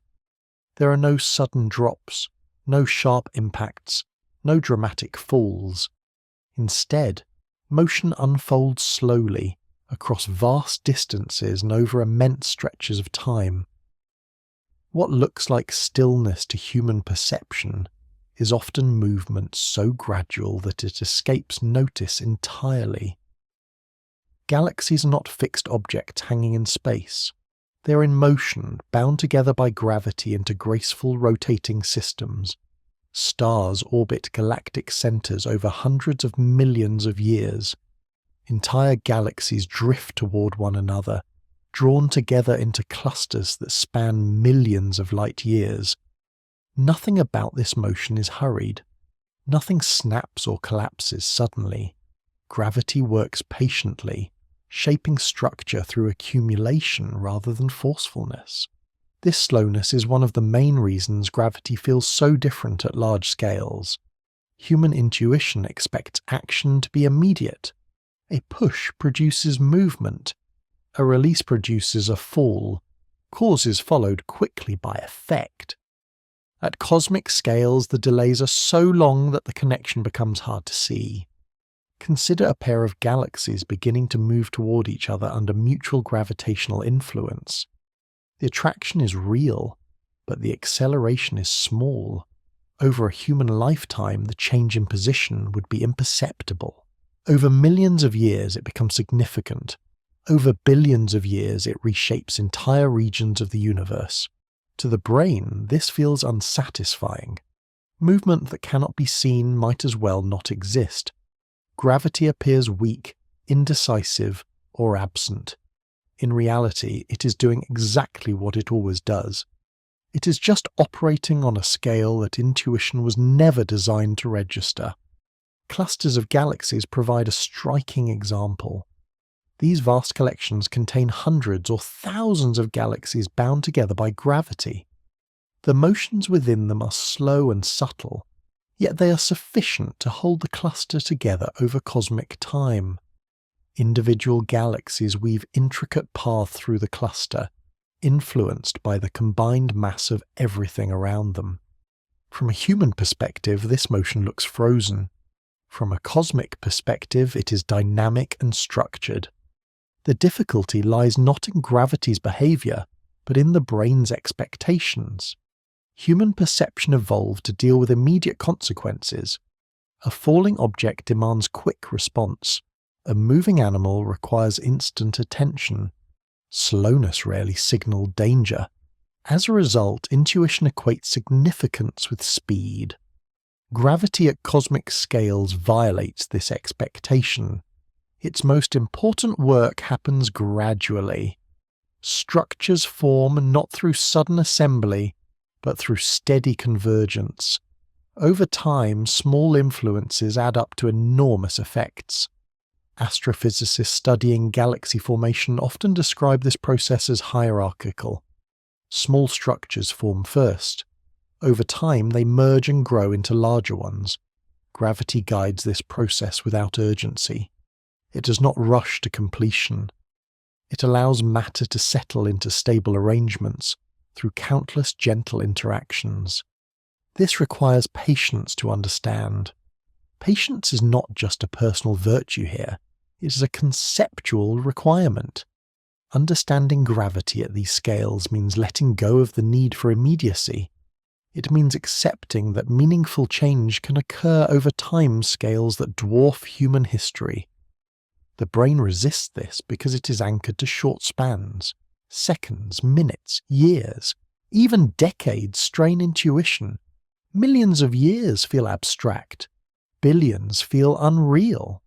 There are no sudden drops, no sharp impacts, no dramatic falls. Instead, motion unfolds slowly, across vast distances and over immense stretches of time. What looks like stillness to human perception is often movement so gradual that it escapes notice entirely. Galaxies are not fixed objects hanging in space. They are in motion, bound together by gravity into graceful rotating systems. Stars orbit galactic centers over hundreds of millions of years. Entire galaxies drift toward one another, drawn together into clusters that span millions of light years. Nothing about this motion is hurried. Nothing snaps or collapses suddenly. Gravity works patiently, shaping structure through accumulation rather than forcefulness. This slowness is one of the main reasons gravity feels so different at large scales. Human intuition expects action to be immediate. A push produces movement. A release produces a fall. Cause is followed quickly by effect. At cosmic scales, the delays are so long that the connection becomes hard to see. Consider a pair of galaxies beginning to move toward each other under mutual gravitational influence. The attraction is real, but the acceleration is small. Over a human lifetime, the change in position would be imperceptible. Over millions of years, it becomes significant. Over billions of years, it reshapes entire regions of the universe. To the brain, this feels unsatisfying. Movement that cannot be seen might as well not exist. Gravity appears weak, indecisive, or absent. In reality, it is doing exactly what it always does. It is just operating on a scale that intuition was never designed to register. Clusters of galaxies provide a striking example. These vast collections contain hundreds or thousands of galaxies bound together by gravity. The motions within them are slow and subtle, yet they are sufficient to hold the cluster together over cosmic time. Individual galaxies weave intricate paths through the cluster, influenced by the combined mass of everything around them. From a human perspective, this motion looks frozen. From a cosmic perspective, it is dynamic and structured. The difficulty lies not in gravity's behavior, but in the brain's expectations. Human perception evolved to deal with immediate consequences. A falling object demands quick response. A moving animal requires instant attention. Slowness rarely signaled danger. As a result, intuition equates significance with speed. Gravity at cosmic scales violates this expectation. Its most important work happens gradually. Structures form not through sudden assembly, but through steady convergence. Over time, small influences add up to enormous effects. Astrophysicists studying galaxy formation often describe this process as hierarchical. Small structures form first. Over time, they merge and grow into larger ones. Gravity guides this process without urgency. It does not rush to completion. It allows matter to settle into stable arrangements through countless gentle interactions. This requires patience to understand. Patience is not just a personal virtue here, it is a conceptual requirement. Understanding gravity at these scales means letting go of the need for immediacy. It means accepting that meaningful change can occur over time scales that dwarf human history. The brain resists this because it is anchored to short spans. Seconds, minutes, years, even decades strain intuition. Millions of years feel abstract. Billions feel unreal.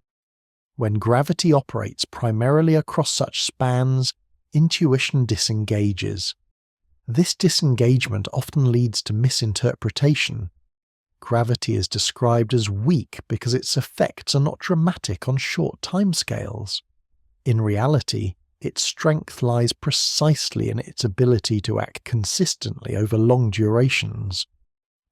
When gravity operates primarily across such spans, intuition disengages. This disengagement often leads to misinterpretation. Gravity is described as weak because its effects are not dramatic on short timescales. In reality, its strength lies precisely in its ability to act consistently over long durations.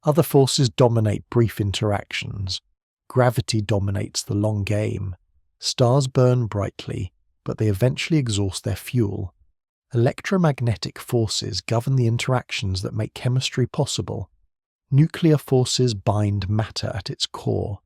Other forces dominate brief interactions. Gravity dominates the long game. Stars burn brightly, but they eventually exhaust their fuel. Electromagnetic forces govern the interactions that make chemistry possible. Nuclear forces bind matter at its core.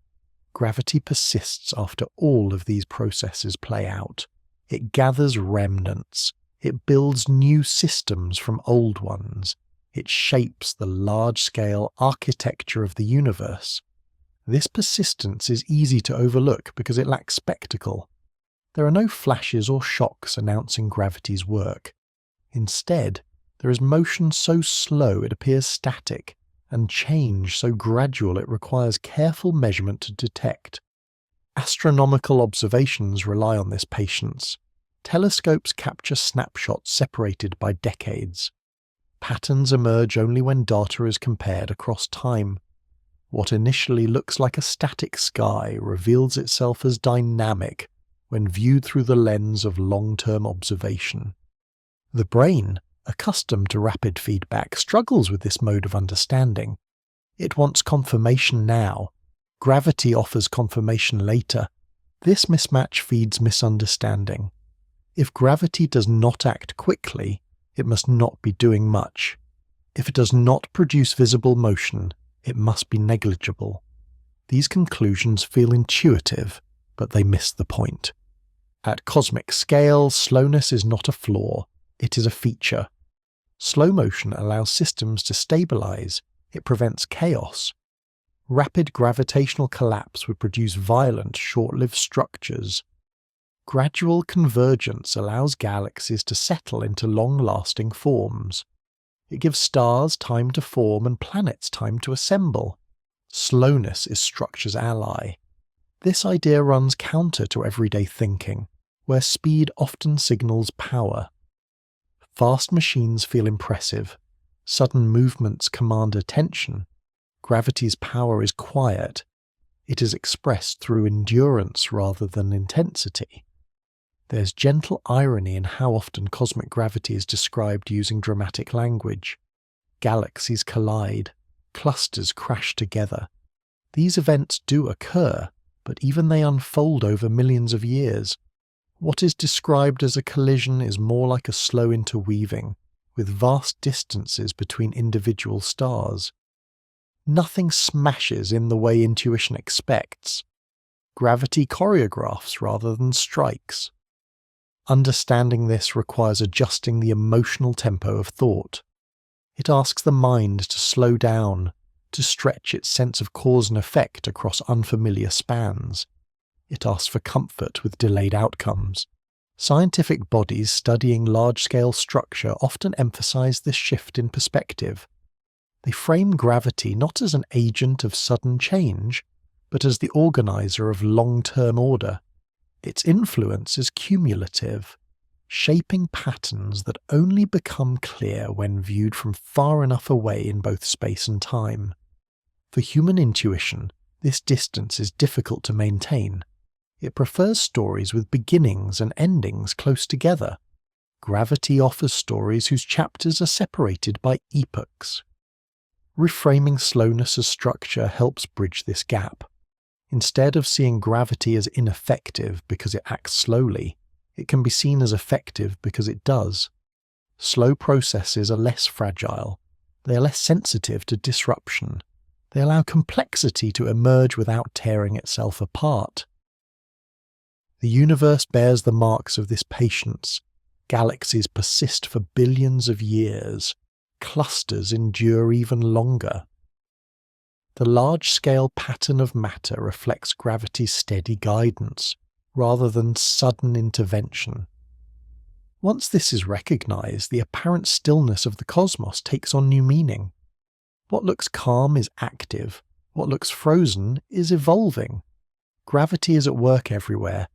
Gravity persists after all of these processes play out. It gathers remnants. It builds new systems from old ones. It shapes the large-scale architecture of the universe. This persistence is easy to overlook because it lacks spectacle. There are no flashes or shocks announcing gravity's work. Instead, there is motion so slow it appears static, and change so gradual it requires careful measurement to detect. Astronomical observations rely on this patience. Telescopes capture snapshots separated by decades. Patterns emerge only when data is compared across time. What initially looks like a static sky reveals itself as dynamic when viewed through the lens of long-term observation. The brain, accustomed to rapid feedback, struggles with this mode of understanding. It wants confirmation now. Gravity offers confirmation later. This mismatch feeds misunderstanding. If gravity does not act quickly, it must not be doing much. If it does not produce visible motion, it must be negligible. These conclusions feel intuitive, but they miss the point. At cosmic scale, slowness is not a flaw, it is a feature. Slow motion allows systems to stabilize, it prevents chaos. Rapid gravitational collapse would produce violent, short-lived structures. Gradual convergence allows galaxies to settle into long-lasting forms. It gives stars time to form and planets time to assemble. Slowness is structure's ally. This idea runs counter to everyday thinking, where speed often signals power. Fast machines feel impressive. Sudden movements command attention. Gravity's power is quiet. It is expressed through endurance rather than intensity. There's gentle irony in how often cosmic gravity is described using dramatic language. Galaxies collide. Clusters crash together. These events do occur, but even they unfold over millions of years. What is described as a collision is more like a slow interweaving, with vast distances between individual stars. Nothing smashes in the way intuition expects. Gravity choreographs rather than strikes. Understanding this requires adjusting the emotional tempo of thought. It asks the mind to slow down, to stretch its sense of cause and effect across unfamiliar spans. It asks for comfort with delayed outcomes. Scientific bodies studying large-scale structure often emphasize this shift in perspective. They frame gravity not as an agent of sudden change, but as the organizer of long-term order. Its influence is cumulative, shaping patterns that only become clear when viewed from far enough away in both space and time. For human intuition, this distance is difficult to maintain. It prefers stories with beginnings and endings close together. Gravity offers stories whose chapters are separated by epochs. Reframing slowness as structure helps bridge this gap. Instead of seeing gravity as ineffective because it acts slowly, it can be seen as effective because it does. Slow processes are less fragile. They are less sensitive to disruption. They allow complexity to emerge without tearing itself apart. The universe bears the marks of this patience. Galaxies persist for billions of years. Clusters endure even longer. The large-scale pattern of matter reflects gravity's steady guidance, rather than sudden intervention. Once this is recognized, the apparent stillness of the cosmos takes on new meaning. What looks calm is active. What looks frozen is evolving. Gravity is at work everywhere,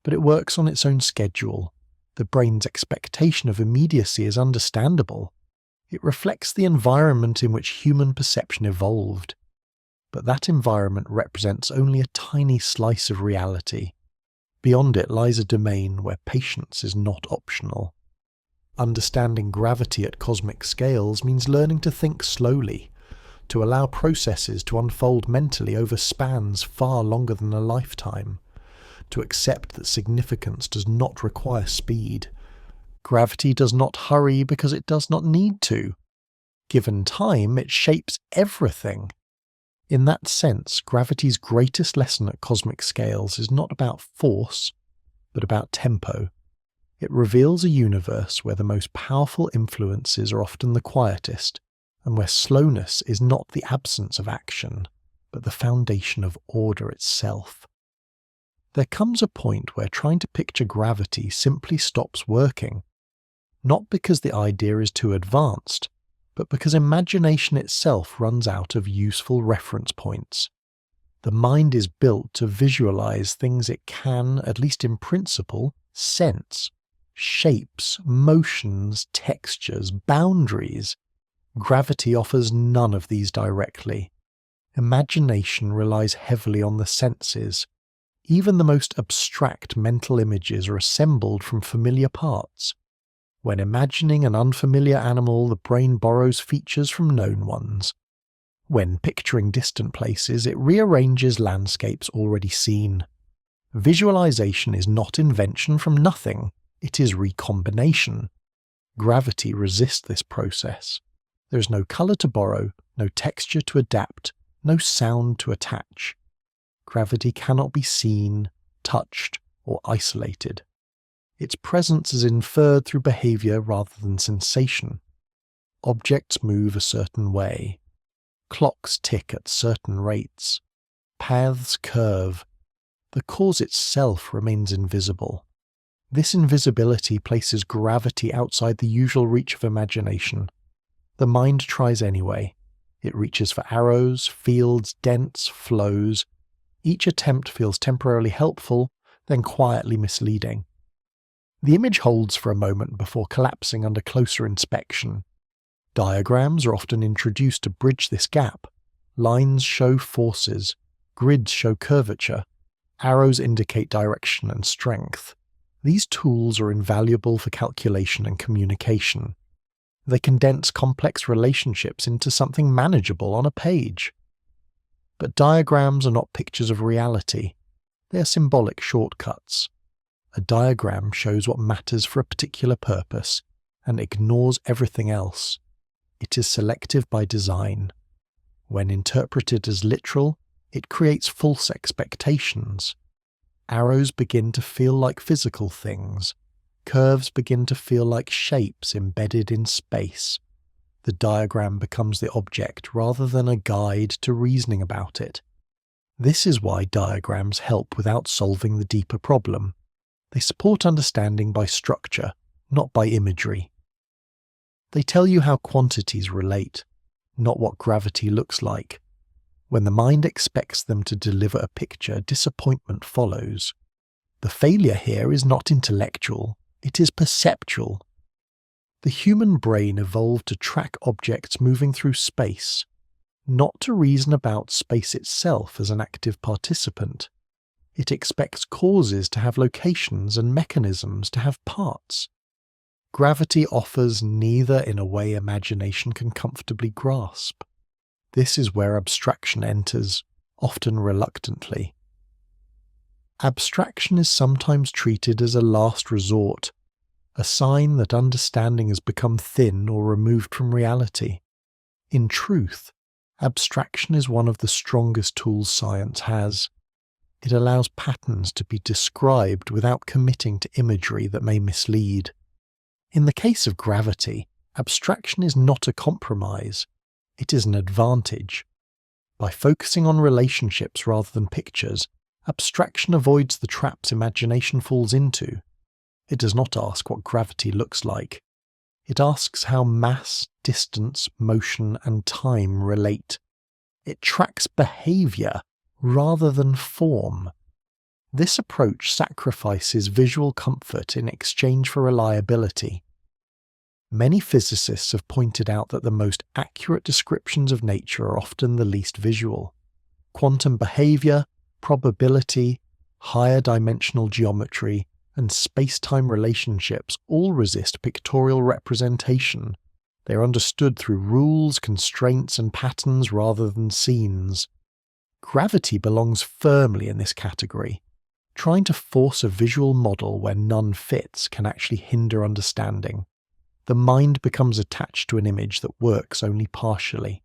but it works on its own schedule. The brain's expectation of immediacy is understandable. It reflects the environment in which human perception evolved, but that environment represents only a tiny slice of reality. Beyond it lies a domain where patience is not optional. Understanding gravity at cosmic scales means learning to think slowly, to allow processes to unfold mentally over spans far longer than a lifetime, to accept that significance does not require speed. Gravity does not hurry because it does not need to. Given time, it shapes everything. In that sense, gravity's greatest lesson at cosmic scales is not about force, but about tempo. It reveals a universe where the most powerful influences are often the quietest, and where slowness is not the absence of action, but the foundation of order itself. There comes a point where trying to picture gravity simply stops working, not because the idea is too advanced, but because imagination itself runs out of useful reference points. The mind is built to visualize things it can, at least in principle, sense. Shapes, motions, textures, boundaries. Gravity offers none of these directly. Imagination relies heavily on the senses. Even the most abstract mental images are assembled from familiar parts. When imagining an unfamiliar animal, the brain borrows features from known ones. When picturing distant places, it rearranges landscapes already seen. Visualization is not invention from nothing, it is recombination. Gravity resists this process. There is no color to borrow, no texture to adapt, no sound to attach. Gravity cannot be seen, touched, or isolated. Its presence is inferred through behavior rather than sensation. Objects move a certain way. Clocks tick at certain rates. Paths curve. The cause itself remains invisible. This invisibility places gravity outside the usual reach of imagination. The mind tries anyway. It reaches for arrows, fields, dents, flows. Each attempt feels temporarily helpful, then quietly misleading. The image holds for a moment before collapsing under closer inspection. Diagrams are often introduced to bridge this gap. Lines show forces, grids show curvature, arrows indicate direction and strength. These tools are invaluable for calculation and communication. They condense complex relationships into something manageable on a page. But diagrams are not pictures of reality. They are symbolic shortcuts. A diagram shows what matters for a particular purpose and ignores everything else. It is selective by design. When interpreted as literal, it creates false expectations. Arrows begin to feel like physical things. Curves begin to feel like shapes embedded in space. The diagram becomes the object rather than a guide to reasoning about it. This is why diagrams help without solving the deeper problem. They support understanding by structure, not by imagery. They tell you how quantities relate, not what gravity looks like. When the mind expects them to deliver a picture, disappointment follows. The failure here is not intellectual, it is perceptual. The human brain evolved to track objects moving through space, not to reason about space itself as an active participant. It expects causes to have locations and mechanisms to have parts. Gravity offers neither in a way imagination can comfortably grasp. This is where abstraction enters, often reluctantly. Abstraction is sometimes treated as a last resort, a sign that understanding has become thin or removed from reality. In truth, abstraction is one of the strongest tools science has. It allows patterns to be described without committing to imagery that may mislead. In the case of gravity, abstraction is not a compromise, it is an advantage. By focusing on relationships rather than pictures, abstraction avoids the traps imagination falls into. It does not ask what gravity looks like. It asks how mass, distance, motion, and time relate. It tracks behavior rather than form. This approach sacrifices visual comfort in exchange for reliability. Many physicists have pointed out that the most accurate descriptions of nature are often the least visual. Quantum behavior, probability, higher dimensional geometry, and space-time relationships all resist pictorial representation. They are understood through rules, constraints, and patterns rather than scenes. Gravity belongs firmly in this category. Trying to force a visual model where none fits can actually hinder understanding. The mind becomes attached to an image that works only partially.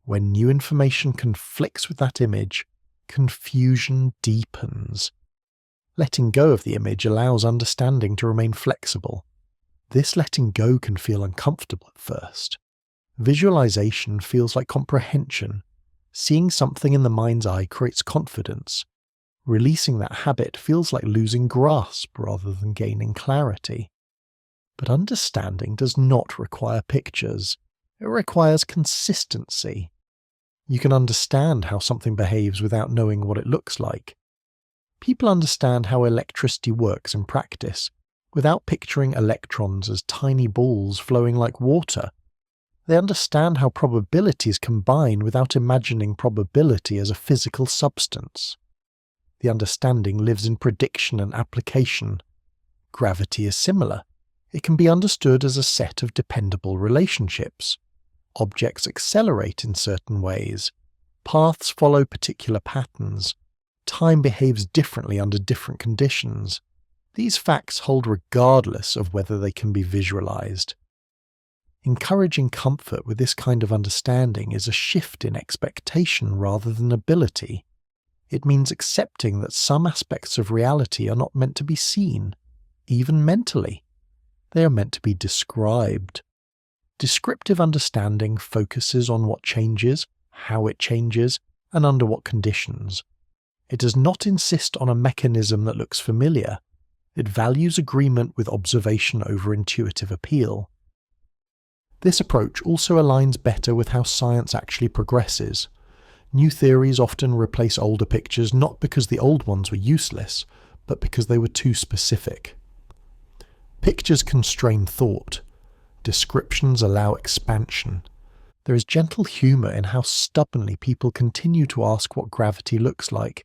When new information conflicts with that image, confusion deepens. Letting go of the image allows understanding to remain flexible. This letting go can feel uncomfortable at first. Visualization feels like comprehension. Seeing something in the mind's eye creates confidence. Releasing that habit feels like losing grasp rather than gaining clarity. But understanding does not require pictures. It requires consistency. You can understand how something behaves without knowing what it looks like. People understand how electricity works in practice, without picturing electrons as tiny balls flowing like water. They understand how probabilities combine without imagining probability as a physical substance. The understanding lives in prediction and application. Gravity is similar. It can be understood as a set of dependable relationships. Objects accelerate in certain ways. Paths follow particular patterns. Time behaves differently under different conditions. These facts hold regardless of whether they can be visualized. Encouraging comfort with this kind of understanding is a shift in expectation rather than ability. It means accepting that some aspects of reality are not meant to be seen, even mentally. They are meant to be described. Descriptive understanding focuses on what changes, how it changes, and under what conditions. It does not insist on a mechanism that looks familiar. It values agreement with observation over intuitive appeal. This approach also aligns better with how science actually progresses. New theories often replace older pictures not because the old ones were useless, but because they were too specific. Pictures constrain thought. Descriptions allow expansion. There is gentle humour in how stubbornly people continue to ask what gravity looks like,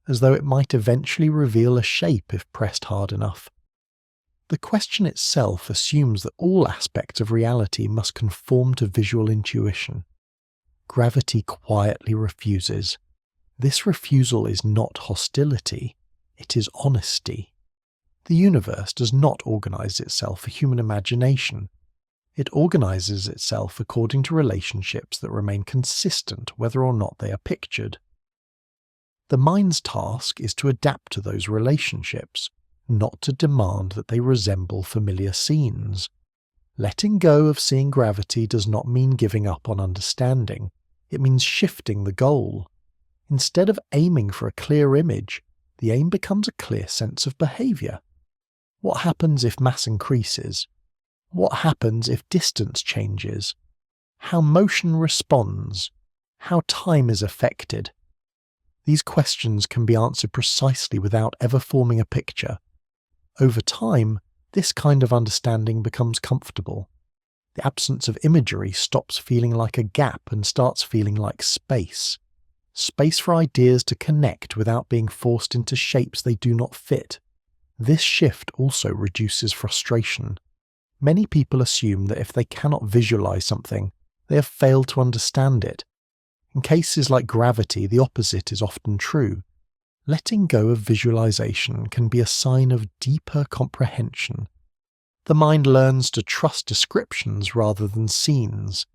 as though it might eventually reveal a shape if pressed hard enough. The question itself assumes that all aspects of reality must conform to visual intuition. Gravity quietly refuses. This refusal is not hostility, it is honesty. The universe does not organize itself for human imagination. It organizes itself according to relationships that remain consistent whether or not they are pictured. The mind's task is to adapt to those relationships, not to demand that they resemble familiar scenes. Letting go of seeing gravity does not mean giving up on understanding. It means shifting the goal. Instead of aiming for a clear image, the aim becomes a clear sense of behavior. What happens if mass increases? What happens if distance changes? How motion responds? How time is affected? These questions can be answered precisely without ever forming a picture. Over time, this kind of understanding becomes comfortable. The absence of imagery stops feeling like a gap and starts feeling like space. Space for ideas to connect without being forced into shapes they do not fit. This shift also reduces frustration. Many people assume that if they cannot visualize something, they have failed to understand it. In cases like gravity, the opposite is often true. Letting go of visualization can be a sign of deeper comprehension. The mind learns to trust descriptions rather than scenes.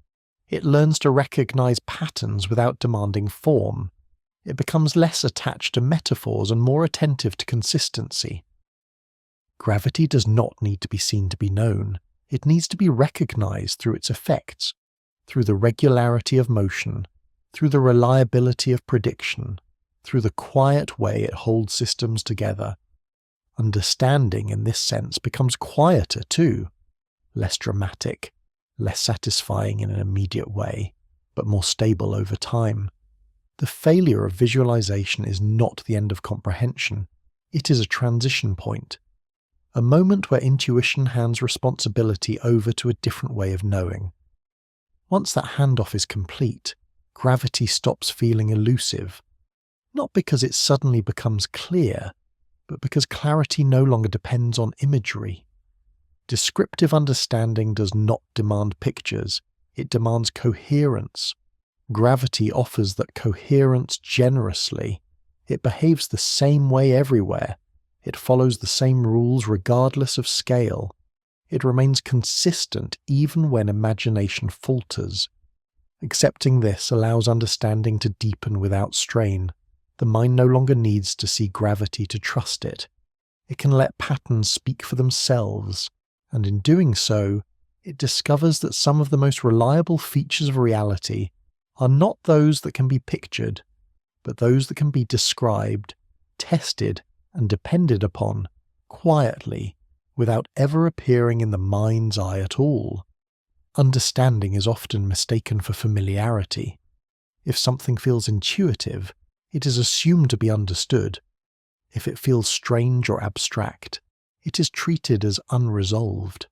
It learns to recognize patterns without demanding form. It becomes less attached to metaphors and more attentive to consistency. Gravity does not need to be seen to be known. It needs to be recognized through its effects, through the regularity of motion, through the reliability of prediction, through the quiet way it holds systems together. Understanding in this sense becomes quieter too, less dramatic, less satisfying in an immediate way, but more stable over time. The failure of visualization is not the end of comprehension. It is a transition point. a moment where intuition hands responsibility over to a different way of knowing. Once that handoff is complete, gravity stops feeling elusive, not because it suddenly becomes clear, but because clarity no longer depends on imagery. Descriptive understanding does not demand pictures, it demands coherence. Gravity offers that coherence generously. It behaves the same way everywhere. It follows the same rules regardless of scale. It remains consistent even when imagination falters. Accepting this allows understanding to deepen without strain. The mind no longer needs to see gravity to trust it. It can let patterns speak for themselves, and in doing so, it discovers that some of the most reliable features of reality are not those that can be pictured, but those that can be described, tested, and depended upon quietly, without ever appearing in the mind's eye at all. Understanding is often mistaken for familiarity. If something feels intuitive, it is assumed to be understood. If it feels strange or abstract, it is treated as unresolved.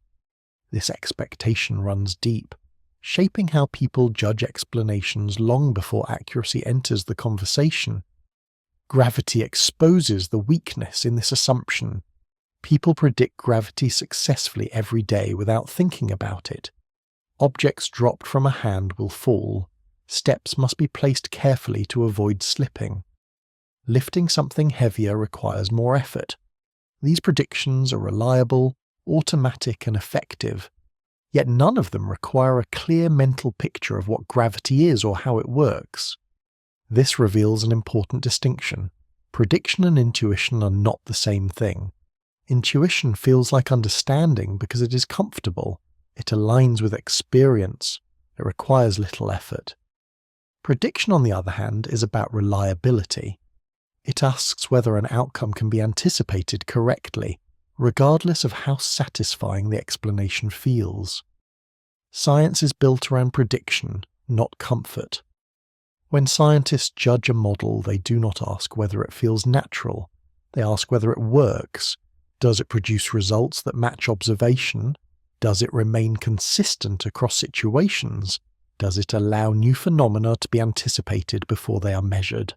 This expectation runs deep, shaping how people judge explanations long before accuracy enters the conversation. Gravity exposes the weakness in this assumption. People predict gravity successfully every day without thinking about it. Objects dropped from a hand will fall. Steps must be placed carefully to avoid slipping. Lifting something heavier requires more effort. These predictions are reliable, automatic, and effective, yet none of them require a clear mental picture of what gravity is or how it works. This reveals an important distinction. Prediction and intuition are not the same thing. Intuition feels like understanding because it is comfortable. It aligns with experience. It requires little effort. Prediction, on the other hand, is about reliability. It asks whether an outcome can be anticipated correctly, regardless of how satisfying the explanation feels. Science is built around prediction, not comfort. When scientists judge a model, they do not ask whether it feels natural. They ask whether it works. Does it produce results that match observation? Does it remain consistent across situations? Does it allow new phenomena to be anticipated before they are measured?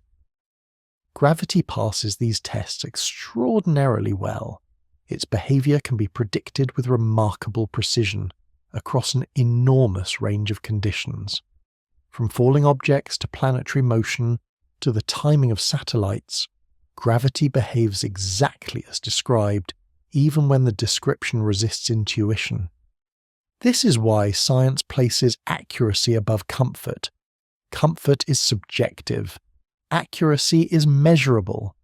Gravity passes these tests extraordinarily well. Its behavior can be predicted with remarkable precision across an enormous range of conditions. From falling objects to planetary motion to the timing of satellites, gravity behaves exactly as described, even when the description resists intuition. This is why science places accuracy above comfort. Comfort is subjective. Accuracy is measurable.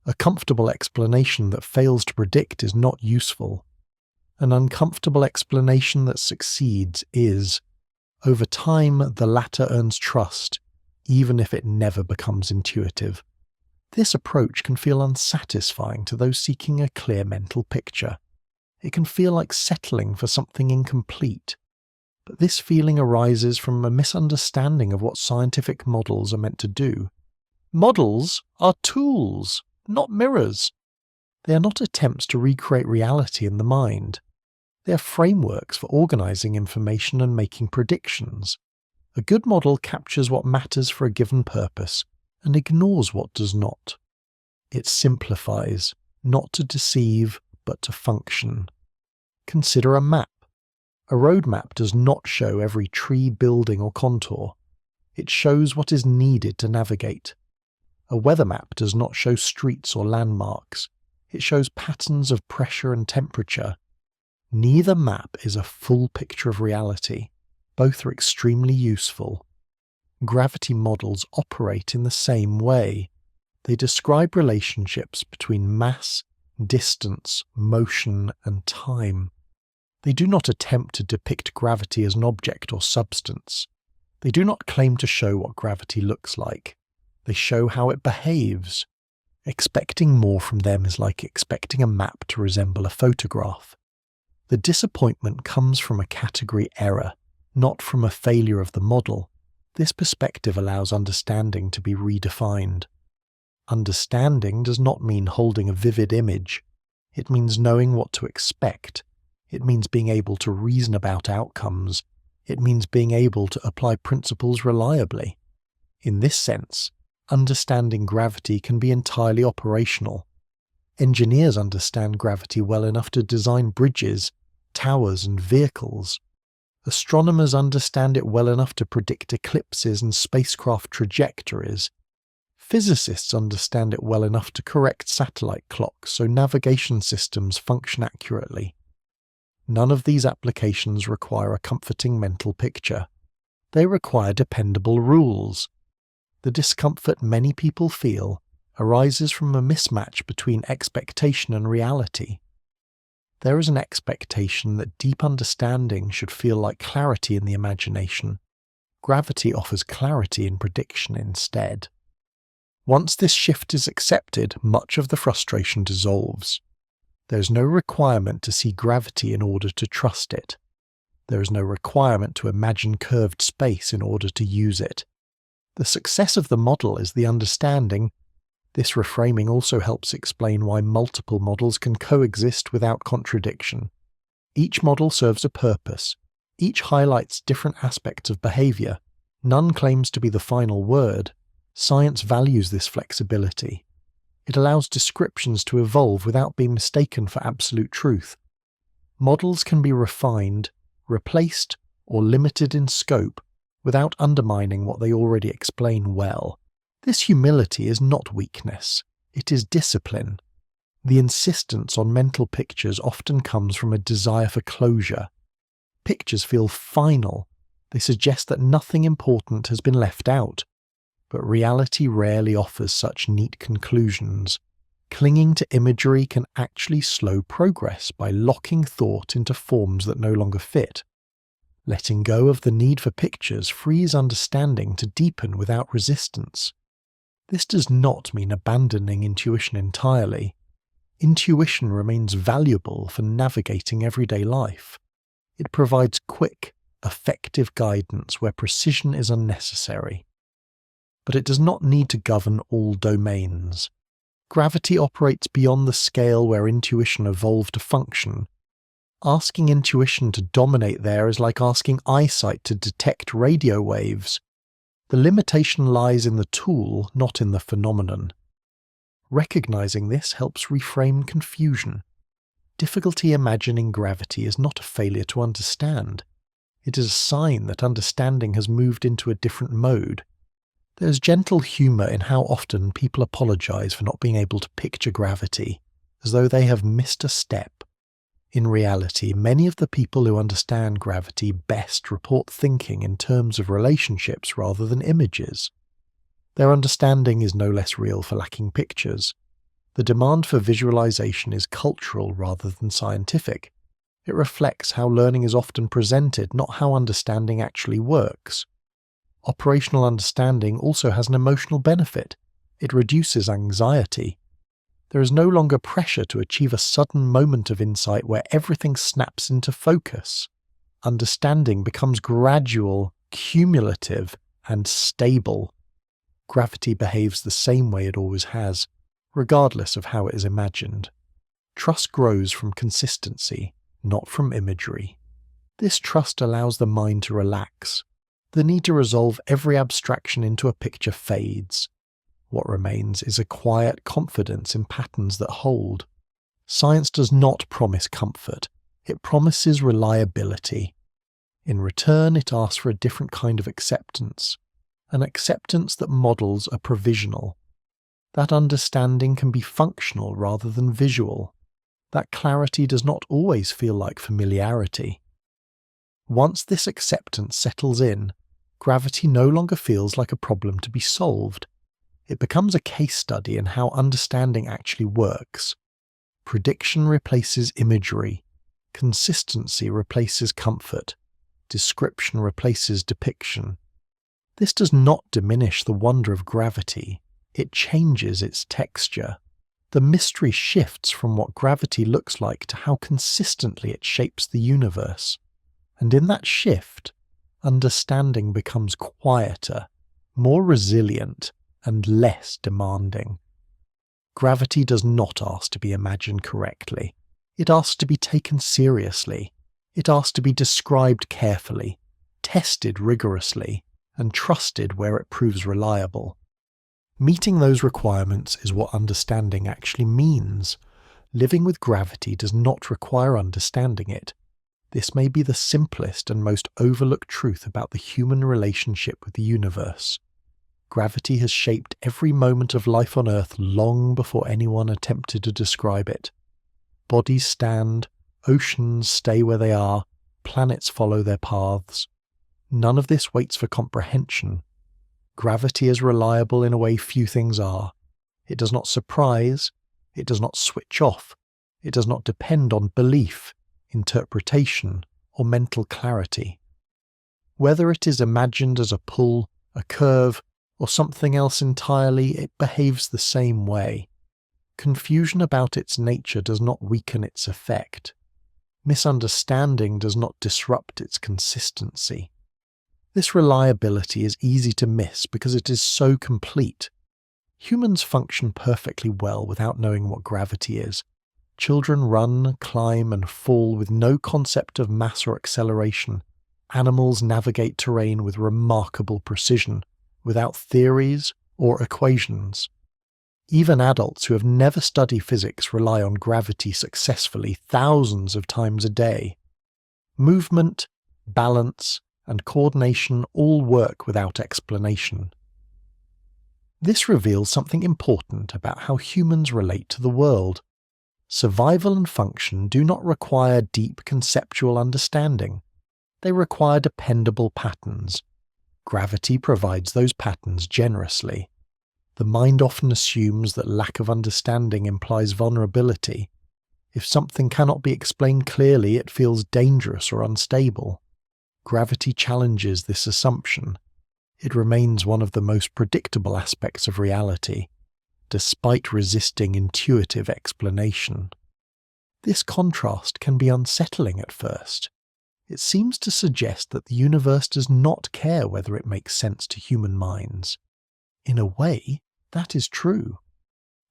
A comfortable explanation that fails to predict is not useful. An uncomfortable explanation that succeeds is. Over time, the latter earns trust, even if it never becomes intuitive. This approach can feel unsatisfying to those seeking a clear mental picture. It can feel like settling for something incomplete. But this feeling arises from a misunderstanding of what scientific models are meant to do. Models are tools, not mirrors. They are not attempts to recreate reality in the mind. They are frameworks for organizing information and making predictions. A good model captures what matters for a given purpose and ignores what does not. It simplifies, not to deceive, but to function. Consider a map. A road map does not show every tree, building, or contour. It shows what is needed to navigate. A weather map does not show streets or landmarks. It shows patterns of pressure and temperature. Neither map is a full picture of reality. Both are extremely useful. Gravity models operate in the same way. They describe relationships between mass, distance, motion, and time. They do not attempt to depict gravity as an object or substance. They do not claim to show what gravity looks like. They show how it behaves. Expecting more from them is like expecting a map to resemble a photograph. The disappointment comes from a category error, not from a failure of the model. This perspective allows understanding to be redefined. Understanding does not mean holding a vivid image. It means knowing what to expect. It means being able to reason about outcomes. It means being able to apply principles reliably. In this sense, understanding gravity can be entirely operational. Engineers understand gravity well enough to design bridges, towers, and vehicles. Astronomers understand it well enough to predict eclipses and spacecraft trajectories. Physicists understand it well enough to correct satellite clocks so navigation systems function accurately. None of these applications require a comforting mental picture. They require dependable rules. The discomfort many people feel arises from a mismatch between expectation and reality. There is an expectation that deep understanding should feel like clarity in the imagination. Gravity offers clarity in prediction instead. Once this shift is accepted, much of the frustration dissolves. There is no requirement to see gravity in order to trust it. There is no requirement to imagine curved space in order to use it. The success of the model is the understanding. This reframing also helps explain why multiple models can coexist without contradiction. Each model serves a purpose. Each highlights different aspects of behavior. None claims to be the final word. Science values this flexibility. It allows descriptions to evolve without being mistaken for absolute truth. Models can be refined, replaced, or limited in scope without undermining what they already explain well. This humility is not weakness, it is discipline. The insistence on mental pictures often comes from a desire for closure. Pictures feel final. They suggest that nothing important has been left out. But reality rarely offers such neat conclusions. Clinging to imagery can actually slow progress by locking thought into forms that no longer fit. Letting go of the need for pictures frees understanding to deepen without resistance. This does not mean abandoning intuition entirely. Intuition remains valuable for navigating everyday life. It provides quick, effective guidance where precision is unnecessary. But it does not need to govern all domains. Gravity operates beyond the scale where intuition evolved to function. Asking intuition to dominate there is like asking eyesight to detect radio waves. The limitation lies in the tool, not in the phenomenon. Recognizing this helps reframe confusion. Difficulty imagining gravity is not a failure to understand. It is a sign that understanding has moved into a different mode. There is gentle humour in how often people apologize for not being able to picture gravity, as though they have missed a step. In reality, many of the people who understand gravity best report thinking in terms of relationships rather than images. Their understanding is no less real for lacking pictures. The demand for visualization is cultural rather than scientific. It reflects how learning is often presented, not how understanding actually works. Operational understanding also has an emotional benefit. It reduces anxiety. There is no longer pressure to achieve a sudden moment of insight where everything snaps into focus. Understanding becomes gradual, cumulative, and stable. Gravity behaves the same way it always has, regardless of how it is imagined. Trust grows from consistency, not from imagery. This trust allows the mind to relax. The need to resolve every abstraction into a picture fades. What remains is a quiet confidence in patterns that hold. Science does not promise comfort, it promises reliability. In return, it asks for a different kind of acceptance, an acceptance that models are provisional. That understanding can be functional rather than visual. That clarity does not always feel like familiarity. Once this acceptance settles in, gravity no longer feels like a problem to be solved. It becomes a case study in how understanding actually works. Prediction replaces imagery. Consistency replaces comfort. Description replaces depiction. This does not diminish the wonder of gravity. It changes its texture. The mystery shifts from what gravity looks like to how consistently it shapes the universe. And in that shift, understanding becomes quieter, more resilient, and less demanding. Gravity does not ask to be imagined correctly. It asks to be taken seriously. It asks to be described carefully, tested rigorously, and trusted where it proves reliable. Meeting those requirements is what understanding actually means. Living with gravity does not require understanding it. This may be the simplest and most overlooked truth about the human relationship with the universe. Gravity has shaped every moment of life on Earth long before anyone attempted to describe it. Bodies stand, oceans stay where they are, planets follow their paths. None of this waits for comprehension. Gravity is reliable in a way few things are. It does not surprise, it does not switch off, it does not depend on belief, interpretation, or mental clarity. Whether it is imagined as a pull, a curve, or something else entirely, it behaves the same way. Confusion about its nature does not weaken its effect. Misunderstanding does not disrupt its consistency. This reliability is easy to miss because it is so complete. Humans function perfectly well without knowing what gravity is. Children run, climb, and fall with no concept of mass or acceleration. Animals navigate terrain with remarkable precision, without theories or equations. Even adults who have never studied physics rely on gravity successfully thousands of times a day. Movement, balance, and coordination all work without explanation. This reveals something important about how humans relate to the world. Survival and function do not require deep conceptual understanding. They require dependable patterns. Gravity provides those patterns generously. The mind often assumes that lack of understanding implies vulnerability. If something cannot be explained clearly, it feels dangerous or unstable. Gravity challenges this assumption. It remains one of the most predictable aspects of reality, despite resisting intuitive explanation. This contrast can be unsettling at first. It seems to suggest that the universe does not care whether it makes sense to human minds. In a way, that is true.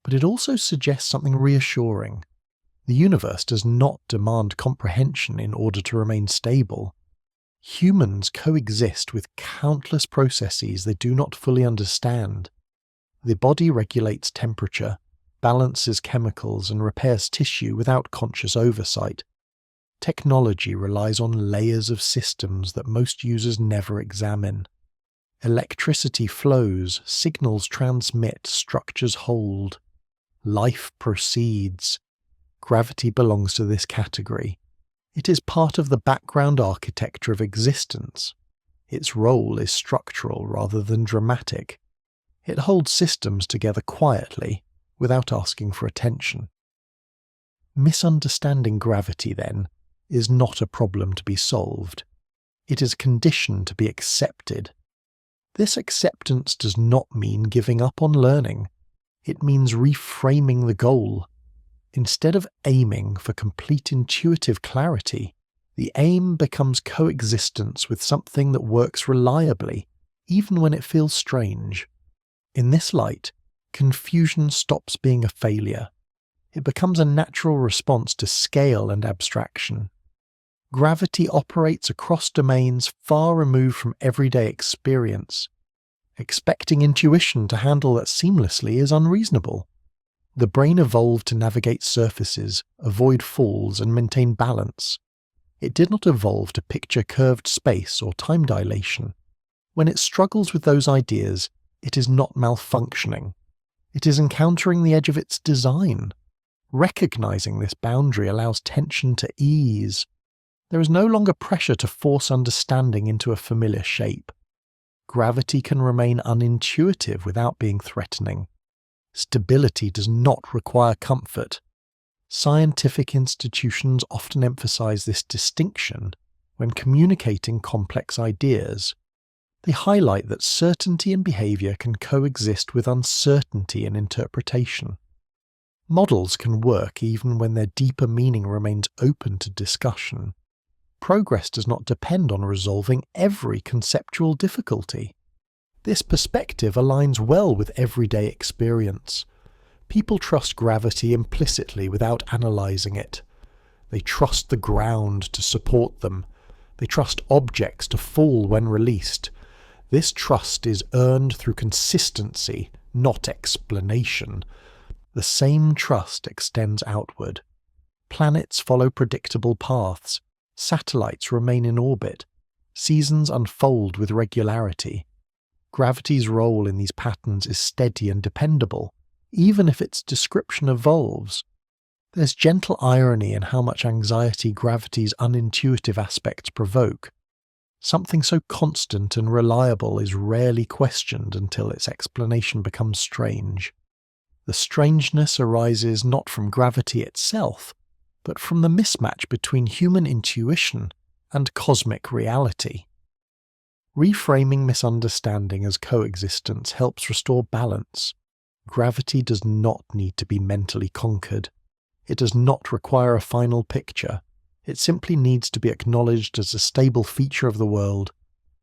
But it also suggests something reassuring. The universe does not demand comprehension in order to remain stable. Humans coexist with countless processes they do not fully understand. The body regulates temperature, balances chemicals, and repairs tissue without conscious oversight. Technology relies on layers of systems that most users never examine. Electricity flows, signals transmit, structures hold. Life proceeds. Gravity belongs to this category. It is part of the background architecture of existence. Its role is structural rather than dramatic. It holds systems together quietly, without asking for attention. Misunderstanding gravity, then, is not a problem to be solved. It is a condition to be accepted. This acceptance does not mean giving up on learning. It means reframing the goal. Instead of aiming for complete intuitive clarity, the aim becomes coexistence with something that works reliably, even when it feels strange. In this light, confusion stops being a failure. It becomes a natural response to scale and abstraction. Gravity operates across domains far removed from everyday experience. Expecting intuition to handle that seamlessly is unreasonable. The brain evolved to navigate surfaces, avoid falls, and maintain balance. It did not evolve to picture curved space or time dilation. When it struggles with those ideas, it is not malfunctioning. It is encountering the edge of its design. Recognizing this boundary allows tension to ease. There is no longer pressure to force understanding into a familiar shape. Gravity can remain unintuitive without being threatening. Stability does not require comfort. Scientific institutions often emphasize this distinction when communicating complex ideas. They highlight that certainty in behavior can coexist with uncertainty in interpretation. Models can work even when their deeper meaning remains open to discussion. Progress does not depend on resolving every conceptual difficulty. This perspective aligns well with everyday experience. People trust gravity implicitly without analysing it. They trust the ground to support them. They trust objects to fall when released. This trust is earned through consistency, not explanation. The same trust extends outward. Planets follow predictable paths. Satellites remain in orbit. Seasons unfold with regularity. Gravity's role in these patterns is steady and dependable, even if its description evolves. There's gentle irony in how much anxiety gravity's unintuitive aspects provoke. Something so constant and reliable is rarely questioned until its explanation becomes strange. The strangeness arises not from gravity itself, but from the mismatch between human intuition and cosmic reality. Reframing misunderstanding as coexistence helps restore balance. Gravity does not need to be mentally conquered. It does not require a final picture. It simply needs to be acknowledged as a stable feature of the world.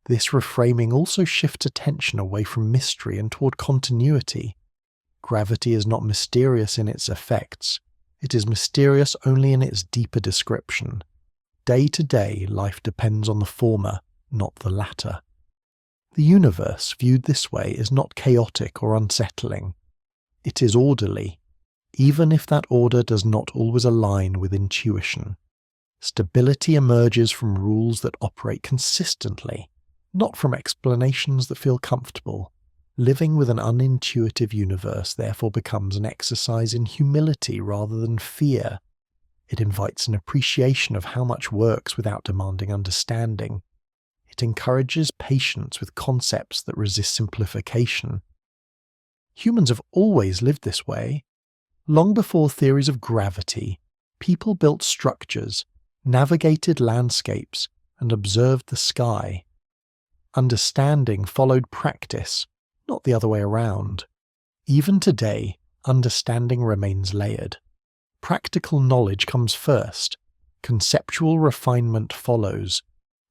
This reframing also shifts attention away from mystery and toward continuity. Gravity is not mysterious in its effects. It is mysterious only in its deeper description. Day to day, life depends on the former, not the latter. The universe, viewed this way, is not chaotic or unsettling. It is orderly, even if that order does not always align with intuition. Stability emerges from rules that operate consistently, not from explanations that feel comfortable. Living with an unintuitive universe therefore becomes an exercise in humility rather than fear. It invites an appreciation of how much works without demanding understanding. It encourages patience with concepts that resist simplification. Humans have always lived this way. Long before theories of gravity, people built structures, navigated landscapes, and observed the sky. Understanding followed practice, not the other way around. Even today, understanding remains layered. Practical knowledge comes first. Conceptual refinement follows.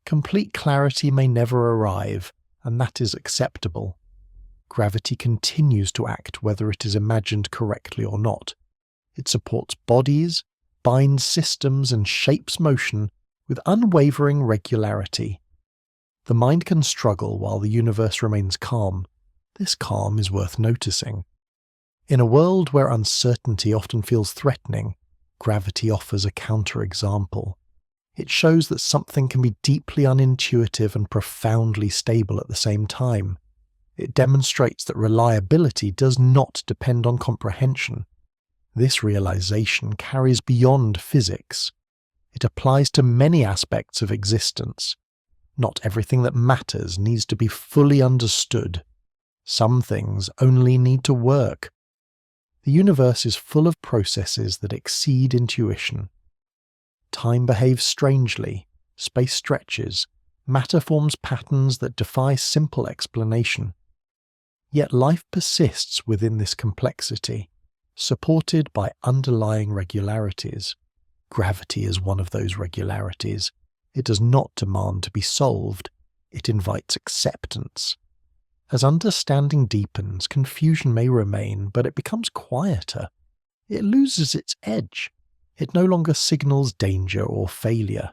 Complete clarity may never arrive, and that is acceptable. Gravity continues to act whether it is imagined correctly or not. It supports bodies, binds systems, and shapes motion with unwavering regularity. The mind can struggle while the universe remains calm. This calm is worth noticing. In a world where uncertainty often feels threatening, gravity offers a counterexample. It shows that something can be deeply unintuitive and profoundly stable at the same time. It demonstrates that reliability does not depend on comprehension. This realization carries beyond physics. It applies to many aspects of existence. Not everything that matters needs to be fully understood. Some things only need to work. The universe is full of processes that exceed intuition. Time behaves strangely, space stretches, matter forms patterns that defy simple explanation. Yet life persists within this complexity, supported by underlying regularities. Gravity is one of those regularities. It does not demand to be solved. It invites acceptance. As understanding deepens, confusion may remain, but it becomes quieter. It loses its edge. It no longer signals danger or failure.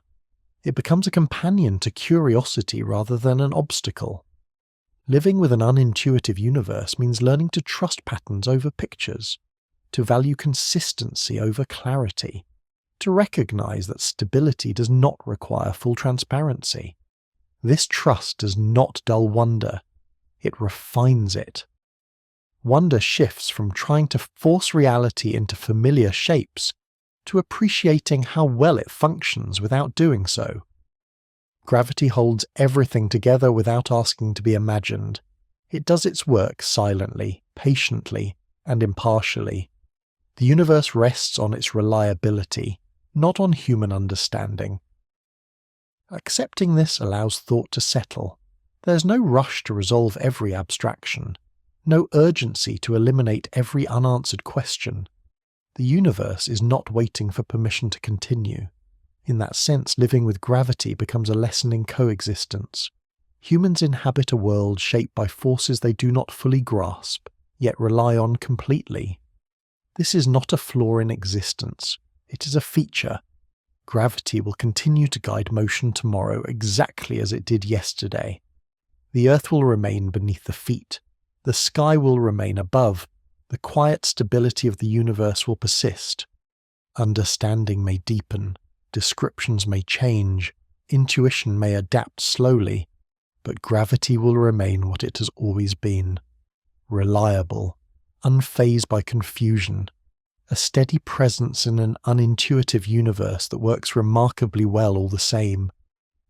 It becomes a companion to curiosity rather than an obstacle. Living with an unintuitive universe means learning to trust patterns over pictures, to value consistency over clarity, to recognize that stability does not require full transparency. This trust does not dull wonder. It refines it. Wonder shifts from trying to force reality into familiar shapes to appreciating how well it functions without doing so. Gravity holds everything together without asking to be imagined. It does its work silently, patiently, and impartially. The universe rests on its reliability, not on human understanding. Accepting this allows thought to settle. There's no rush to resolve every abstraction, no urgency to eliminate every unanswered question. The universe is not waiting for permission to continue. In that sense, living with gravity becomes a lesson in coexistence. Humans inhabit a world shaped by forces they do not fully grasp, yet rely on completely. This is not a flaw in existence. It is a feature. Gravity will continue to guide motion tomorrow exactly as it did yesterday. The earth will remain beneath the feet. The sky will remain above. The quiet stability of the universe will persist. Understanding may deepen. Descriptions may change. Intuition may adapt slowly. But gravity will remain what it has always been. Reliable. Unfazed by confusion. A steady presence in an unintuitive universe that works remarkably well all the same.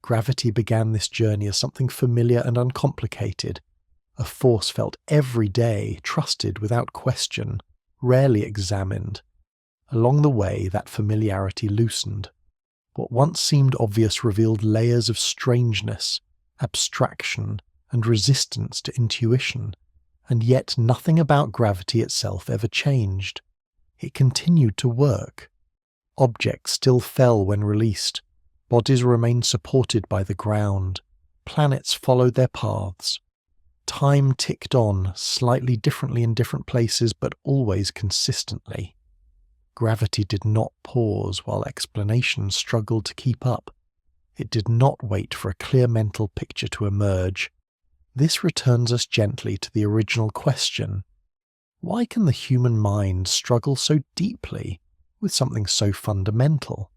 Gravity began this journey as something familiar and uncomplicated, a force felt every day, trusted without question, rarely examined. Along the way, that familiarity loosened. What once seemed obvious revealed layers of strangeness, abstraction, and resistance to intuition, and yet nothing about gravity itself ever changed. It continued to work. Objects still fell when released. Bodies remained supported by the ground. Planets followed their paths. Time ticked on, slightly differently in different places, but always consistently. Gravity did not pause while explanation struggled to keep up. It did not wait for a clear mental picture to emerge. This returns us gently to the original question. Why can the human mind struggle so deeply with something so fundamental?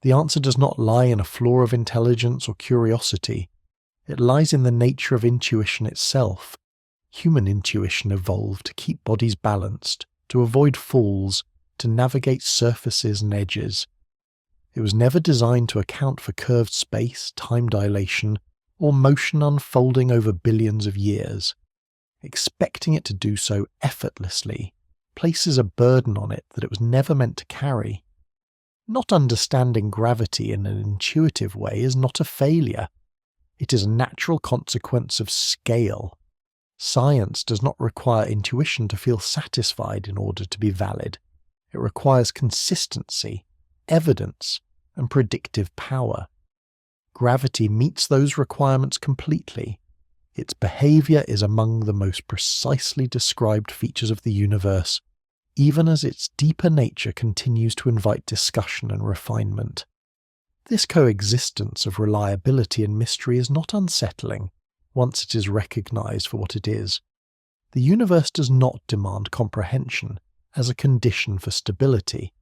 The answer does not lie in a flaw of intelligence or curiosity. It lies in the nature of intuition itself. Human intuition evolved to keep bodies balanced, to avoid falls, to navigate surfaces and edges. It was never designed to account for curved space, time dilation, or motion unfolding over billions of years. Expecting it to do so effortlessly places a burden on it that it was never meant to carry. Not understanding gravity in an intuitive way is not a failure. It is a natural consequence of scale. Science does not require intuition to feel satisfied in order to be valid. It requires consistency, evidence, and predictive power. Gravity meets those requirements completely. Its behavior is among the most precisely described features of the universe, even as its deeper nature continues to invite discussion and refinement. This coexistence of reliability and mystery is not unsettling, once it is recognized for what it is. The universe does not demand comprehension as a condition for stability.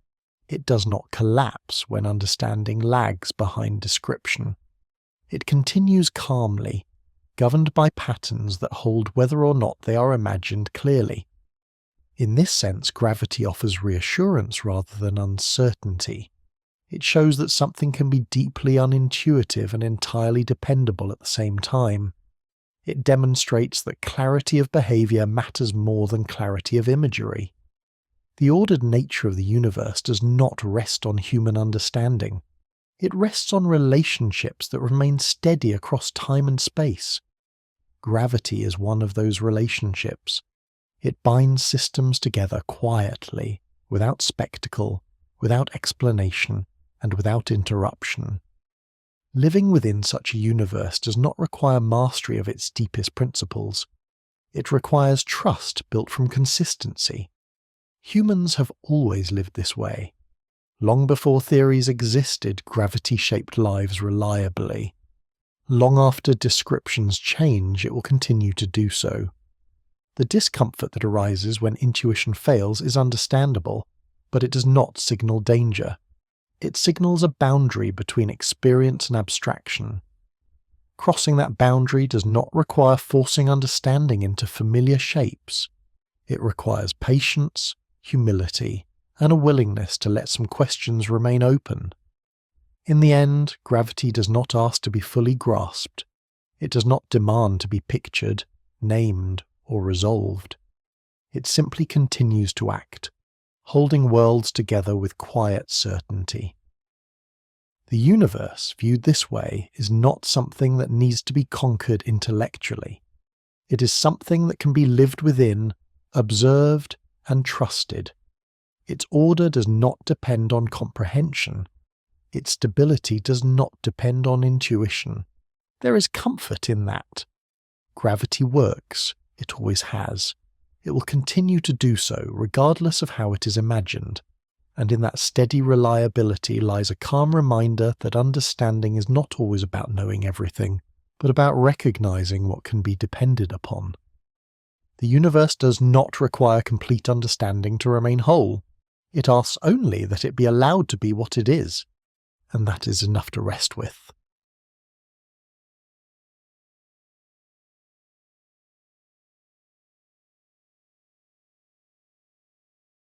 It does not collapse when understanding lags behind description. It continues calmly, governed by patterns that hold whether or not they are imagined clearly. In this sense, gravity offers reassurance rather than uncertainty. It shows that something can be deeply unintuitive and entirely dependable at the same time. It demonstrates that clarity of behavior matters more than clarity of imagery. The ordered nature of the universe does not rest on human understanding. It rests on relationships that remain steady across time and space. Gravity is one of those relationships. It binds systems together quietly, without spectacle, without explanation, and without interruption. Living within such a universe does not require mastery of its deepest principles. It requires trust built from consistency. Humans have always lived this way. Long before theories existed, gravity shaped lives reliably. Long after descriptions change, it will continue to do so. The discomfort that arises when intuition fails is understandable, but it does not signal danger. It signals a boundary between experience and abstraction. Crossing that boundary does not require forcing understanding into familiar shapes. It requires patience, humility, and a willingness to let some questions remain open. In the end, gravity does not ask to be fully grasped. It does not demand to be pictured, named, or resolved. It simply continues to act, holding worlds together with quiet certainty. The universe, viewed this way, is not something that needs to be conquered intellectually. It is something that can be lived within, observed, and trusted. Its order does not depend on comprehension. Its stability does not depend on intuition. There is comfort in that. Gravity works. It always has. it will continue to do so regardless of how it is imagined, and in that steady reliability lies a calm reminder that understanding is not always about knowing everything, but about recognizing what can be depended upon. The universe does not require complete understanding to remain whole. It asks only that it be allowed to be what it is, and that is enough to rest with.